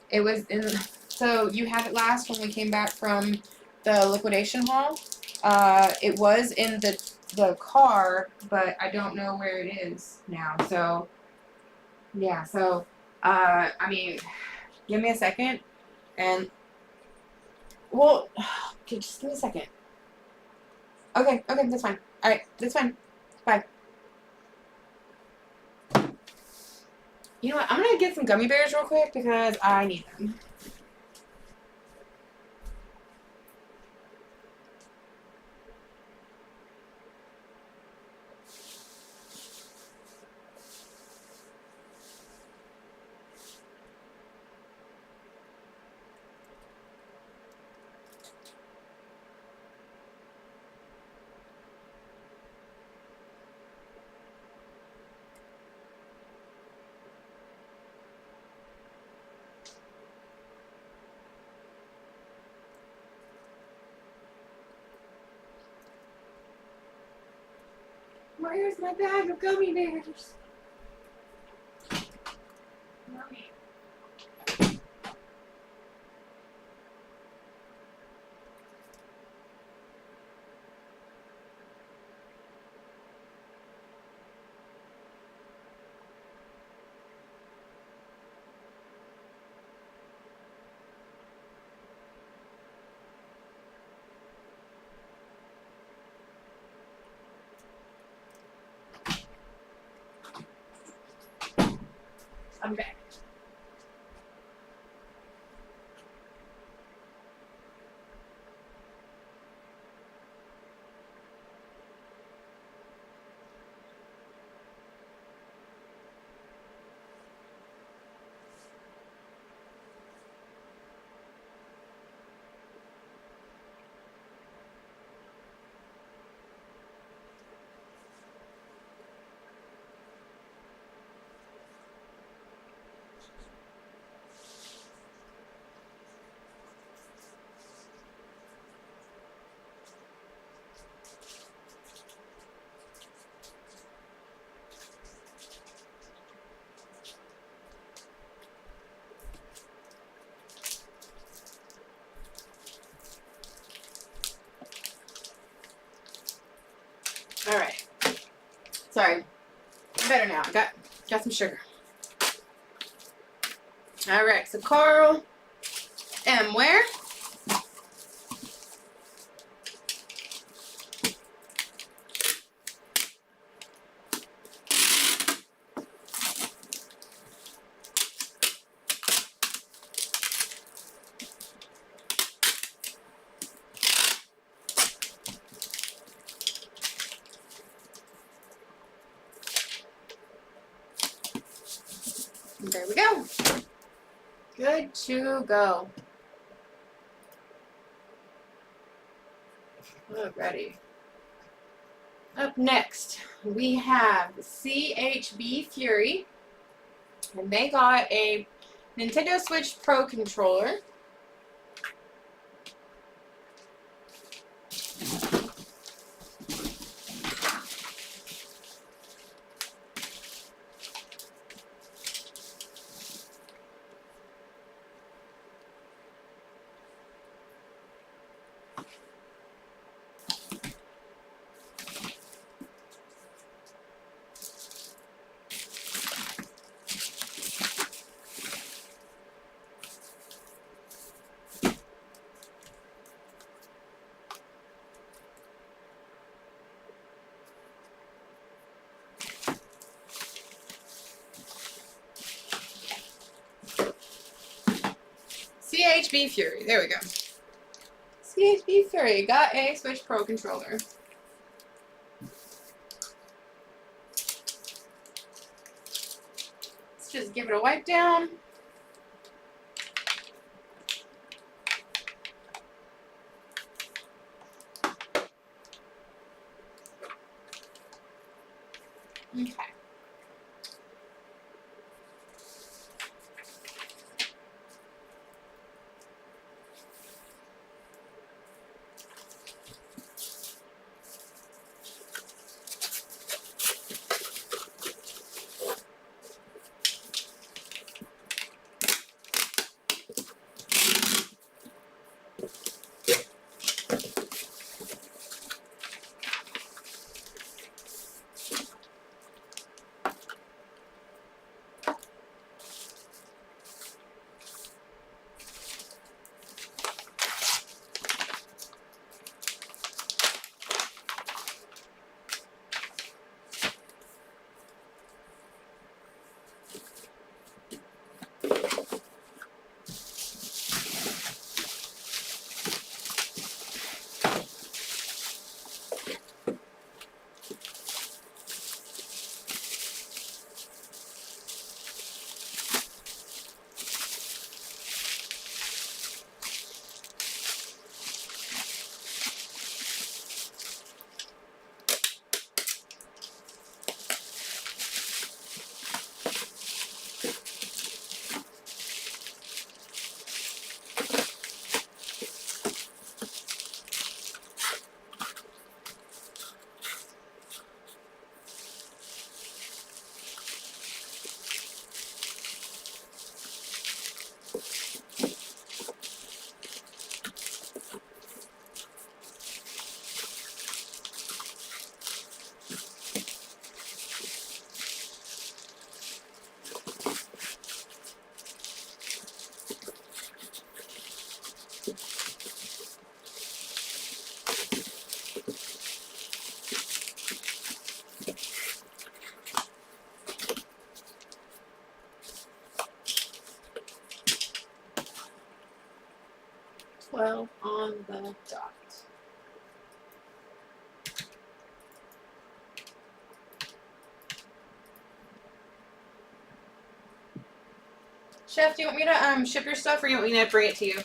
It was in, so you had it last when we came back from the liquidation hall. It was in the car, but I don't know where it is now. So, yeah, so, I mean, give me a second, and, well, okay, just give me a second. Okay, that's fine. Alright, that's fine. Bye. You know what? I'm gonna get some gummy bears real quick because I need them. Where's my bag of gummy bears? Mommy. I'm back. All right. Sorry. I'm better now. I got some sugar. All right. So Carl M. Ware. There we go. Good to go. Alrighty. Up next, we have CHB Fury, and they got a Nintendo Switch Pro controller. CHB Fury, there we go. CHB Fury got a Switch Pro controller. Let's just give it a wipe down. Okay. .12 on the dot. Chef, do you want me to ship your stuff, or you want me to bring it to you?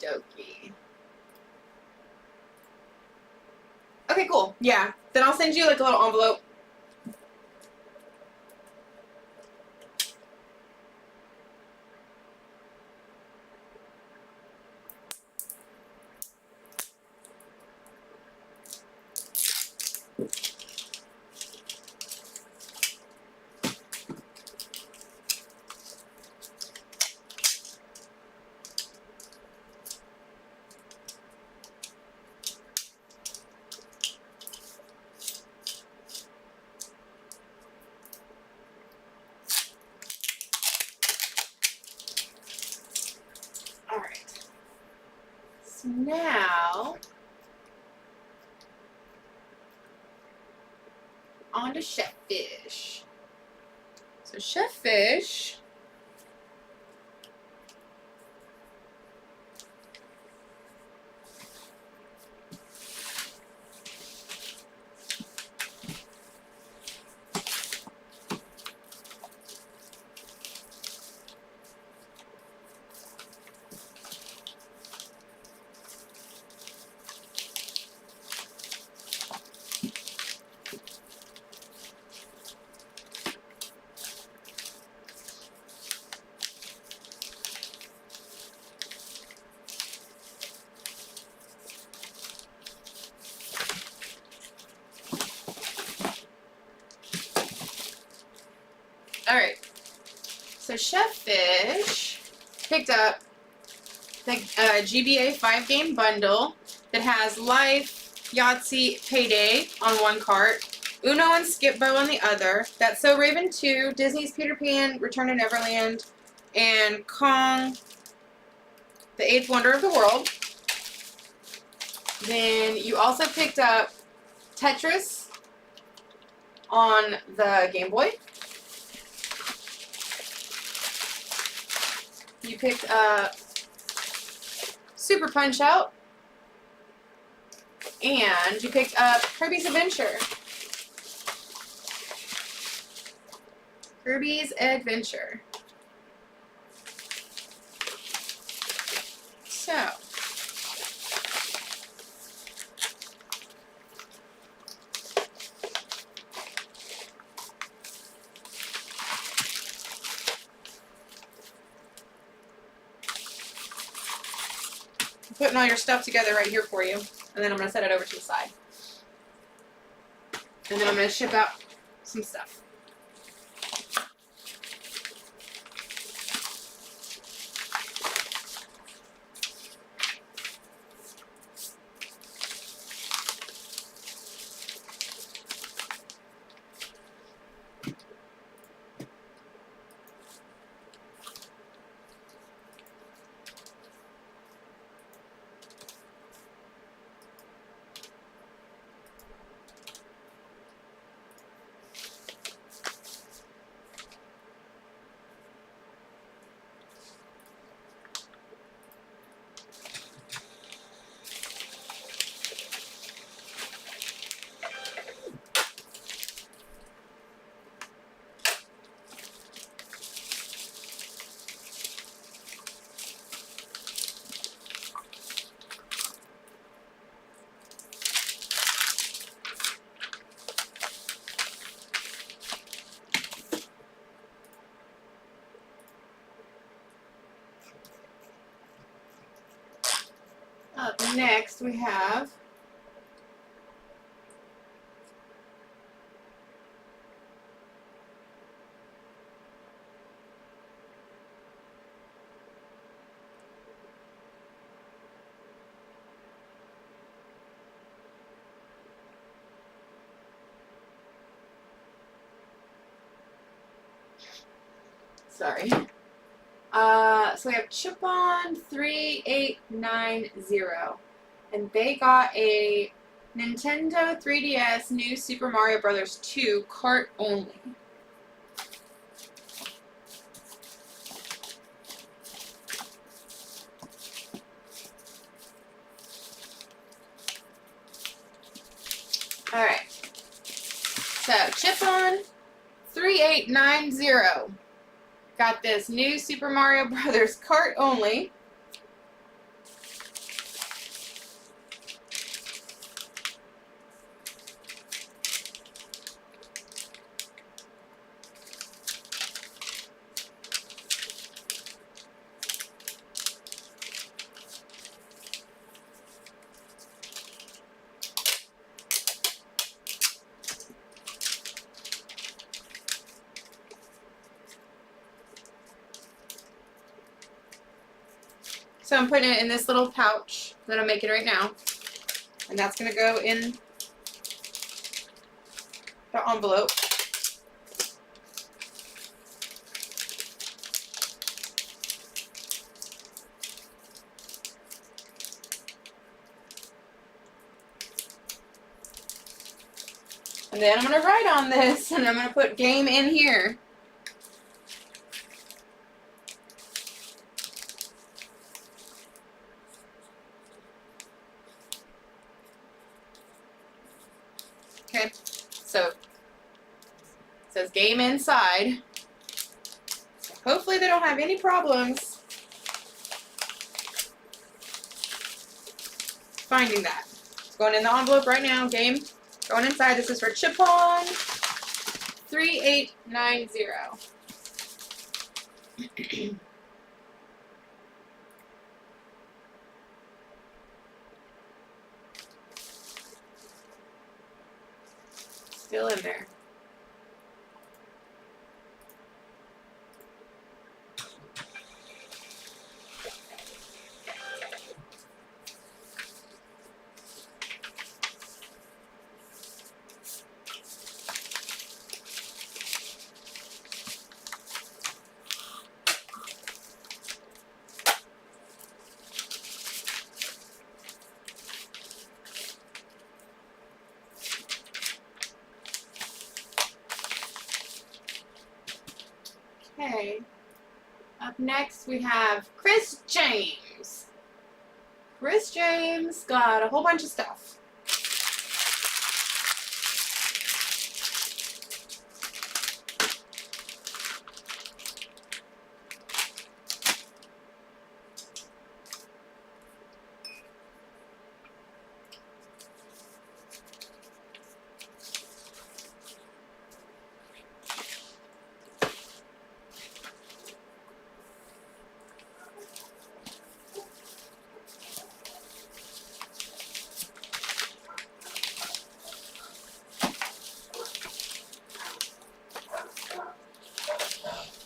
dokie. Okay, cool. Yeah. Then I'll send you like a little envelope. Alright. So now, on to chef fish. So chef fish. Alright. So chef fish picked up the GBA 5-game bundle that has Life, Yahtzee, Payday on one cart, Uno and Skip-Bo on the other. That's So Raven 2, Disney's Peter Pan, Return to Neverland, and Kong, the Eighth Wonder of the World. Then you also picked up Tetris on the Game Boy. You picked up Super Punch-Out. And you picked up Kirby's Adventure. Kirby's Adventure. So. I'm putting all your stuff together right here for you. And then I'm going to set it over to the side. And then I'm going to ship out some stuff. Up next we have so we have Chipon 3890, and they got a Nintendo 3DS New Super Mario Bros. 2 cart only. Alright, so Chipon 3890 got this new Super Mario Brothers cart only. So I'm putting it in this little pouch that I'm making right now. And that's going to go in the envelope. And then I'm going to write on this, and I'm going to put game in here. Okay, so it says game inside. So hopefully they don't have any problems finding that. It's going in the envelope right now, game. Going inside. This is for Chipon 3890. Still in there. Okay. Up next we have Chris James. Chris James got a whole bunch of stuff.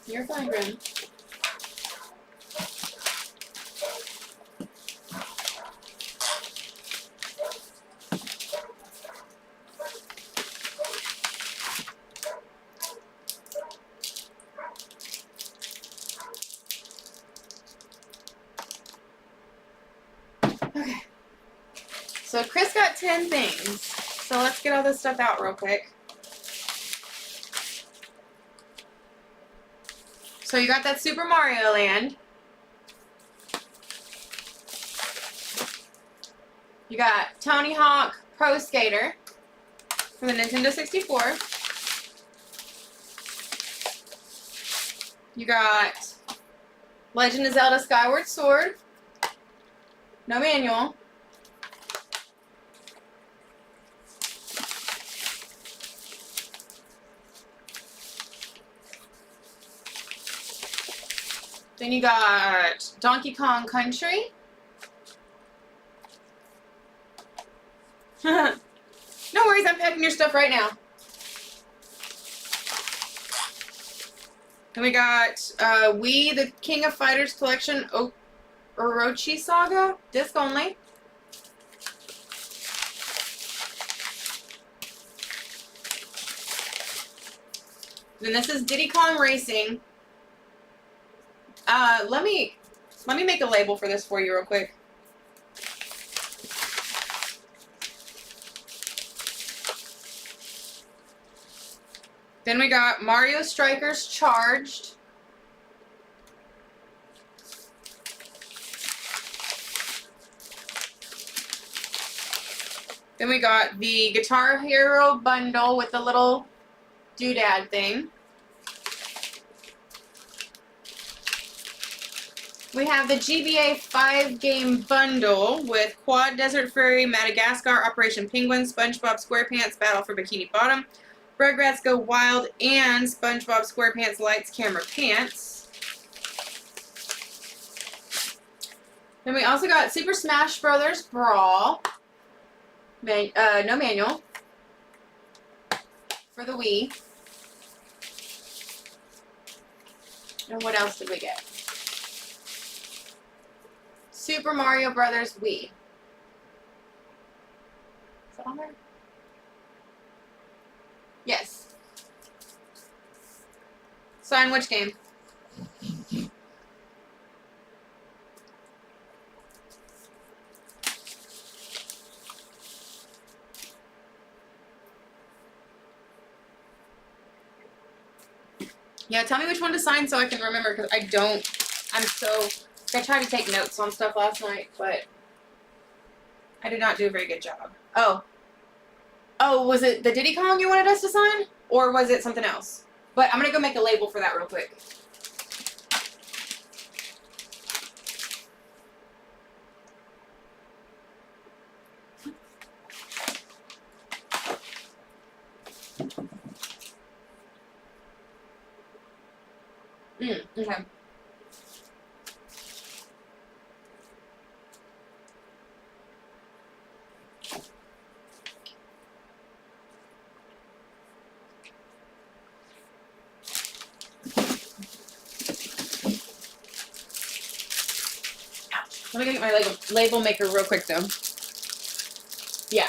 You're fine, Grim. Okay. So Chris got 10 things. So let's get all this stuff out real quick. So you got that Super Mario Land. You got Tony Hawk Pro Skater for the Nintendo 64. You got Legend of Zelda Skyward Sword. No manual. Then you got Donkey Kong Country. No worries, I'm packing your stuff right now. Then we got Wii, the King of Fighters Collection, Orochi Saga, disc only. Then this is Diddy Kong Racing. Let me make a label for this for you real quick. Then we got Mario Strikers Charged. Then we got the Guitar Hero bundle with the little doodad thing. We have the GBA 5-game bundle with Quad Desert Furry, Madagascar, Operation Penguin, SpongeBob SquarePants, Battle for Bikini Bottom, Rugrats Go Wild, and SpongeBob SquarePants Lights Camera Pants. Then we also got Super Smash Bros. Brawl. No manual. For the Wii. And what else did we get? Super Mario Brothers Wii. Is that on there? Yes. Sign which game? Yeah, tell me which one to sign so I can remember, because I don't. I tried to take notes on stuff last night, but I did not do a very good job. Oh. Oh, was it the Diddy Kong you wanted us to sign? Or was it something else? But I'm going to go make a label for that real quick. Okay. Let me get my label maker real quick, though. Yeah.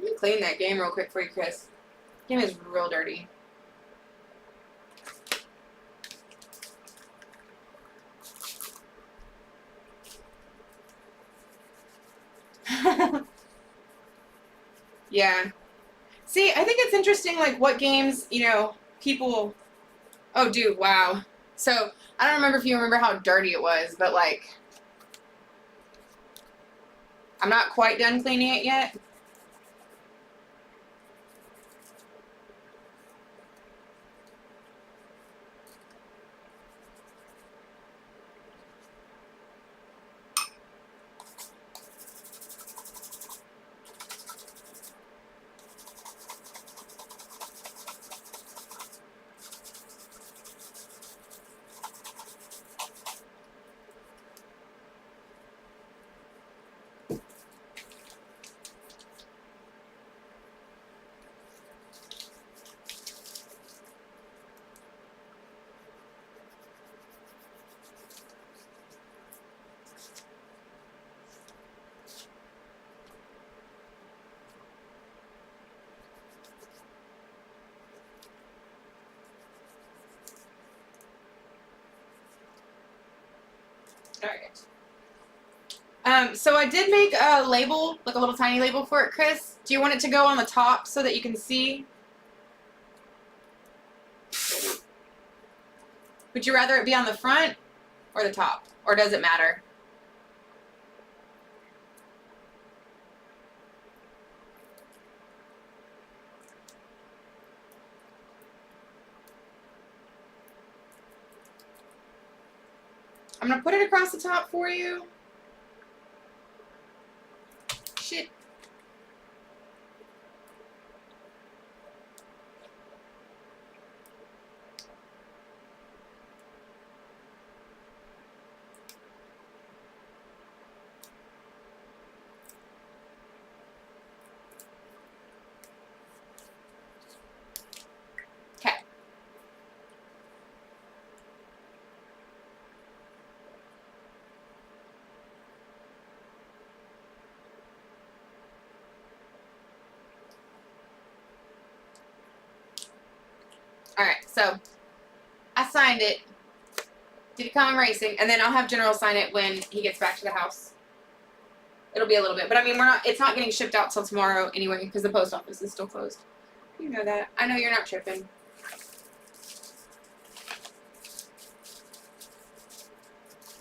Let me clean that game real quick for you, Chris. Game is real dirty. Yeah. See, I think it's interesting, like, what games, people... Oh, dude, wow. So, I don't remember if you remember how dirty it was, but, like... I'm not quite done cleaning it yet. Alright. So I did make a label, like a little tiny label for it, Chris. Do you want it to go on the top so that you can see? Would you rather it be on the front or the top? Or does it matter? I'm going to put it across the top for you. Shit. Okay. Alright, so I signed it. Diddy Kong Racing, and then I'll have General sign it when he gets back to the house. it'll be a little bit. But I mean, it's not getting shipped out till tomorrow anyway because the post office is still closed. You know that. I know you're not tripping.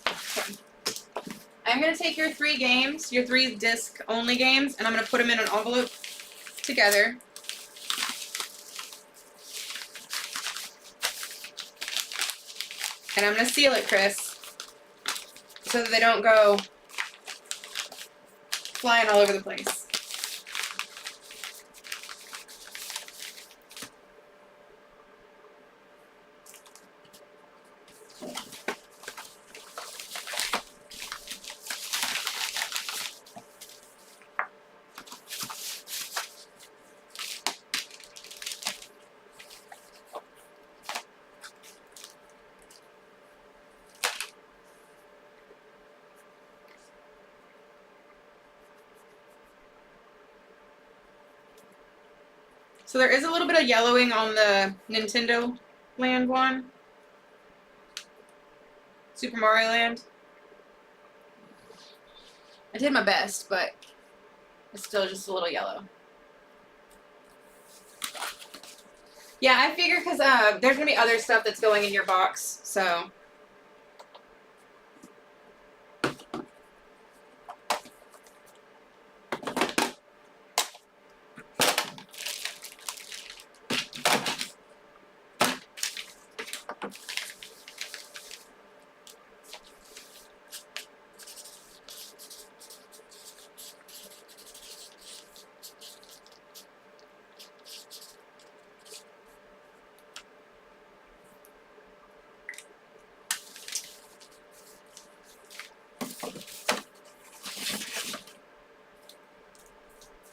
Okay. I'm going to take your 3 games, your 3 disc only games, and I'm going to put them in an envelope together. And I'm going to seal it, Chris, so that they don't go flying all over the place. So there is a little bit of yellowing on the Nintendo Land one. Super Mario Land. I did my best, but it's still just a little yellow. Yeah, I figure because there's going to be other stuff that's going in your box, so...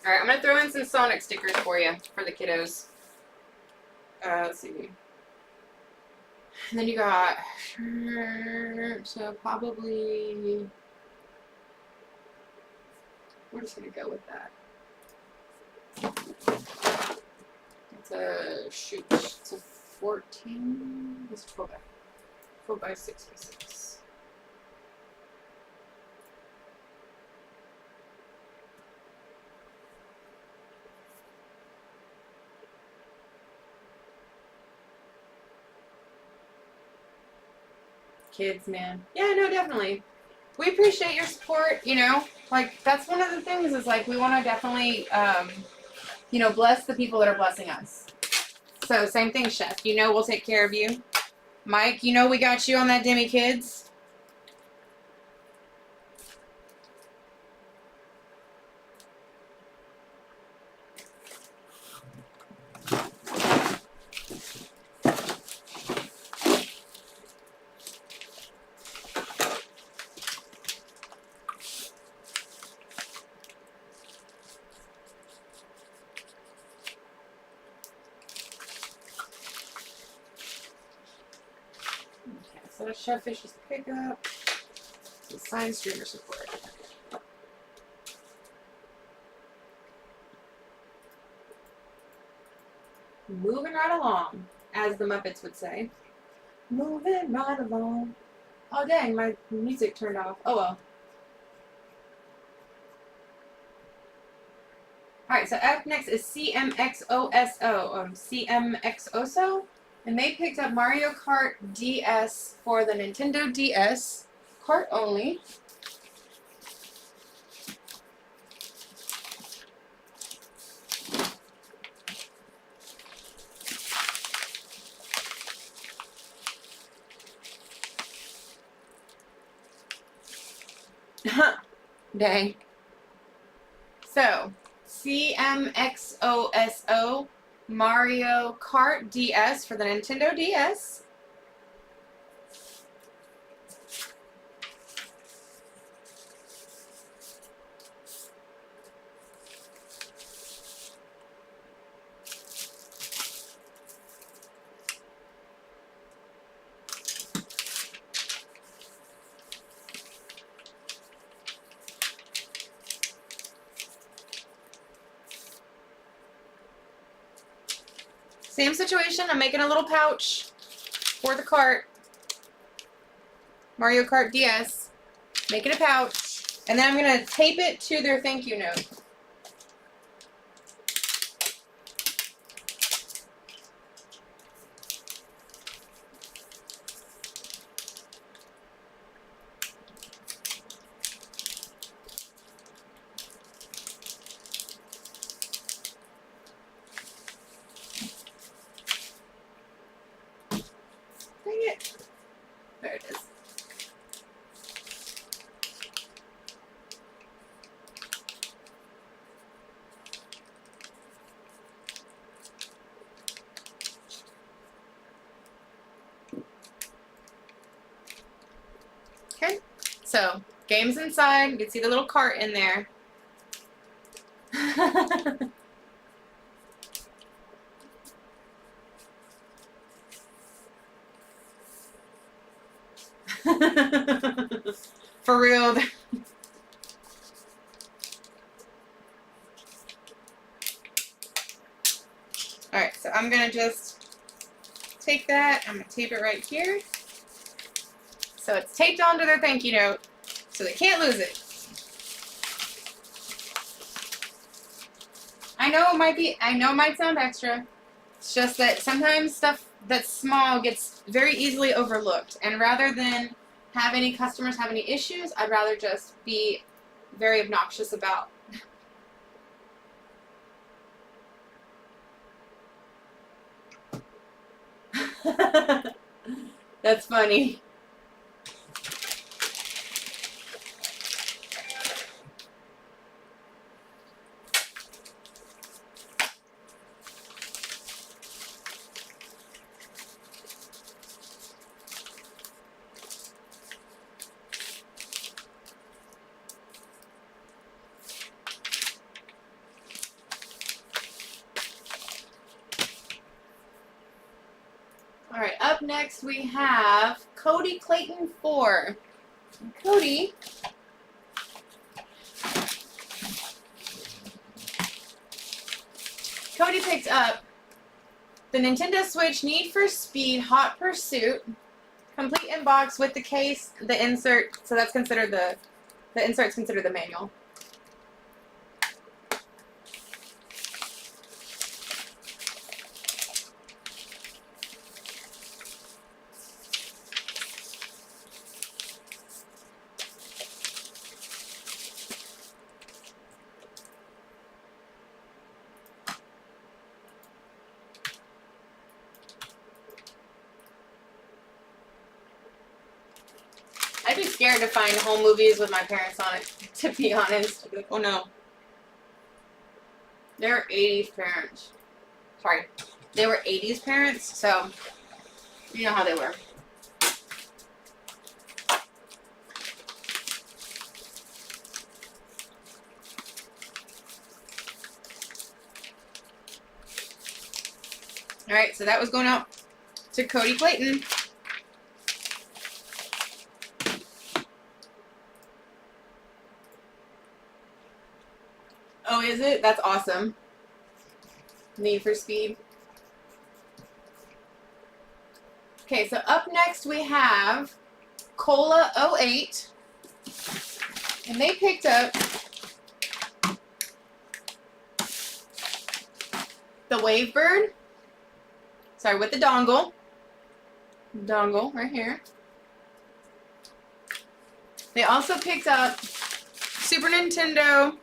Alright, I'm going to throw in some Sonic stickers for you, for the kiddos. Let's see. And then you got shirt, so probably... We're just going to go with that. It's a, shoot, it's a 14, it's 12 by 66. Kids, man. Yeah, no, definitely. We appreciate your support, you know. Like, that's one of the things is, like, we want to definitely, you know, bless the people that are blessing us. So, same thing, Chef. You know we'll take care of you. Mike, you know we got you on that Demi Kids. So Chefish's pickup, signed streamer support. Moving right along, as the Muppets would say. Moving right along. Oh dang, my music turned off. Oh well. Alright, so up next is CMXOSO. CMXOSO? And they picked up Mario Kart DS for the Nintendo DS. Kart only. Dang. So, CMXOSO Mario Kart DS for the Nintendo DS. Same situation, I'm making a little pouch for the cart. Mario Kart DS. Making a pouch. And then I'm going to tape it to their thank you note. Dang it. There it is. Okay, so game's inside. You can see the little cart in there. For real. Alright, so I'm gonna just take that, I'm gonna tape it right here. So it's taped onto their thank you note, so they can't lose it. I know it might sound extra. It's just that sometimes stuff that's small gets very easily overlooked. And rather than have any customers have any issues, I'd rather just be very obnoxious about. That's funny. All right, up next we have Cody Clayton 4. And Cody picked up the Nintendo Switch Need for Speed Hot Pursuit, complete in box with the case, the insert. So that's considered the insert's considered the manual. I'd be scared to find home movies with my parents on it, to be honest. I'd be like, oh no. They're 80s parents. Sorry. They were 80s parents, so you know how they were. Alright, so that was going out to Cody Clayton. Oh, is it? That's awesome. Need for Speed. Okay, so up next we have Cola 08. And they picked up the Wavebird. Sorry, with the dongle. Dongle right here. They also picked up Super Nintendo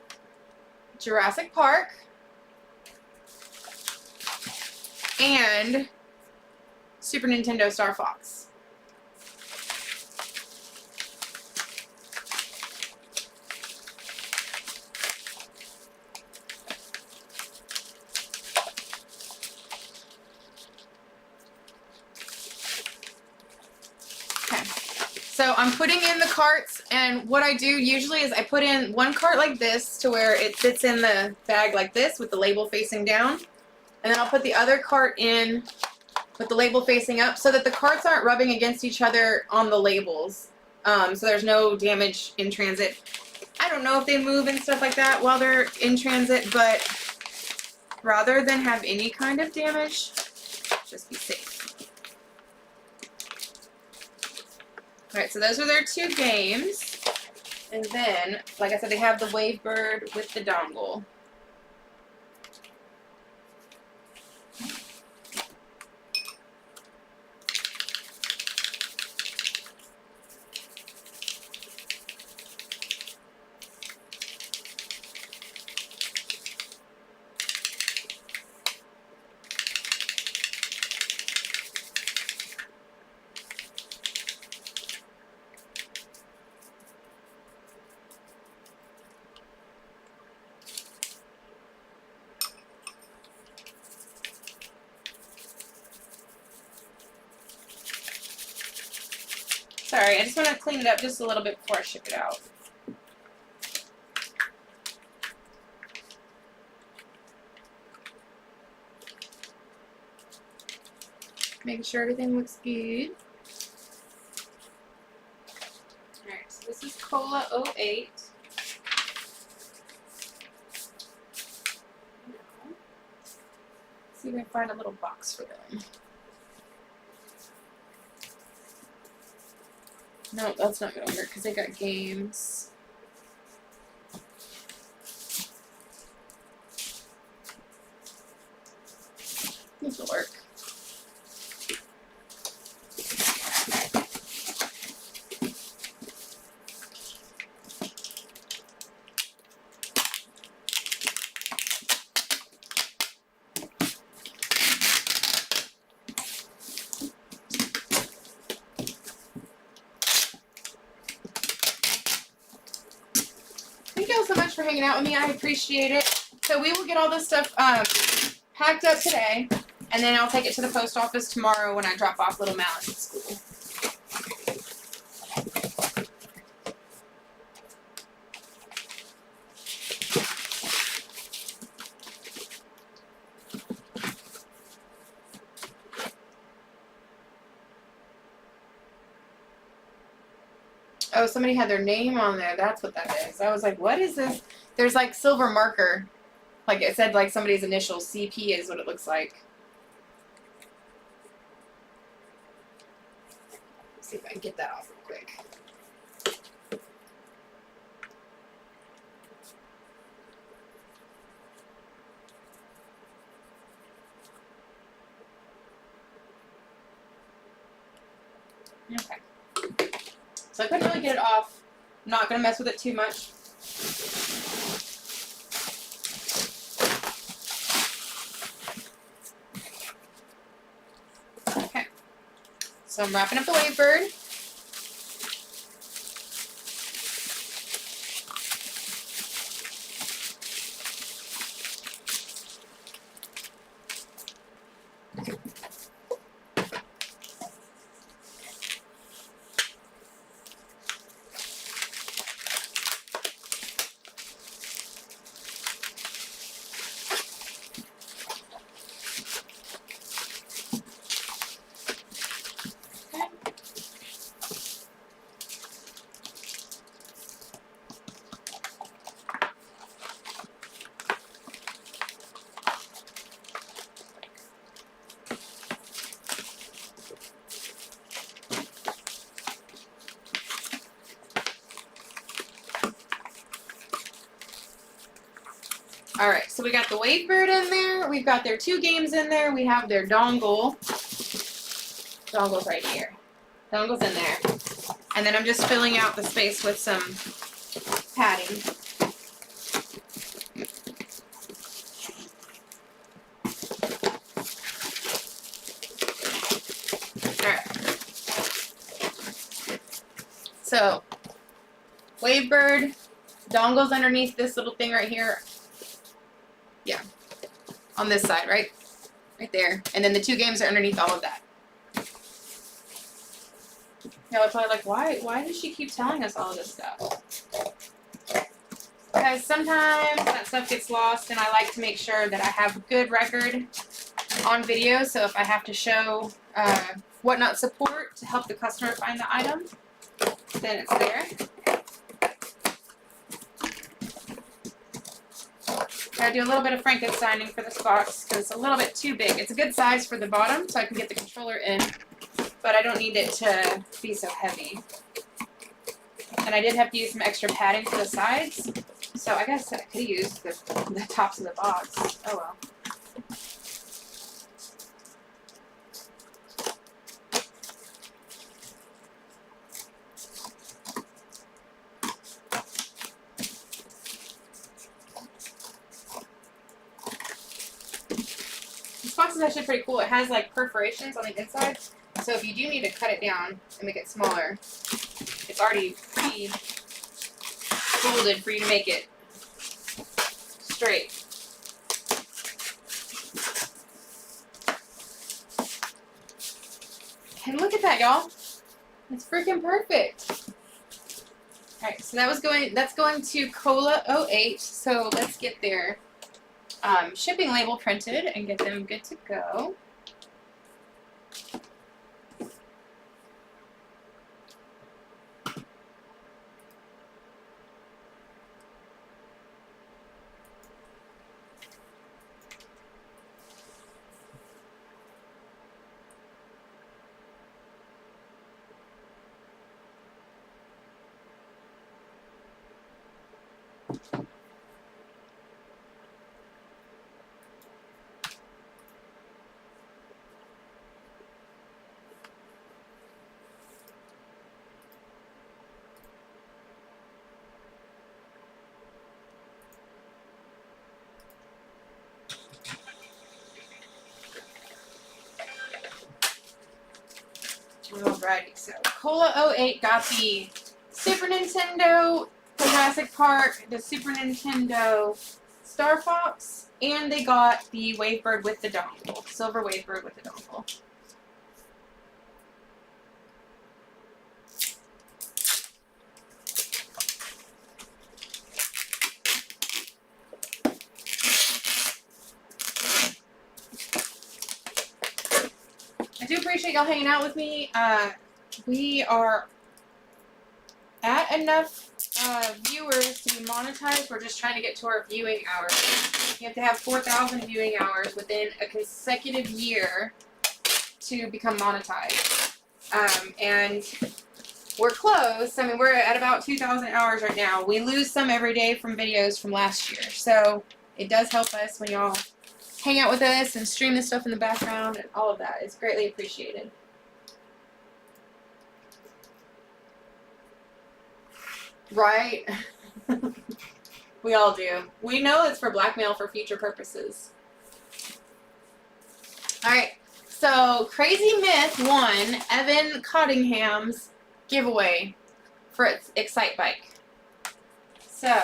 Jurassic Park and Super Nintendo Star Fox. Okay, so I'm putting in the carts, and what I do usually is I put in one cart like this to where it fits in the bag like this with the label facing down, and then I'll put the other cart in with the label facing up so that the carts aren't rubbing against each other on the labels, so there's no damage in transit. I don't know if they move and stuff like that while they're in transit, but rather than have any kind of damage, just be safe. Alright, so those are their two games. And then, like I said, they have the Wavebird with the dongle. Sorry, I just want to clean it up just a little bit before I ship it out. Making sure everything looks good. Alright, so this is Cola 08. See if I can find a little box for them. No, that's not gonna work because they got games. This will work. Thank you all so much for hanging out with me. I appreciate it. So we will get all this stuff packed up today, and then I'll take it to the post office tomorrow when I drop off little Malice at school. Oh, somebody had their name on there. That's what that is. I was like, what is this? There's like silver marker. Like it said like somebody's initials. CP is what it looks like. Let's see if I can get that off real quick. Okay. So I couldn't really get it off. I'm not going to mess with it too much. Okay. So I'm wrapping up the Wavebird. Alright, so we got the Wavebird in there, we've got their 2 games in there, we have their dongle. Dongle's right here. Dongle's in there. And then I'm just filling out the space with some padding. Alright. So, Wavebird, dongle's underneath this little thing right here. Yeah, on this side, right there. And then the 2 games are underneath all of that. Yeah, I was probably like, why does she keep telling us all of this stuff? Because sometimes that stuff gets lost, and I like to make sure that I have a good record on video, so if I have to show whatnot support to help the customer find the item, then it's there. Gotta do a little bit of Frankensteining for this box because it's a little bit too big. It's a good size for the bottom so I can get the controller in, but I don't need it to be so heavy. And I did have to use some extra padding for the sides. So I guess I could have used the tops of the box. Oh well. This box is actually pretty cool. It has like perforations on the inside. So if you do need to cut it down and make it smaller, it's already pre-folded for you to make it straight. And look at that, y'all. It's freaking perfect. Alright, so that's going to Cola 08. So let's get their shipping label printed and get them good to go. Alrighty, so Cola 08 got the Super Nintendo Jurassic Park, the Super Nintendo Star Fox, and they got the Wavebird with the dongle, Silver Wavebird with the dongle. I do appreciate y'all hanging out with me. We are at enough viewers to be monetized. We're just trying to get to our viewing hours. You have to have 4,000 viewing hours within a consecutive year to become monetized. And we're close. I mean, we're at about 2,000 hours right now. We lose some every day from videos from last year. So it does help us when y'all hang out with us and stream this stuff in the background and all of that. It's greatly appreciated. Right? We all do. We know it's for blackmail for future purposes. Alright, so Crazy Myth won Evan Cottingham's giveaway for its Excite Bike. So,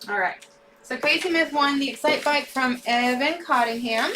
alright. So Crazy Myth won the Excite Bike from Evan Cottingham.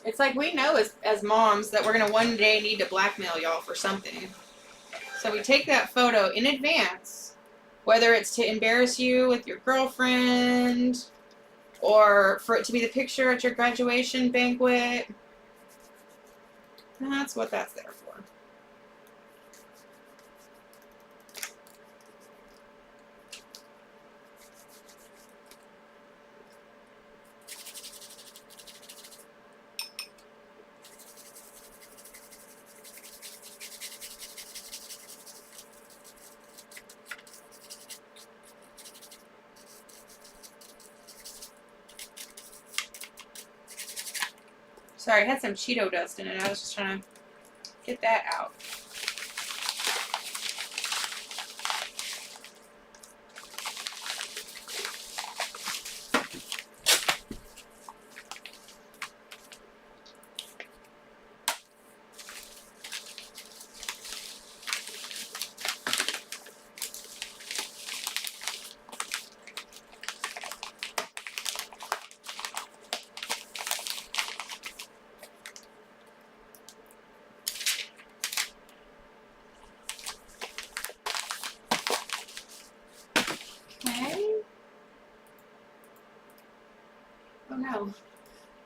It's like we know as moms that we're going to one day need to blackmail y'all for something. So we take that photo in advance, whether it's to embarrass you with your girlfriend or for it to be the picture at your graduation banquet. That's what that's there for. Sorry, I had some Cheeto dust in it. I was just trying to get that out.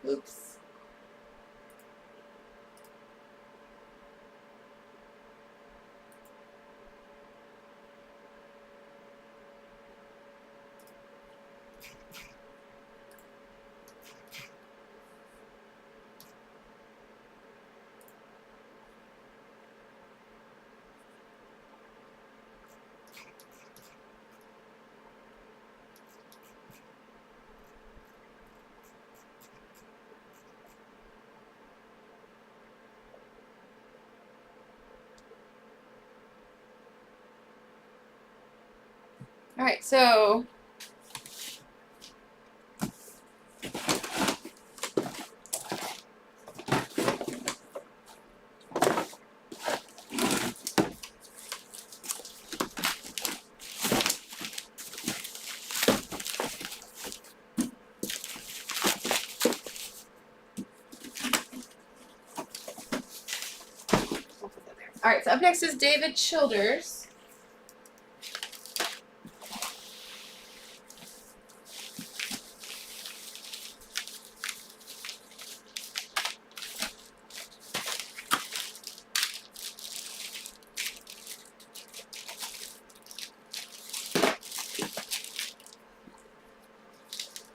Oops. All right, so all right, so up next is David Childers.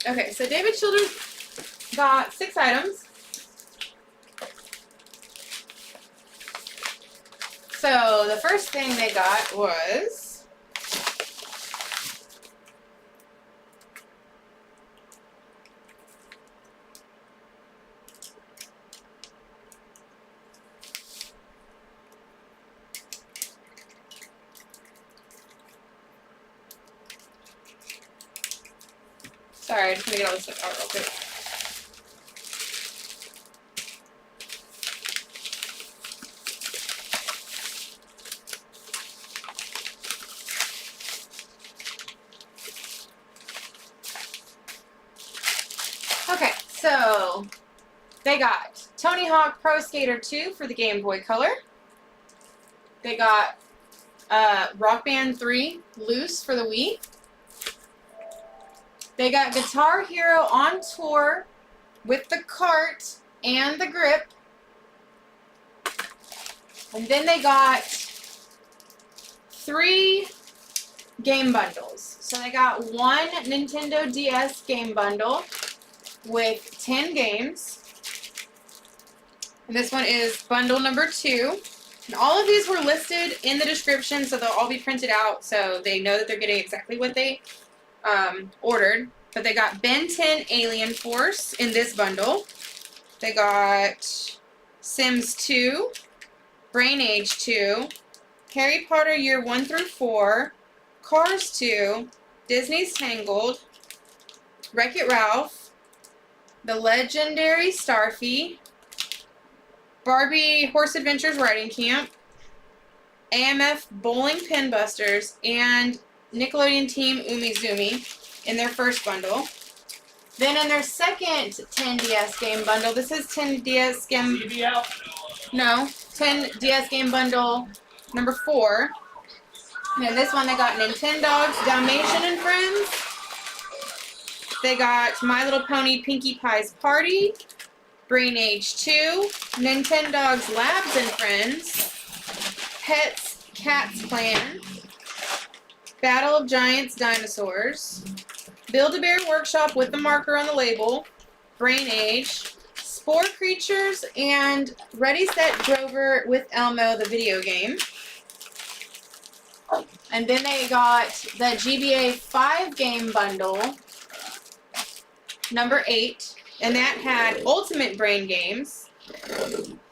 Okay, so David Childers got 6 items. So the first thing they got was sorry, I just want to get all this stuff out real quick. Okay, so they got Tony Hawk Pro Skater 2 for the Game Boy Color. They got Rock Band 3 Loose for the Wii. They got Guitar Hero on Tour with the cart and the grip. And then they got 3 game bundles. So they got 1 Nintendo DS game bundle with 10 games. And this one is bundle number 2. And all of these were listed in the description, so they'll all be printed out so they know that they're getting exactly what they ordered. But they got Ben 10 Alien Force in this bundle. They got Sims 2, Brain Age 2, Harry Potter Year 1 through 4, Cars 2, Disney's Tangled, Wreck-It Ralph, The Legendary Starfy, Barbie Horse Adventures Riding Camp, AMF Bowling Pin Busters, and Nickelodeon Team Umizoomi in their first bundle. Then in their second 10 DS game bundle, this is 10 DS game... TV out? No, 10 DS game bundle number 4. And in this one they got Nintendogs, Dalmatian and Friends. They got My Little Pony Pinkie Pie's Party, Brain Age 2, Nintendogs Labs and Friends, Pets Cats Clan, Battle of Giants Dinosaurs, Build-A-Bear Workshop with the marker on the label, Brain Age, Spore Creatures, and Ready Set Drover with Elmo, the video game. And then they got the GBA 5 game bundle, number 8, and that had Ultimate Brain Games,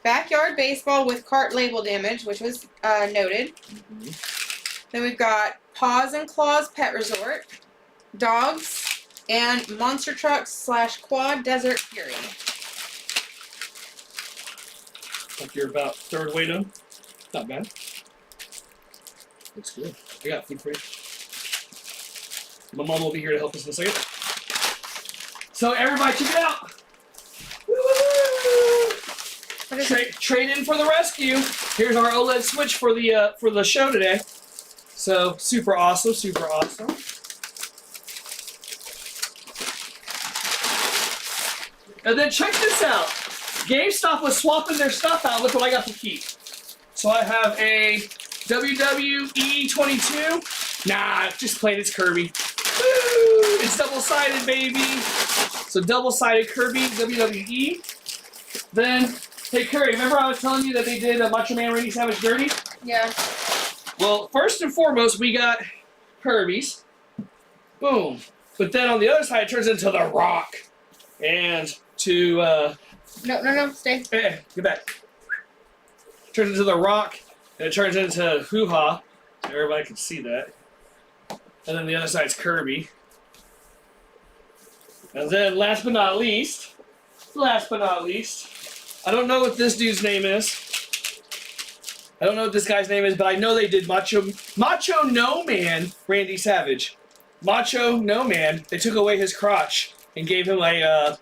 Backyard Baseball with Cart Label Damage, which was noted. Then we've got Paws and Claws Pet Resort, Dogs, and Monster Trucks / Quad Desert Fury. Like you're about third way done. Not bad. Looks good. I got food for you. My mom will be here to help us in a second. So everybody, check it out. Trade in for the rescue. Here's our OLED switch for the show today. So super awesome, super awesome. And then check this out. GameStop was swapping their stuff out. Look what I got to keep. So I have a WWE 22. Nah, just plain it's Kirby. Woo! It's double-sided, baby. So double-sided Kirby WWE. Then, hey Curry, remember I was telling you that they did a Macho Man Randy Savage dirty? Yeah. Well, first and foremost, we got Kirby's. Boom. But then on the other side, it turns into The Rock. And to, No, stay. hey, get back. Turns into The Rock, and it turns into Hoo-Ha. Everybody can see that. And then the other side's Kirby. And then last but not least, I don't know what this dude's name is. I don't know what this guy's name is, but I know they did Macho No Man Randy Savage. Macho No Man, they took away his crotch and gave him a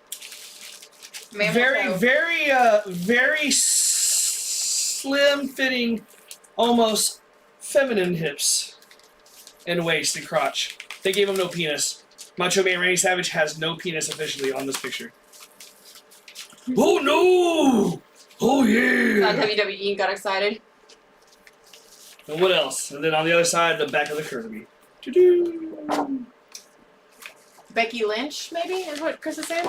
very slim fitting, almost feminine hips and waist and crotch. They gave him no penis. Macho Man Randy Savage has no penis officially on this picture. Oh no! Oh yeah! WWE got excited. And what else? And then on the other side, the back of the Kirby. Doo-doo. Becky Lynch, maybe, is what Chris is saying?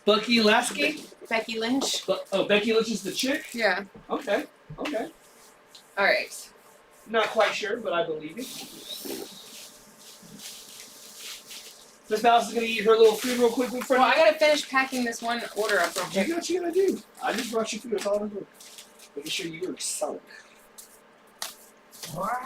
Bucky Lasky? Becky Lynch. Becky Lynch is the chick? Yeah. Okay. Alright. Not quite sure, but I believe you. Miss Mouse is going to eat her little food real quick before. Well, I gotta finish packing this one order up real You quick. know what you gotta do. I just brought you food. That's all I'm doing. Making sure you are excited. Wow.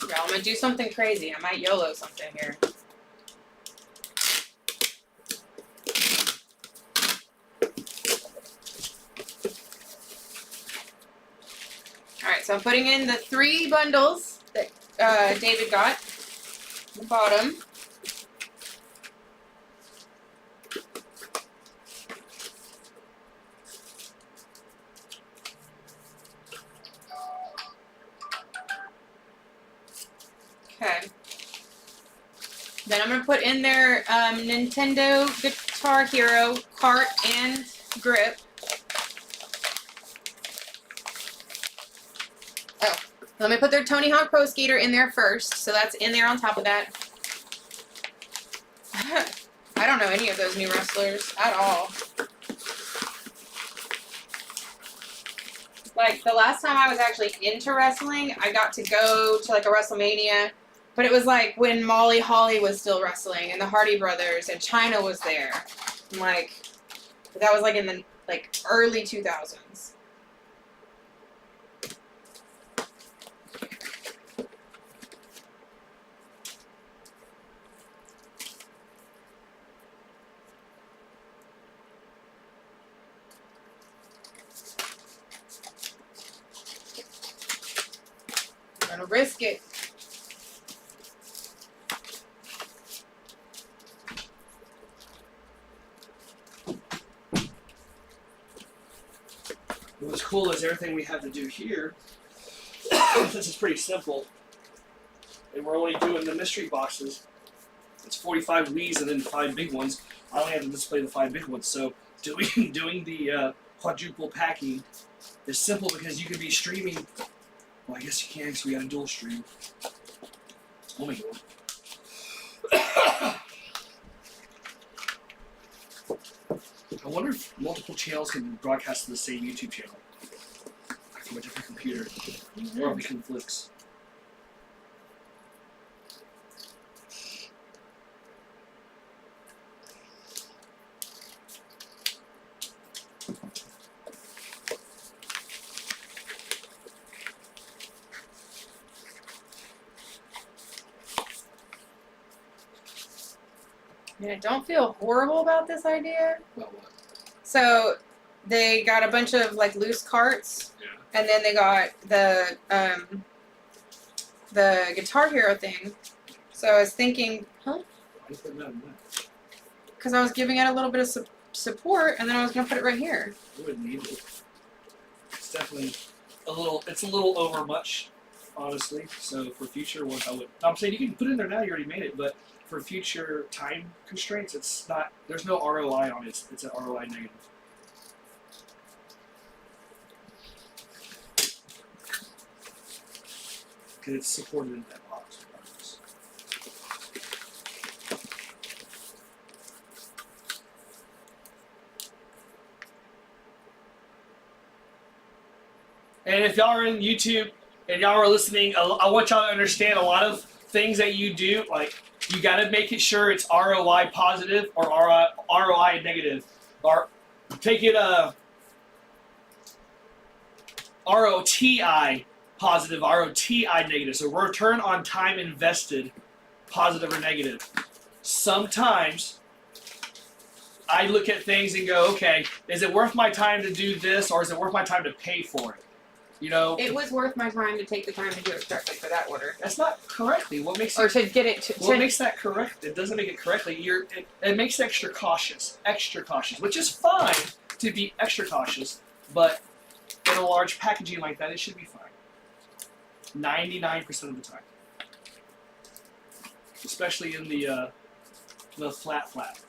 Yeah, I'm gonna do something crazy. I might YOLO something here. Alright, so I'm putting in the 3 bundles that David got. The bottom. Okay. Then I'm going to put in their Nintendo Guitar Hero cart and grip. Oh, let me put their Tony Hawk Pro Skater in there first. So that's in there on top of that. I don't know any of those new wrestlers at all. Like, the last time I was actually into wrestling, I got to go to, like, a WrestleMania. But it was, like, when Molly Holly was still wrestling, and the Hardy Brothers, and Chyna was there. And, like, that was, like, in the, like, early 2000s. Gonna risk it. What's cool is everything we have to do here. This is pretty simple. And we're only doing the mystery boxes. It's 45 Wii's and then 5 big ones. I only have to display the 5 big ones. So doing the quadruple packing is simple because you can be streaming. Well, I guess you can because we got a dual stream. Oh my god. I wonder if multiple channels can broadcast to the same YouTube channel from a different computer. Or if it conflicts. I mean, I don't feel horrible about this idea. Well, what? So, they got a bunch of, like, loose carts. Yeah. And then they got the Guitar Hero thing. So I was thinking, Why you put that in that? because I was giving it a little bit of support, and then I was going to put it right here. I wouldn't need it. it's definitely it's a little over much, honestly. So for future ones, I would. I'm saying you can put it in there now. You already made it, but for future time constraints, it's not. There's no ROI on it. It's an ROI negative. Because it's supported in that box. And if y'all are in YouTube and y'all are listening, I want y'all to understand a lot of things that you do. Like, you got to make it sure it's ROI positive or ROI negative. Or take it ROTI positive, ROTI negative. So return on time invested, positive or negative. Sometimes I look at things and go, okay, is it worth my time to do this, or is it worth my time to pay for it? You know, It was worth my time to take the time to do it correctly for that order. that's not correctly. What makes Or to get it to... what makes that correct? It doesn't make it correctly. It makes extra cautious, which is fine to be extra cautious, but in a large packaging like that, it should be fine. 99% of the time, especially in the flat.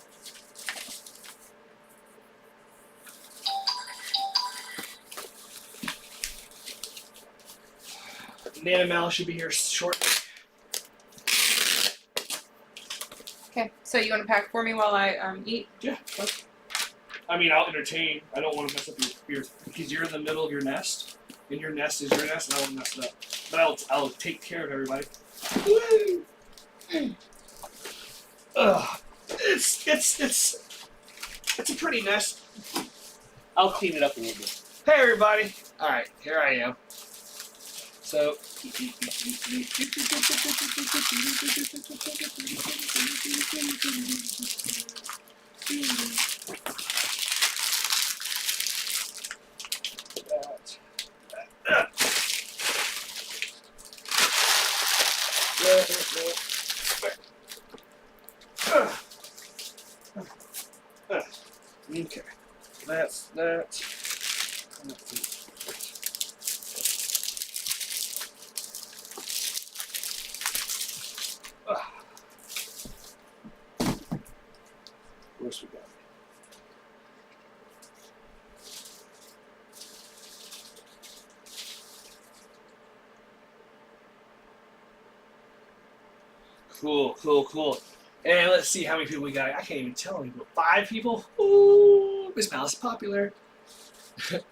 Nanomal should be here shortly. Okay, so you want to pack for me while I eat? Yeah. I mean, I'll entertain. I don't want to mess up your because you're in the middle of your nest, and your nest is your nest, and I won't mess it up. But I'll take care of everybody. Woo! It's a pretty nest. I'll clean it up a little bit. Hey everybody! All right, here I am. So. Okay, that's that. What else we got? Cool. And let's see how many people we got. I can't even tell anymore. 5 people? Ooh, Miss Mouse is popular.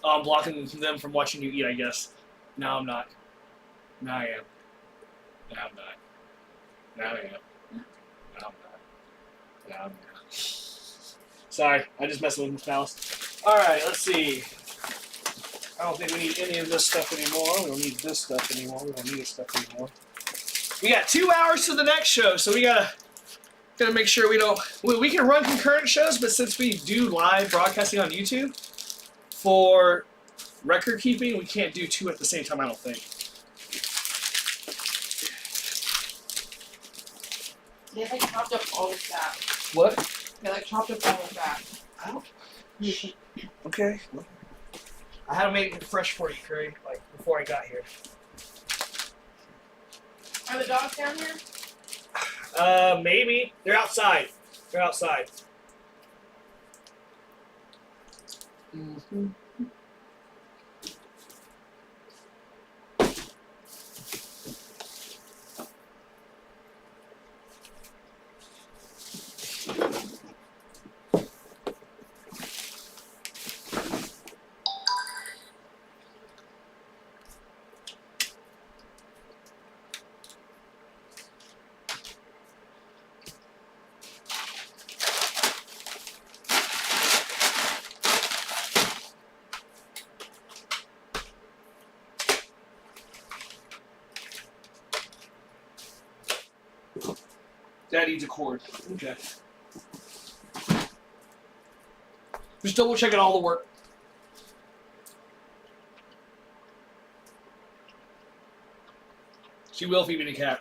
I'm blocking them from watching you eat, I guess. No, I'm not. No, I am. No, I'm not. No, I am. No, I'm not. No, I'm not. Sorry, I just messed with Miss Mouse. Alright, let's see. I don't think we need any of this stuff anymore. We don't need this stuff anymore. We don't need this stuff anymore. We got 2 hours to the next show, so we gotta make sure we don't. We can run concurrent shows, but since we do live broadcasting on YouTube for record keeping, we can't do 2 at the same time. I don't think. They like chopped up all of that. What? They like chopped up all of that. I don't. Okay. I had to make it fresh for you, Craig. Like before I got here. Are the dogs down here? Maybe they're outside. They're outside. Mm-hmm. That needs a cord. Okay. Just double checking all the work. She will feed me the cat.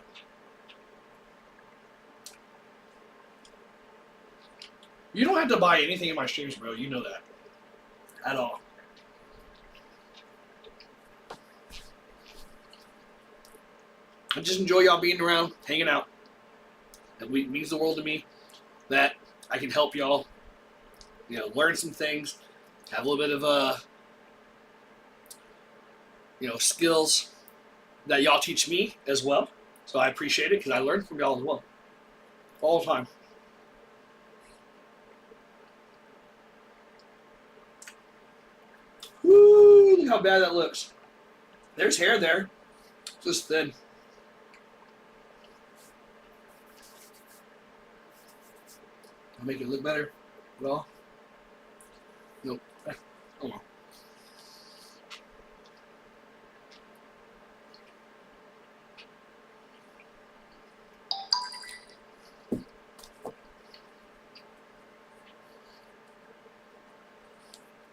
You don't have to buy anything in my streams, bro. You know that. At all. I just enjoy y'all being around, hanging out. It means the world to me that I can help y'all, learn some things, have a little bit of skills that y'all teach me as well. So I appreciate it because I learn from y'all as well, all the time. Woo! Look how bad that looks. There's hair there, just thin. I'll make it look better at all. Nope. Oh well.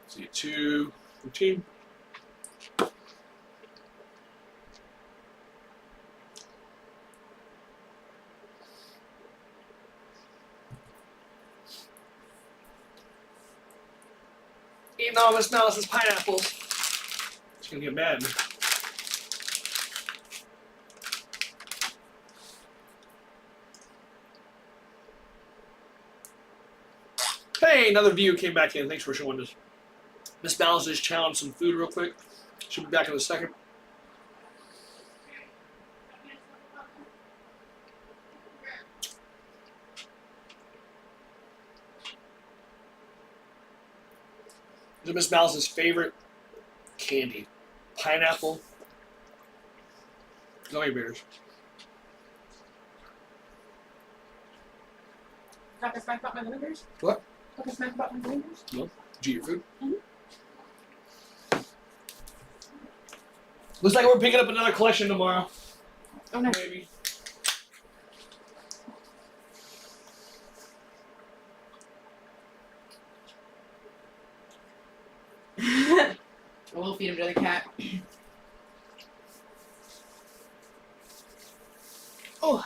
See, 2:15. Eating all Miss Malice's pineapples. She's gonna get mad. Hey, another view came back in. Thanks for showing us. Miss Malice just challenged some food real quick. She'll be back in a second. This is Miss Malice's favorite candy. Pineapple. Gummy bears. Talk a smack about my lenders? What? Talk a smack about my lenders? No. Did you eat your food? Mm-hmm. Looks like we're picking up another collection tomorrow. Oh no. Maybe. We'll feed him to the cat. Oh.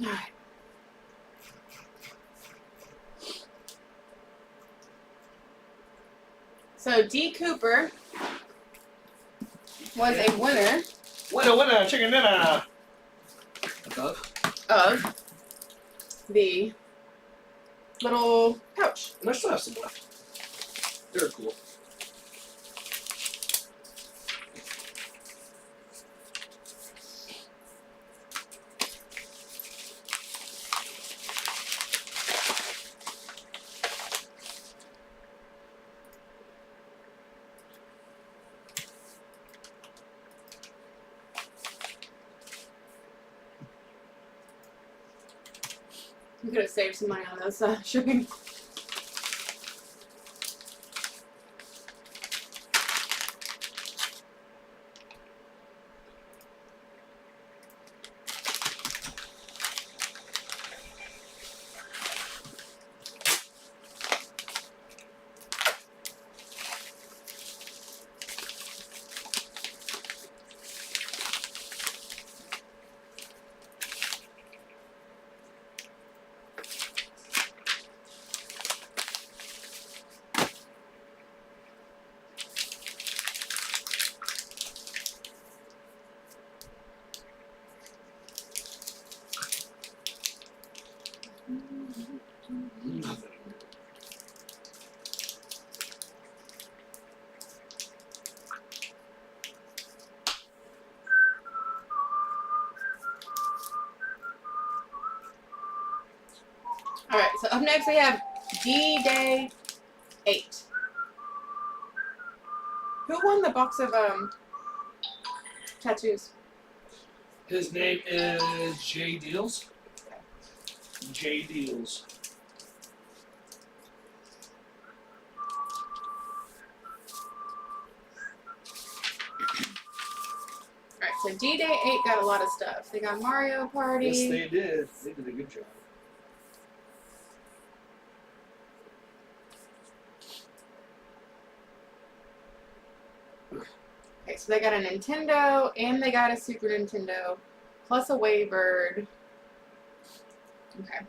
Alright. So D. Cooper was a winner Winner, chicken dinner. of the little pouch. And I still have some left. They're cool. We could have saved some money on those shipping. Alright, so up next we have D-Day 8. Who won the box of tattoos? His name is J Deals. J Deals. Alright, so D-Day 8 got a lot of stuff. They got Mario Party. Yes, they did. They did a good job. Okay, so they got a Nintendo and they got a Super Nintendo, plus a Waybird. Okay.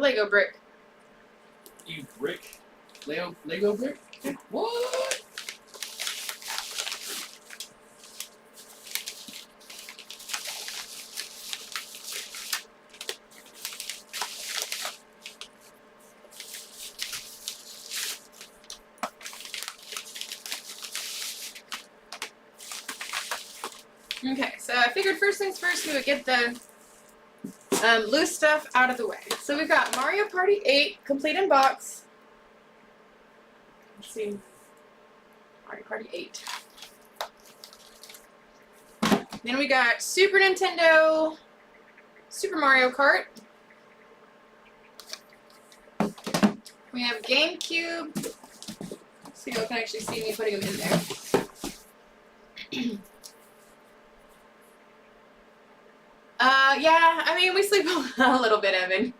Lego brick. You brick? Lego brick? What? Okay, so I figured first things first, we would get the loose stuff out of the way. So we've got Mario Party 8 complete in box. Let's see. Mario Party 8. Then we got Super Nintendo, Super Mario Kart. We have GameCube. Let's see if you can actually see me putting them in there. Yeah, I mean, we sleep a little bit, Evan.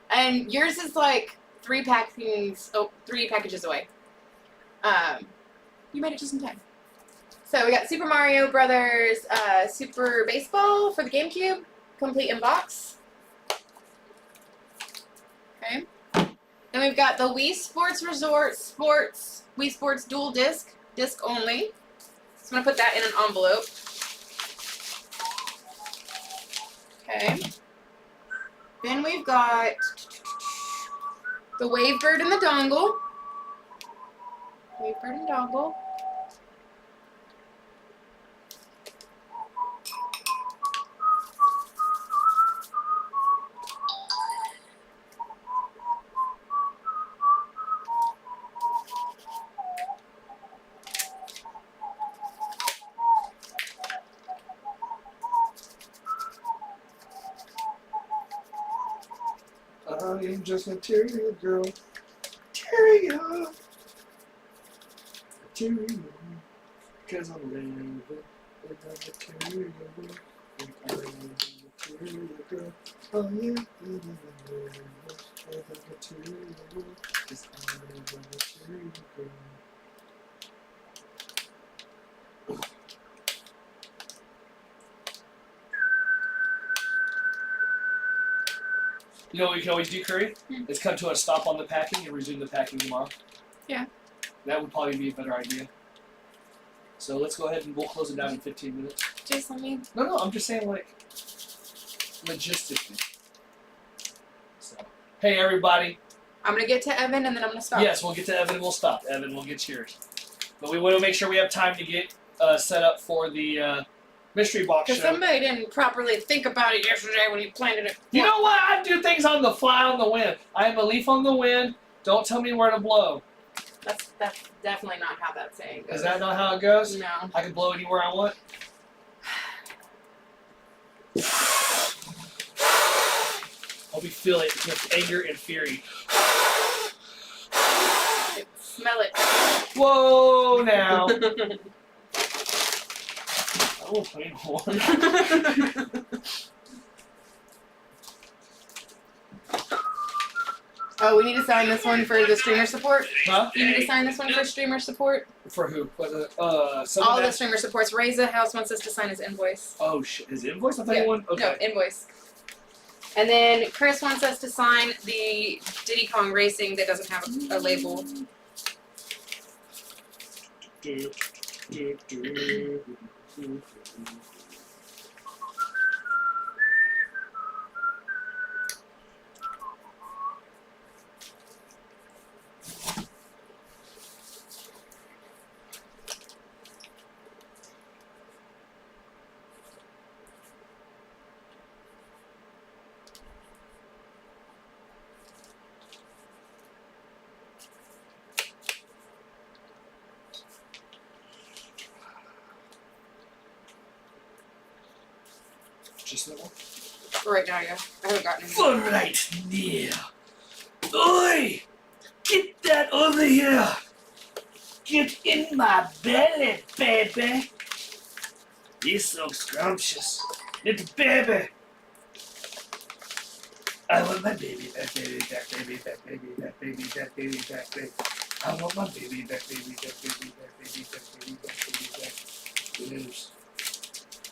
And yours is like 3 packages away. You made it just in time. So we got Super Mario Brothers, Super Baseball for the GameCube, complete in box. Okay. Then we've got the Wii Sports Resort Sports, Wii Sports Dual Disc only. So I'm gonna put that in an envelope. Okay. Then we've got the Wavebird and the dongle. Wavebird and dongle. I am just material, girl. Material. Material. Because I'm living with a material girl. I'm a material girl. Oh, yeah. With a material girl. Because I'm a material girl. You know what we can always do, Curry? Is come to a stop on the packing and resume the packing tomorrow. Yeah. That would probably be a better idea. So let's go ahead and we'll close it down in 15 minutes. Just let me. No, I'm just saying like logistically. So, hey everybody. I'm gonna get to Evan and then I'm gonna stop. Yes, we'll get to Evan and we'll stop. Evan, we'll get yours. But we want to make sure we have time to get set up for the mystery box show. Because somebody didn't properly think about it yesterday when he planned it. You know what? I do things on the fly, on the wind. I am a leaf on the wind. Don't tell me where to blow. That's definitely not how that saying goes. Is that not how it goes? No. I can blow anywhere I want. I'll be feel it with anger and fury. Smell it. Whoa, now. Oh, plain one. Oh, we need to sign this one for the streamer support. Huh? You need to sign this one for streamer support. For who? For the, All the streamer supports. Reza House wants us to sign his invoice. Oh, shit. His invoice? I thought Yeah. you wanted... Okay. No, invoice. And then Chris wants us to sign the Diddy Kong Racing that doesn't have a label. Just that one? For right now, yeah. I haven't gotten any. For right now. Oi! Get that over here! Get in my belly, baby! You're so scrumptious. Little baby! I want my baby back, baby back, baby back, baby back, baby back, baby back, baby. I want my baby back, baby back, baby back, baby back, baby back, baby back. Yes.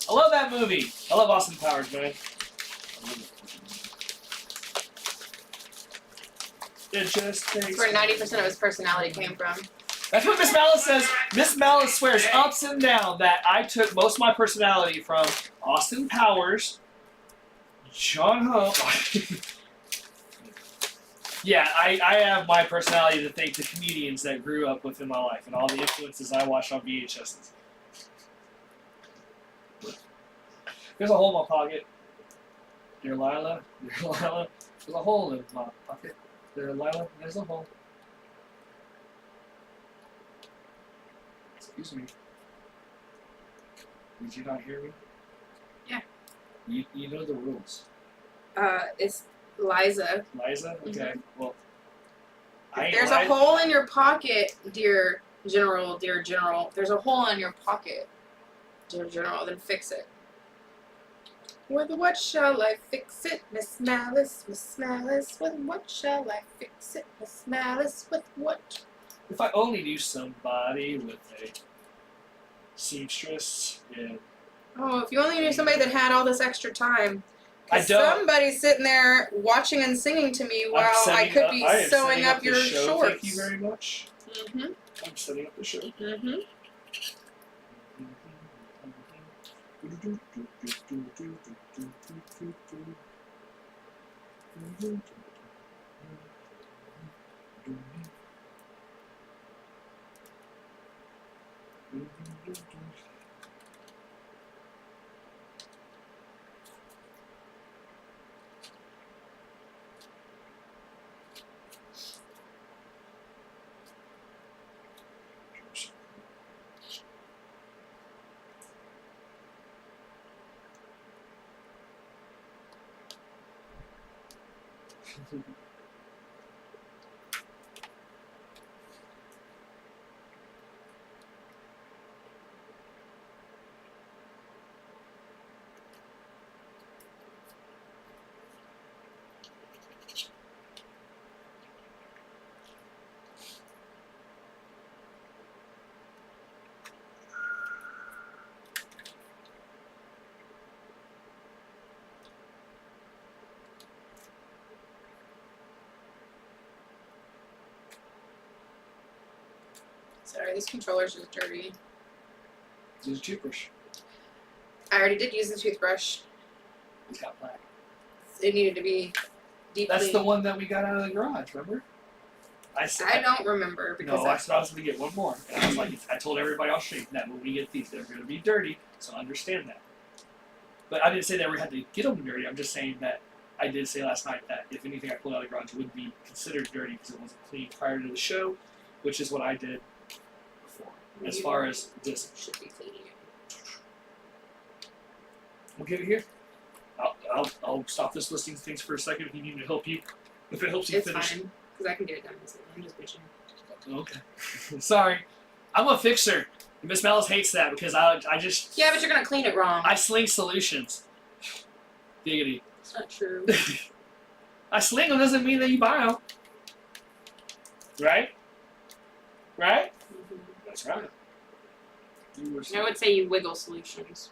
I love that movie. I love Austin Powers, man. It just takes. That's where 90% of his personality came from. That's what Miss Malice says. Miss Malice swears ups and down that I took most of my personality from Austin Powers, John Ho. Yeah, I have my personality to thank the comedians that grew up within my life and all the influences I watched on VHSs. There's a hole in my pocket. Dear Lila, there's a hole in my pocket. Dear Lila, there's a hole. Excuse me. Did you not hear me? Yeah. You know the rules. It's Liza. Liza? Okay. Well, I ain't There's a hole in your pocket, dear General, There's a hole in your pocket, dear General. Then fix it. With what shall I fix it, Miss Malice, Miss Malice? With what shall I fix it, Miss Malice? With what? If I only knew somebody with a seamstress in... Oh, if you only knew somebody that had all this extra time. I don't. Somebody's sitting there watching and singing to me while I could be sewing up your shorts. Thank you very much. Mm-hmm. I'm setting up the show. Mm-hmm. Sorry, this controller's just dirty. Use a toothbrush. I already did use the toothbrush. It's got black. It needed to be deep That's clean. the one that we got out of the garage, remember? I don't remember because no, I said I was going to get one more. And I was like, I told everybody on stream that when we get these, they're going to be dirty, so understand that. But I didn't say that we had to get them dirty. I'm just saying that I did say last night that if anything I pulled out of the garage would be considered dirty because it wasn't clean prior to the show, which is what I did before. As far as this. Should be cleaning it. We'll get it here. I'll stop this listing things for a second if you need me to help you. If it helps you It's finish. fine, because I can get it done easily. I'm just bitching. Okay. Sorry. I'm a fixer. And Miss Malice hates that because I just... Yeah, but you're going to clean it wrong. I sling solutions. Giggity. It's not true. I sling them doesn't mean that you buy them. Right? Right? Mm-hmm. That's right. You were I would say you wiggle solutions.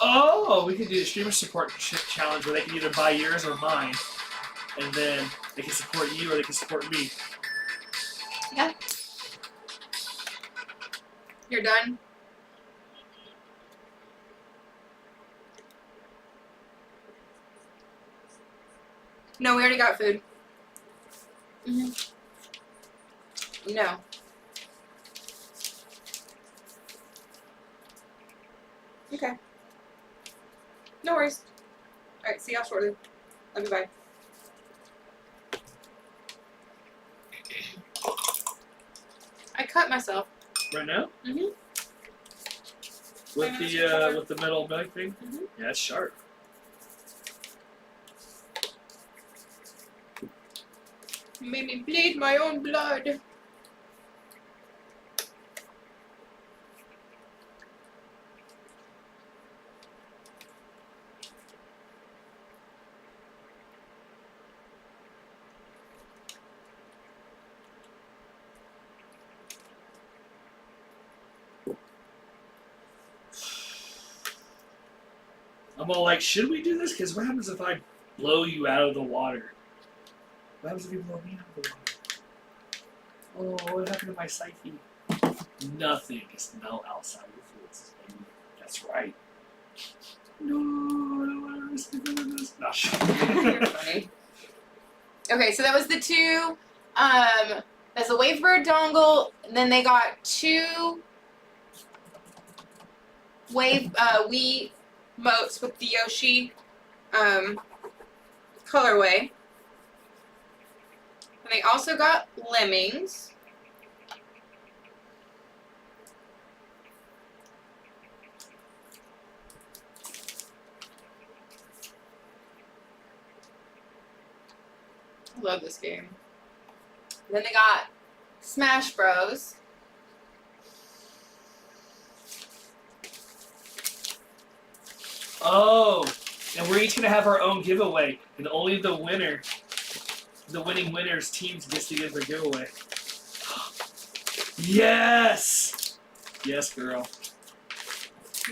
Oh, we could do the streamer support challenge where they can either buy yours or mine. And then they can support you or they can support me. Yeah. You're done? No, we already got food. Mm-hmm. No. Okay. No worries. Alright, see y'all shortly. Love you, bye. I cut myself. Right now? Mhm. With the metal bag thing? Mhm. Yeah, it's sharp. You made me bleed my own blood. I'm all like, should we do this? Because what happens if I blow you out of the water? What happens if you blow me out of the water? Oh, what happened to my psyche? Nothing is no outside your fluids. That's right. No, I don't want to risk doing this. Not sure. You're funny. Okay, so that was the two. There's a Wavebird dongle, and then they got two Wii motes with the Yoshi colorway. And they also got Lemmings. I love this game. Then they got Smash Bros. Oh, and we're each gonna have our own giveaway, and only the winning winner's teams gets to give their giveaway. Yes, yes, girl.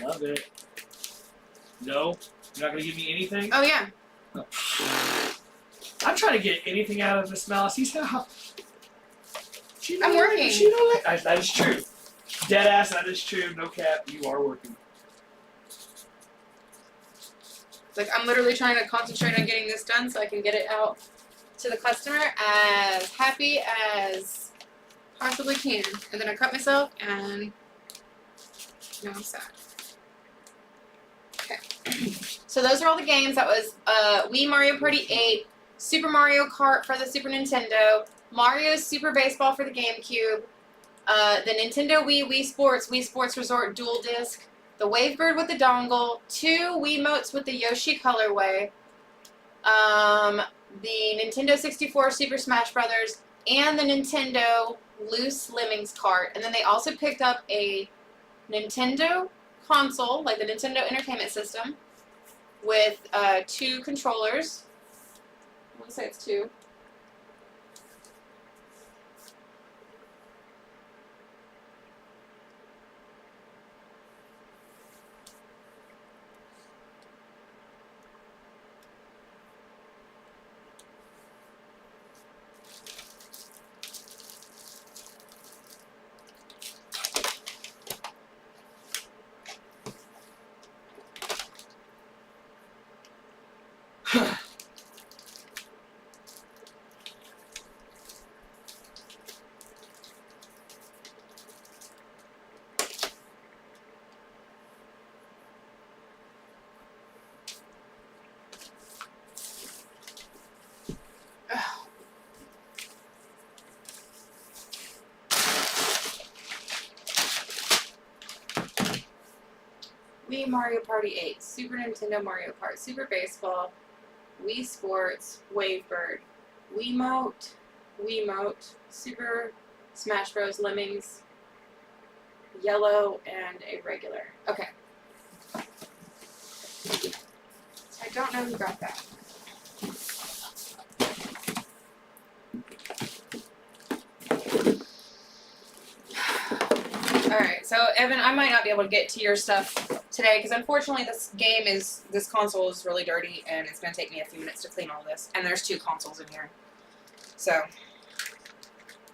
Love it. No, you're not gonna give me anything. Oh yeah. I'm trying to get anything out of Miss Malice. He's how. I'm working. She don't like. That is true. Dead ass. That is true. No cap. You are working. Like, I'm literally trying to concentrate on getting this done so I can get it out to the customer as happy as possibly can. And then I cut myself, and now I'm sad. Okay. So those are all the games. That was Wii Mario Party 8, Super Mario Kart for the Super Nintendo, Mario's Super Baseball for the GameCube, the Nintendo Wii Sports Resort Dual Disc, the Wavebird with the dongle, 2 Wiimotes with the Yoshi colorway, the Nintendo 64 Super Smash Brothers, and the Nintendo Loose Lemmings cart. And then they also picked up a Nintendo console, like the Nintendo Entertainment System, with 2 controllers. I want to say it's 2. Wii Mario Party 8, Super Nintendo Mario Kart, Super Baseball, Wii Sports, Wavebird, Wiimote, Super Smash Bros. Lemmings, yellow, and a regular. Okay. I don't know who got that. Alright, so Evan, I might not be able to get to your stuff today because unfortunately this console is really dirty and it's going to take me a few minutes to clean all this. And there's 2 consoles in here. So.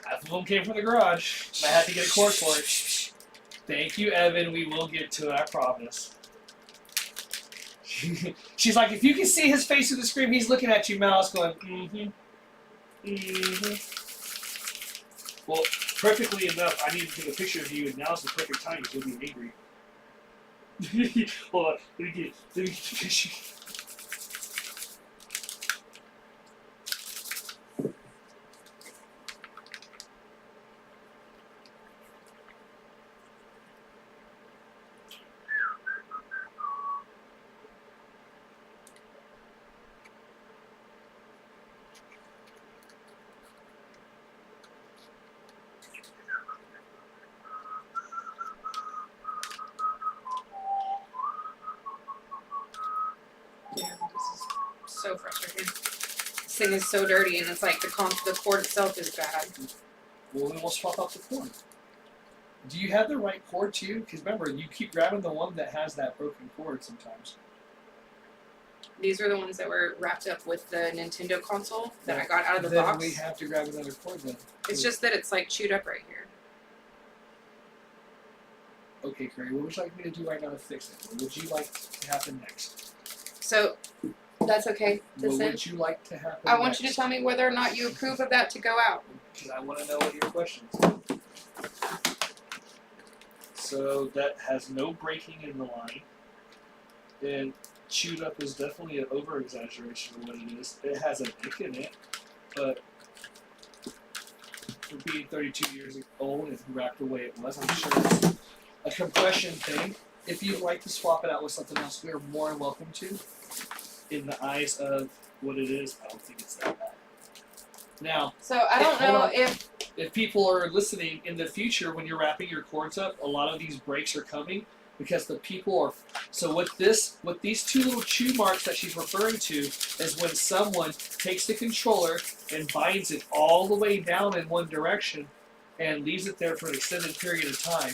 Half of them came from the garage. I had to get a cord for it. Thank you, Evan. We will get to it, I promise. She's like, if you can see his face through the screen, he's looking at you, Mouse, going, mm-hmm. Mm-hmm. Well, perfectly enough, I need to take a picture of you, and now's the perfect time because you'll be angry. Hold on, let me get the picture. Yeah, this is so frustrating. This thing is so dirty, and it's like the cord itself is bad. Well, then we'll swap out the cord. Do you have the right cord too? Because remember, you keep grabbing the one that has that broken cord sometimes. These are the ones that were wrapped up with the Nintendo console that I got out of the Then box. we have to grab another cord then. It's just that it's like chewed up right here. Okay, Carrie, what would you like me to do right now to fix it? What would you like to happen next? So that's okay to What send. would you like to happen I want you to next? tell me whether or not you approve of that to go out. Because I want to know what your questions. So that has no breaking in the line. And chewed up is definitely an over exaggeration of what it is. It has a nick in it, but for being 32 years old and wrapped the way it was, I'm sure it's a compression thing. If you'd like to swap it out with something else, we are more than welcome to. In the eyes of what it is, I don't think it's that bad. Now, So I don't Hold know on. if people are listening in the future when you're wrapping your cords up, a lot of these breaks are coming because the people are. So what these two little chew marks that she's referring to is when someone takes the controller and binds it all the way down in one direction and leaves it there for an extended period of time.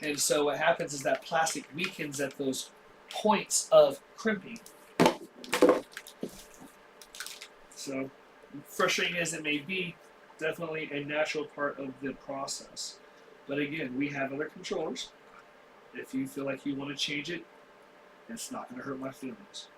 And so what happens is that plastic weakens at those points of crimping. So, frustrating as it may be, definitely a natural part of the process. But again, we have other controllers. If you feel like you want to change it, it's not going to hurt my feelings.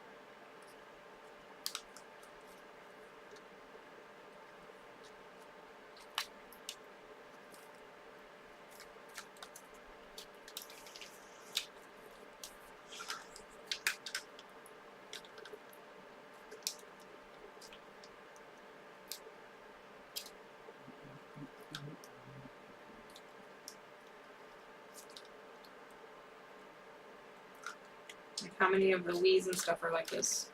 like how many of the Wii's and stuff are like this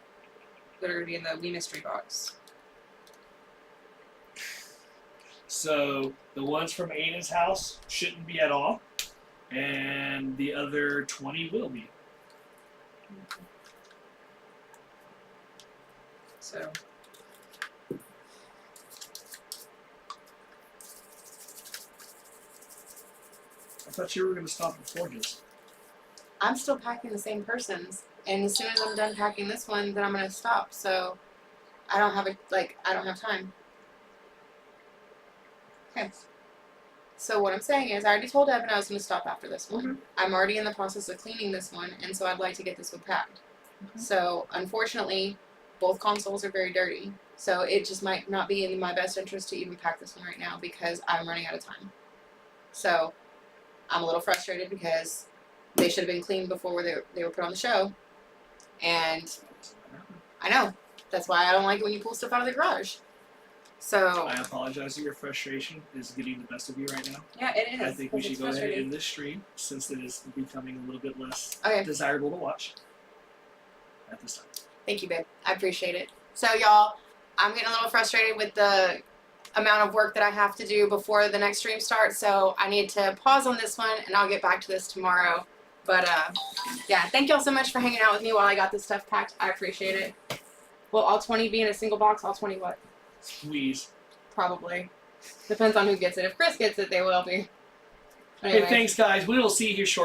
that are gonna be in the Wii mystery box. So the ones from Aiden's house shouldn't be at all, and the other 20 will be. So I thought you were going to stop before his. I'm still packing the same person's, and as soon as I'm done packing this one, then I'm gonna stop. So I don't have I don't have time. Okay. So what I'm saying is, I already told Evan I was gonna stop after this one. I'm already in the process of cleaning this one, and so I'd like to get this one packed. So unfortunately, both consoles are very dirty. So it just might not be in my best interest to even pack this one right now because I'm running out of time. So I'm a little frustrated because they should have been cleaned before they were put on the show. And I know. That's why I don't like it when you pull stuff out of the garage. So I apologize that your frustration is getting the best of you right now. yeah, it is. I think we because should it's go ahead and frustrating. end this stream since it is becoming a little bit less Okay. desirable to watch at this time. Thank you, babe. I appreciate it. So y'all, I'm getting a little frustrated with the amount of work that I have to do before the next stream starts, so I need to pause on this one and I'll get back to this tomorrow. But yeah, thank y'all so much for hanging out with me while I got this stuff packed. I appreciate it. Will all 20 be in a single box? All 20 what? Squeeze. Probably. Depends on who gets it. If Chris gets it, they will be. Hey, Anyway. thanks, guys. We will see you here shortly.